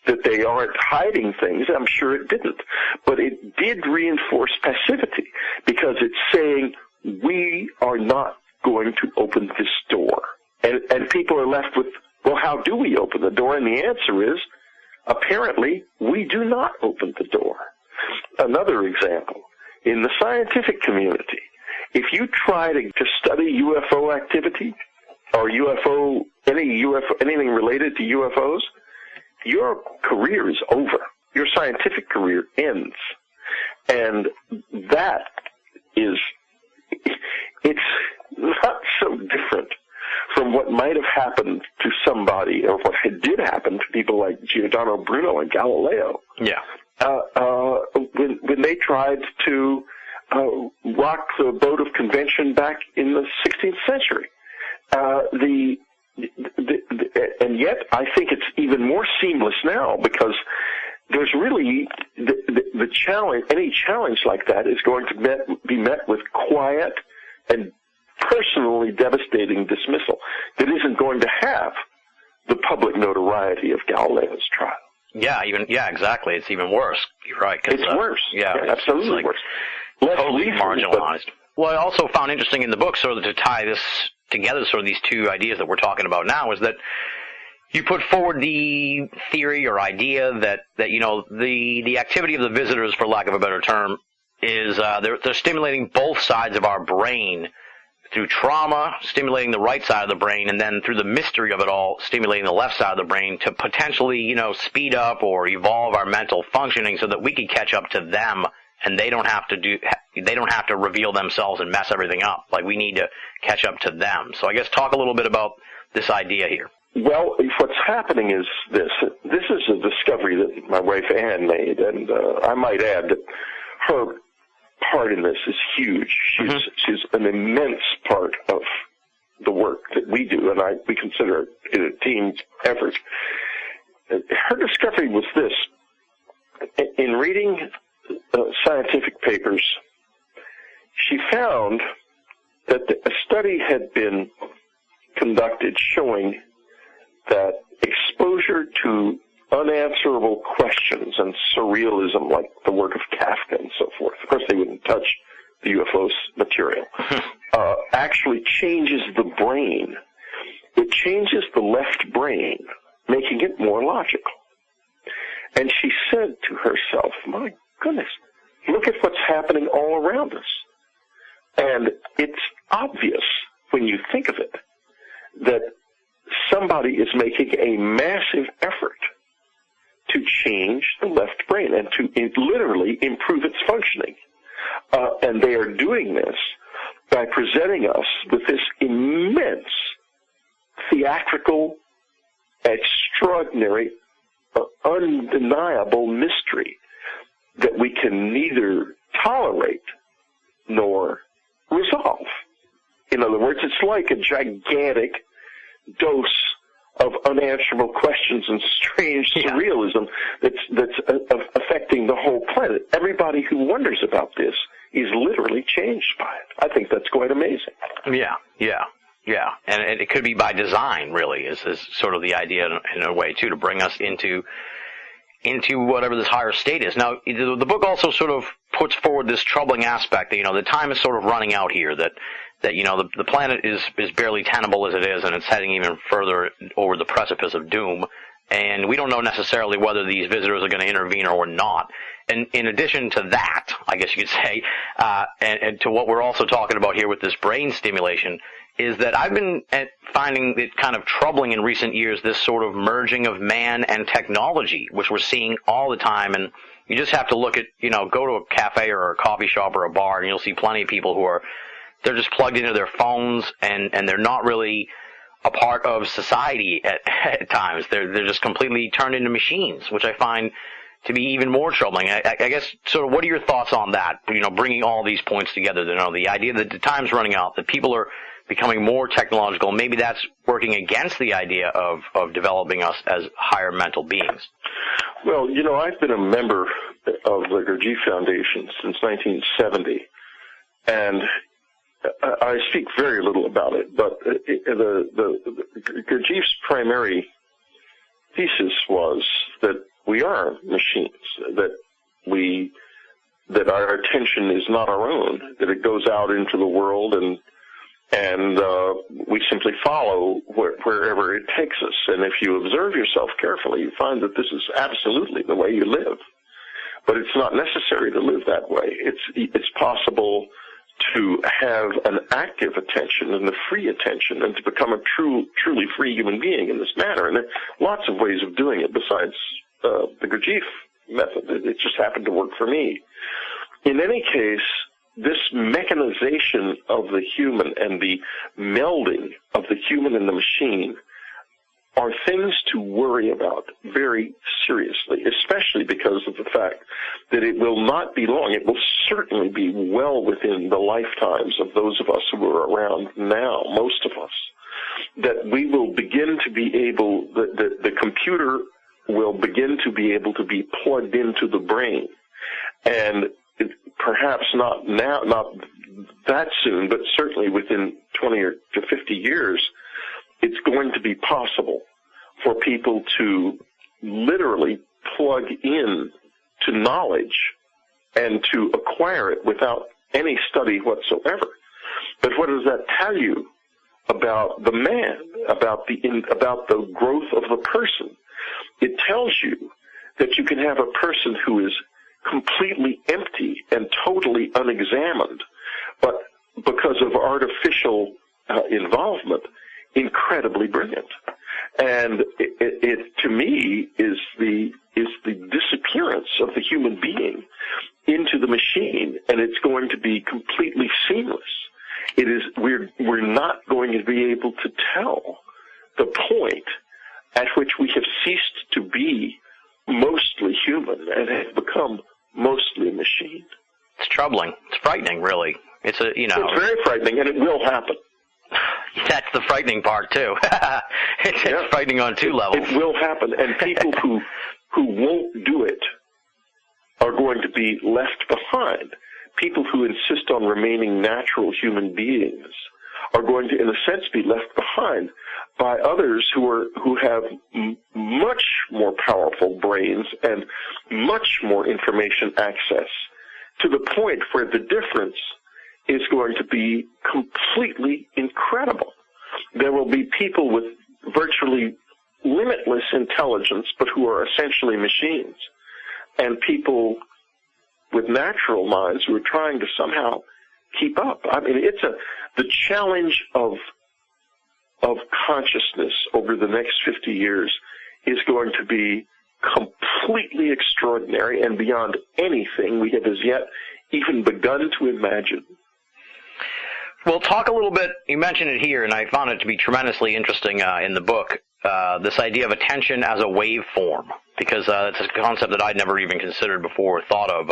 that they aren't hiding things. I'm sure it didn't. But it did reinforce passivity, because it's saying we are not going to open this door. And people are left with, well, how do we open the door? And the answer is, apparently, we do not open the door. Another example, in the scientific community, if you try to study UFO activity or anything related to UFOs, your career is over. Your scientific career ends. And that is, it's not so different from what might have happened to somebody, or what did happen to people like Giordano Bruno and Galileo. Yeah. When they tried to rock the boat of convention back in the 16th century. And yet, I think it's even more seamless now, because there's really the challenge. Any challenge like that is going to be met with quiet and personally devastating dismissal that isn't going to have the public notoriety of Galileo's trial. Yeah, exactly. It's even worse. You're right. It's worse. Yeah, absolutely it's worse. Less totally marginalized. What I also found interesting in the book, sort of to tie this together, sort of these two ideas that we're talking about now, is that you put forward the theory or idea that the activity of the visitors, for lack of a better term, is they're stimulating both sides of our brain through trauma, stimulating the right side of the brain, and then through the mystery of it all, stimulating the left side of the brain to potentially, speed up or evolve our mental functioning so that we can catch up to them, and they don't have to reveal themselves and mess everything up. Like, we need to catch up to them. So I guess talk a little bit about this idea here. Well, what's happening is this. This is a discovery that my wife Ann made, and I might add that her part in this is huge. She's an immense part of the work that we do, and we consider it a team effort. Her discovery was this. In reading scientific papers, she found that a study had been conducted showing that exposure to unanswerable questions and surrealism, like the work of Kafka and so forth — of course they wouldn't touch the UFO's material — actually changes the brain. It changes the left brain, making it more logical. And she said to herself, my goodness, look at what's happening all around us. And it's obvious, when you think of it, that somebody is making a massive effort to change the left brain and to literally improve its functioning. And they are doing this by presenting us with this immense, theatrical, extraordinary, undeniable mystery that we can neither tolerate nor resolve. In other words, it's like a gigantic dose of unanswerable questions and strange surrealism that's affecting the whole planet. Everybody who wonders about this is literally changed by it. I think that's quite amazing. Yeah. And it could be by design, really, is sort of the idea in a way, too, to bring us into whatever this higher state is. Now, the book also sort of puts forward this troubling aspect that, the time is sort of running out here, that the planet is barely tenable as it is, and it's heading even further over the precipice of doom, and we don't know necessarily whether these visitors are going to intervene or not. And in addition to that, I guess you could say, and to what we're also talking about here with this brain stimulation, is that I've been finding it kind of troubling in recent years, this sort of merging of man and technology, which we're seeing all the time. And you just have to look at, go to a cafe or a coffee shop or a bar, and you'll see plenty of people who they're just plugged into their phones, and they're not really a part of society at times. They're just completely turned into machines, which I find to be even more troubling. I guess, sort of, what are your thoughts on that? Bringing all these points together, the idea that the time's running out, that people are becoming more technological, maybe that's working against the idea of developing us as higher mental beings. Well, I've been a member of the Gurdjieff Foundation since 1970, and I speak very little about it, but the Gurdjieff's primary thesis was that we are machines, that our attention is not our own, that it goes out into the world and we simply follow wherever it takes us. And if you observe yourself carefully, you find that this is absolutely the way you live. But it's not necessary to live that way. It's possible to have an active attention and a free attention and to become a truly free human being in this manner. And there are lots of ways of doing it besides the Gurdjieff method. It just happened to work for me. In any case, this mechanization of the human and the melding of the human and the machine are things to worry about very seriously, especially because of the fact that it will not be long. It will certainly be well within the lifetimes of those of us who are around now, most of us, that we will begin to be able, the computer will begin to be able to be plugged into the brain. And perhaps not now, not that soon, but certainly within 20 or to 50 years, it's going to be possible for people to literally plug in to knowledge and to acquire it without any study whatsoever. But what does that tell you about the man, about the growth of the person? It tells you that you can have a person who is completely empty and totally unexamined, but because of artificial involvement, incredibly brilliant. And it to me is the disappearance of the human being into the machine, and it's going to be completely seamless. It is we're not going to be able to tell the point at which we have ceased to be mostly human and have become mostly machine. It's troubling. It's frightening, really. It's It's very frightening, and it will happen. That's the frightening part, too. It's frightening on two levels. It will happen, and people who won't do it are going to be left behind. People who insist on remaining natural human beings are going to, in a sense, be left behind by others who have much more powerful brains and much more information access, to the point where the difference is going to be completely incredible. There will be people with virtually limitless intelligence, but who are essentially machines, and people with natural minds who are trying to somehow keep up. I mean, the challenge of consciousness over the next 50 years is going to be completely extraordinary and beyond anything we have as yet even begun to imagine. Well, talk a little bit, you mentioned it here, and I found it to be tremendously interesting in the book, this idea of attention as a waveform, because it's a concept that I'd never even considered before or thought of.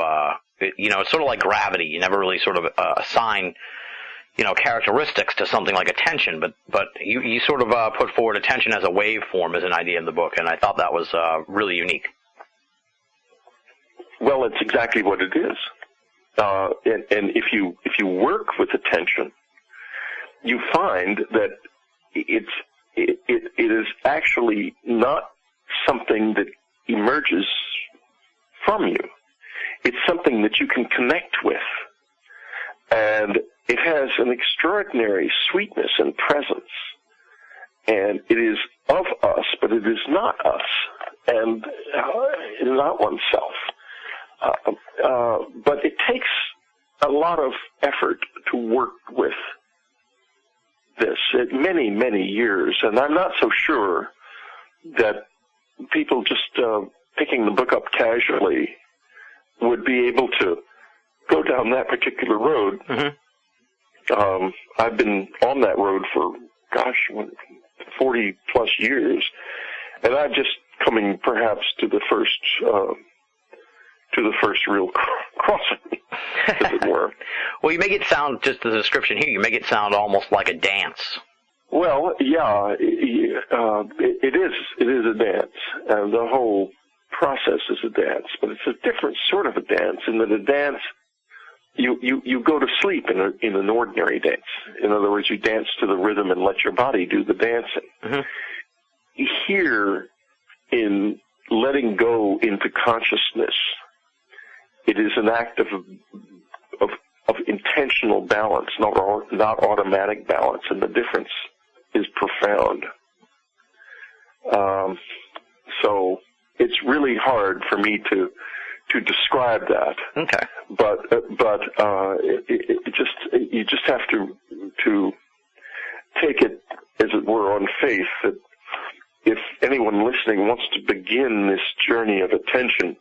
It's sort of like gravity. You never really sort of assign characteristics to something like attention, but you sort of put forward attention as a waveform as an idea in the book, and I thought that was really unique. Well, it's exactly what it is. And if you work with attention, you find that it is actually not something that emerges from you. It's something that you can connect with. And it has an extraordinary sweetness and presence. And it is of us, but it is not us, and it is not oneself. But it takes a lot of effort to work with this, many, many years. And I'm not so sure that people just picking the book up casually would be able to go down that particular road. Mm-hmm. I've been on that road for, 40 plus years, and I'm just coming perhaps to the first real crossing, as it were. Well, you make it sound, just the description here, you make it sound almost like a dance. Well, yeah, it is a dance, and the whole process is a dance, but it's a different sort of a dance, in that a dance, you go to sleep in an ordinary dance. In other words, you dance to the rhythm and let your body do the dancing. Mm-hmm. Here, in letting go into consciousness, it is an act of intentional balance, not automatic balance, and the difference is profound. So it's really hard for me to describe that. Okay. But you just have to take it, as it were, on faith that if anyone listening wants to begin this journey of attention,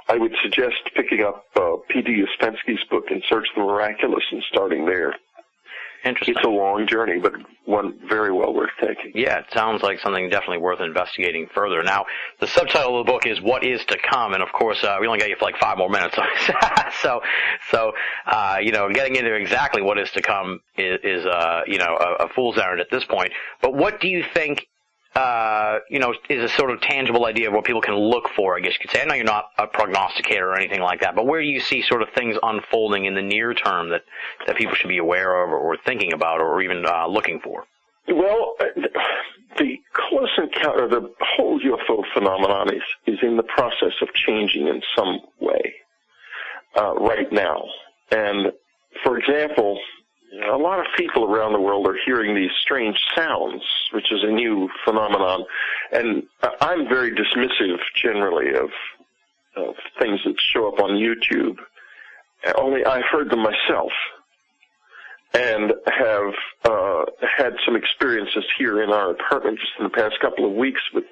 I would suggest picking up P.D. Ouspensky's book, In Search of the Miraculous, and starting there. Interesting. It's a long journey, but one very well worth taking. Yeah, it sounds like something definitely worth investigating further. Now, the subtitle of the book is What Is to Come, and of course, we only got you for like 5 more minutes. so getting into exactly what is to come is a fool's errand at this point. But what do you think, is a sort of tangible idea of what people can look for, I guess you could say? I know you're not a prognosticator or anything like that, but where do you see sort of things unfolding in the near term that people should be aware of or thinking about or even looking for? Well, the close encounter, the whole UFO phenomenon is in the process of changing in some way right now. And, for example, a lot of people around the world are hearing these strange sounds, which is a new phenomenon. And I'm very dismissive generally of things that show up on YouTube. Only I've heard them myself and have had some experiences here in our apartment just in the past couple of weeks with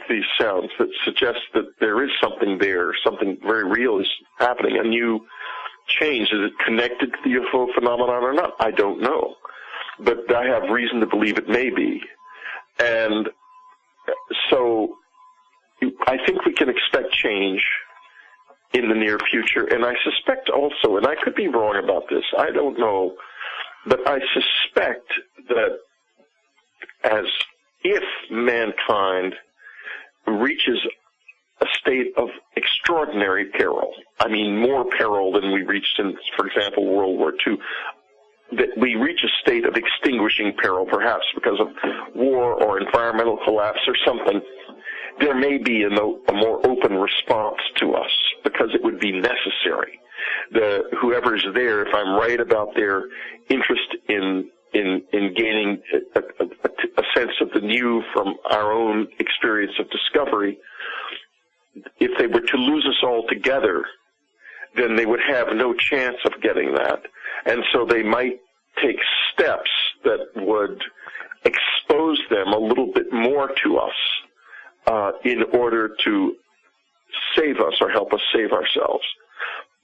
these sounds that suggest that there is something there, something very real is happening, a new change. Is it connected to the UFO phenomenon or not? I don't know. But I have reason to believe it may be. And so I think we can expect change in the near future. And I suspect also, and I could be wrong about this, I don't know, but I suspect that if mankind reaches a state of extraordinary peril, I mean more peril than we reached in, for example, World War II, that we reach a state of extinguishing peril, perhaps because of war or environmental collapse or something, there may be a more open response to us because it would be necessary. Whoever's there, if I'm right about their interest in gaining a sense of the new from our own experience of discovery, if they were to lose us all together, then they would have no chance of getting that. And so they might take steps that would expose them a little bit more to us in order to save us or help us save ourselves.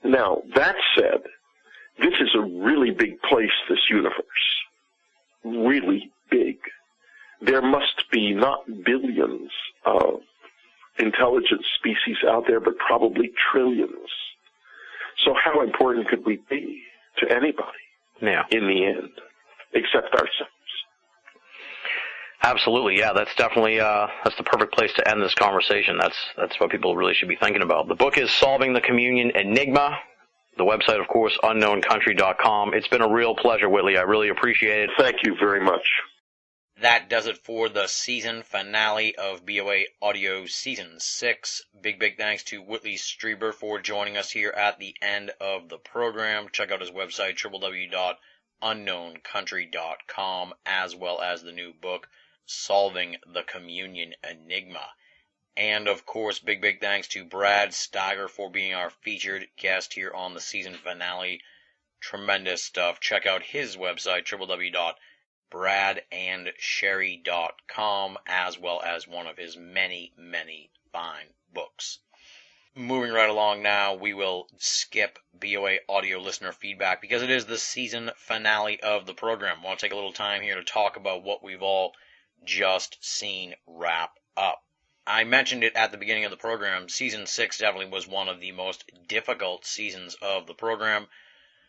Now, that said, this is a really big place, this universe. Really big. There must be not billions of intelligent species out there, but probably trillions. So how important could we be to anybody? in the end, except ourselves. Absolutely, yeah. That's definitely that's the perfect place to end this conversation. That's what people really should be thinking about. The book is Solving the Communion Enigma. The website, of course, unknowncountry.com. It's been a real pleasure, Whitley. I really appreciate it. Thank you very much. That does it for the season finale of BOA Audio Season 6. Big thanks to Whitley Strieber for joining us here at the end of the program. Check out his website, www.unknowncountry.com, as well as the new book, Solving the Communion Enigma. And, of course, big thanks to Brad Steiger for being our featured guest here on the season finale. Tremendous stuff. Check out his website, www.bradandsherry.com, as well as one of his many fine books. Moving right along now, we will skip BOA audio listener feedback because it is the season finale of the program. I want to take a little time here to talk about what we've all just seen wrap up. I mentioned it at the beginning of the program. Season 6 definitely was one of the most difficult seasons of the program.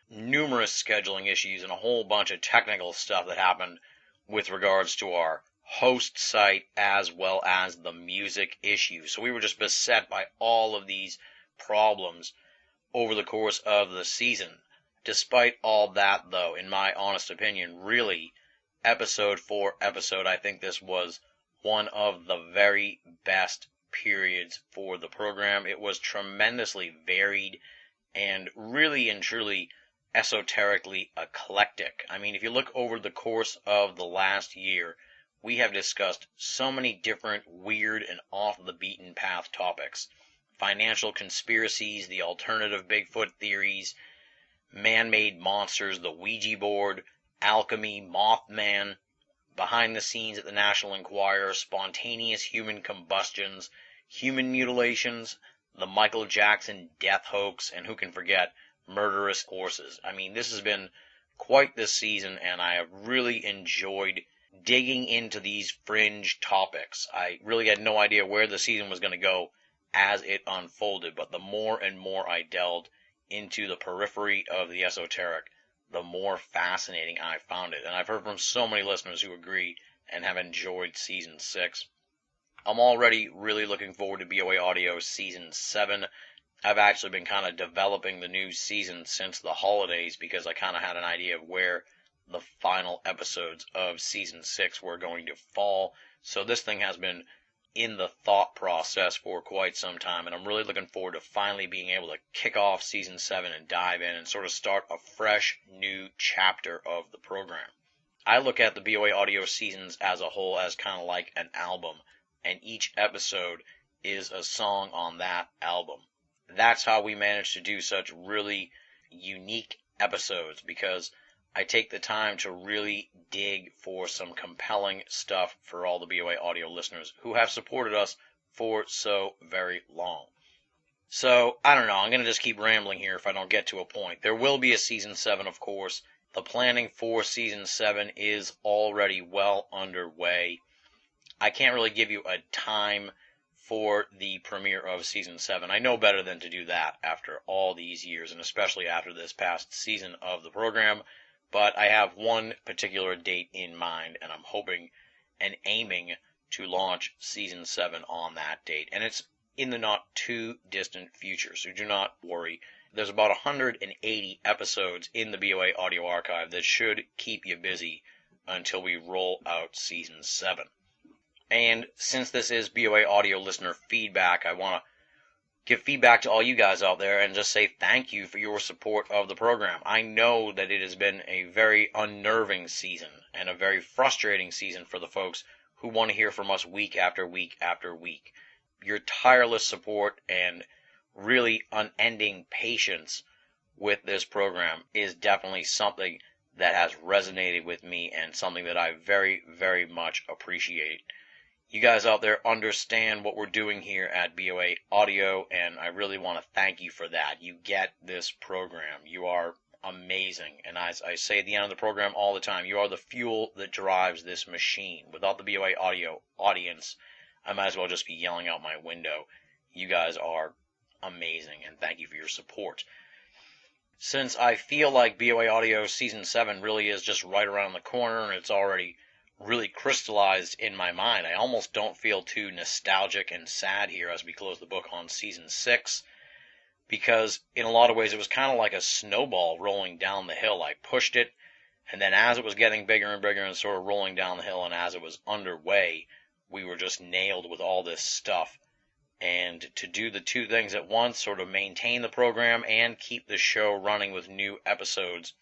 Numerous scheduling issues and a whole bunch of technical stuff that happened with regards to our host site as well as the music issue. So we were just beset by all of these problems over the course of the season. Despite all that, though, in my honest opinion, really, episode for episode, I think this was one of the very best periods for the program. It was tremendously varied and really and truly esoterically eclectic. I mean, if you look over the course of the last year, we have discussed so many different weird and off-the-beaten-path topics. Financial conspiracies, the alternative Bigfoot theories, man-made monsters, the Ouija board, alchemy, Mothman, behind the scenes at the National Enquirer, spontaneous human combustions, human mutilations, the Michael Jackson death hoax, and who can forget murderous horses. I mean, this has been quite this season, and I have really enjoyed digging into these fringe topics. I really had no idea where the season was going to go as it unfolded, but the more and more I delved into the periphery of the esoteric, the more fascinating I found it. And I've heard from so many listeners who agree and have enjoyed Season 6. I'm already really looking forward to BOA Audio Season 7. I've actually been kind of developing the new season since the holidays because I kind of had an idea of where the final episodes of Season 6 were going to fall. So this thing has been in the thought process for quite some time, and I'm really looking forward to finally being able to kick off Season 7 and dive in and sort of start a fresh new chapter of the program. I look at the BOA audio seasons as a whole as kind of like an album, and each episode is a song on that album. That's how we manage to do such really unique episodes, because I take the time to really dig for some compelling stuff for all the BOA audio listeners who have supported us for so very long. So, I don't know, I'm going to just keep rambling here if I don't get to a point. There will be a Season 7, of course. The planning for Season 7 is already well underway. I can't really give you a time for the premiere of Season 7. I know better than to do that after all these years, and especially after this past season of the program. But I have one particular date in mind, and I'm hoping and aiming to launch Season 7 on that date. And it's in the not too distant future, so do not worry. There's about 180 episodes in the BOA audio archive that should keep you busy until we roll out Season 7. And since this is BOA audio listener feedback, I want to give feedback to all you guys out there and just say thank you for your support of the program. I know that it has been a very unnerving season and a very frustrating season for the folks who want to hear from us week after week after week. Your tireless support and really unending patience with this program is definitely something that has resonated with me and something that I very, very much appreciate. You guys out there understand what we're doing here at BOA Audio, and I really want to thank you for that. You get this program. You are amazing. And as I say at the end of the program all the time, you are the fuel that drives this machine. Without the BOA Audio audience, I might as well just be yelling out my window. You guys are amazing, and thank you for your support. Since I feel like BOA Audio Season 7 really is just right around the corner and it's already really crystallized in my mind, I almost don't feel too nostalgic and sad here as we close the book on Season 6, because in a lot of ways it was kind of like a snowball rolling down the hill. I pushed it, and then as it was getting bigger and bigger and sort of rolling down the hill, and as it was underway, we were just nailed with all this stuff. And to do the two things at once, sort of maintain the program and keep the show running with new episodes,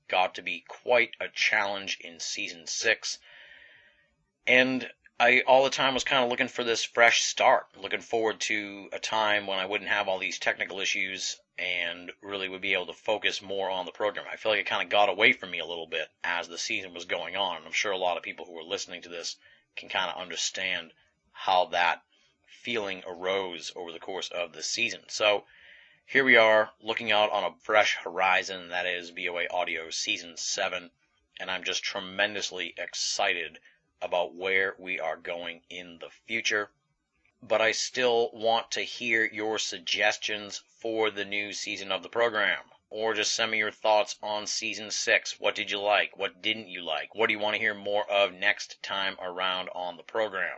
got to be quite a challenge in Season 6. And I all the time was kind of looking for this fresh start, looking forward to a time when I wouldn't have all these technical issues and really would be able to focus more on the program. I feel like it kind of got away from me a little bit as the season was going on. I'm sure a lot of people who are listening to this can kind of understand how that feeling arose over the course of the season. So here we are looking out on a fresh horizon, that is BOA Audio Season 7, and I'm just tremendously excited about where we are going in the future. But I still want to hear your suggestions for the new season of the program, or just send me your thoughts on Season 6. What did you like? What didn't you like? What do you want to hear more of next time around on the program?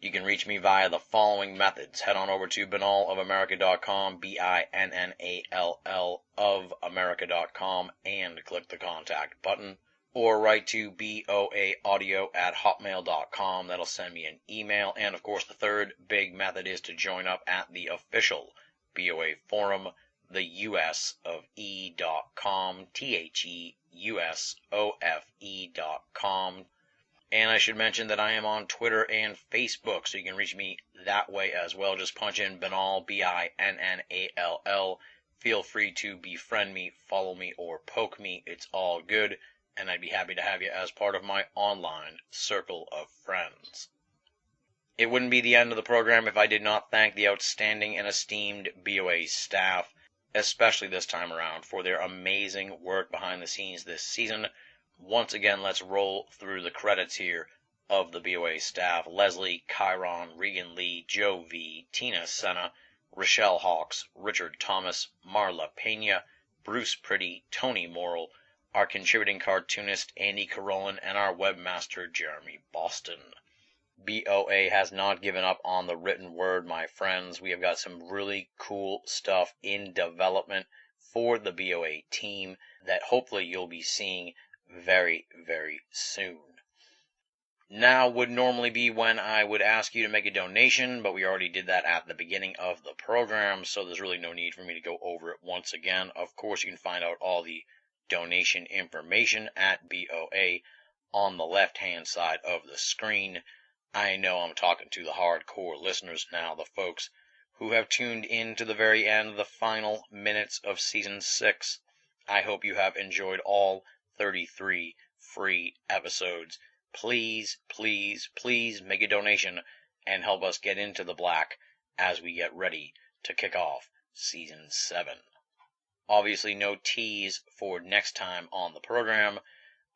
You can reach me via the following methods. Head on over to BinnallofAmerica.com, BINNALL of America.com, and click the contact button. Or write to boaaudio@hotmail.com. That'll send me an email. And, of course, the third big method is to join up at the official BOA forum, the usofe.com, THEUSOFE.com. And I should mention that I am on Twitter and Facebook, so you can reach me that way as well. Just punch in Binnall, BINNALL. Feel free to befriend me, follow me, or poke me. It's all good, and I'd be happy to have you as part of my online circle of friends. It wouldn't be the end of the program if I did not thank the outstanding and esteemed BOA staff, especially this time around, for their amazing work behind the scenes this season. Once again, let's roll through the credits here of the BOA staff. Leslie, Chiron, Regan Lee, Joe V, Tina Senna, Rochelle Hawks, Richard Thomas, Marla Pena, Bruce Pretty, Tony Morrill, our contributing cartoonist Andy Carolin, and our webmaster Jeremy Boston. BOA has not given up on the written word, my friends. We have got some really cool stuff in development for the BOA team that hopefully you'll be seeing very, very soon. Now would normally be when I would ask you to make a donation, but we already did that at the beginning of the program, so there's really no need for me to go over it once again. Of course, you can find out all the donation information at BOA on the left-hand side of the screen. I know I'm talking to the hardcore listeners now, the folks who have tuned in to the very end of the final minutes of Season 6. I hope you have enjoyed all 33 free episodes. Please, please, please make a donation and help us get into the black as we get ready to kick off Season 7. Obviously, no tease for next time on the program.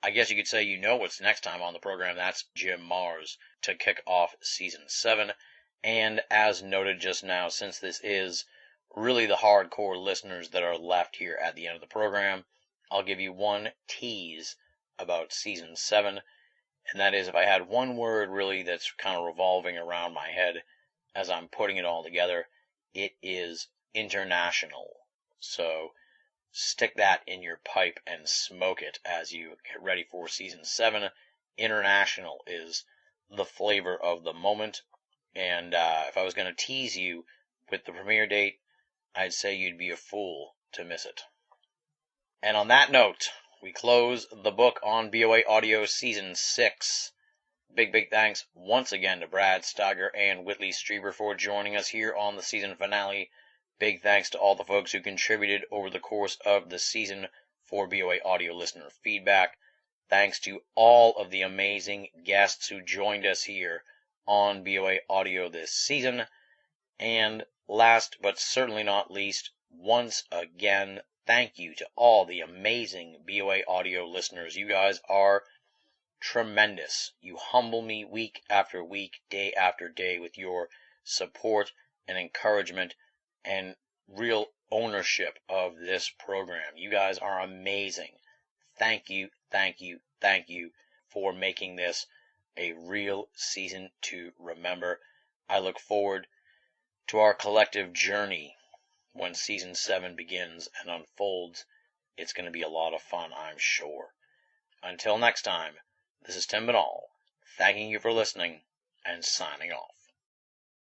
I guess you could say you know what's next time on the program. That's Jim Mars to kick off Season 7. And as noted just now, since this is really the hardcore listeners that are left here at the end of the program, I'll give you one tease about Season 7, and that is, if I had one word really that's kind of revolving around my head as I'm putting it all together, it is international. So stick that in your pipe and smoke it as you get ready for Season 7. International is the flavor of the moment, and if I was going to tease you with the premiere date, I'd say you'd be a fool to miss it. And on that note, we close the book on BOA Audio Season 6. Big thanks once again to Brad Steiger and Whitley Strieber for joining us here on the season finale. Big thanks to all the folks who contributed over the course of the season for BOA Audio listener feedback. Thanks to all of the amazing guests who joined us here on BOA Audio this season. And last but certainly not least, once again, thank you to all the amazing BOA Audio listeners. You guys are tremendous. You humble me week after week, day after day with your support and encouragement, and real ownership of this program. You guys are amazing. Thank you, thank you, thank you for making this a real season to remember. I look forward to our collective journey when season 7 begins and unfolds. It's going to be a lot of fun, I'm sure. Until next time, this is Tim Banal, thanking you for listening and signing off.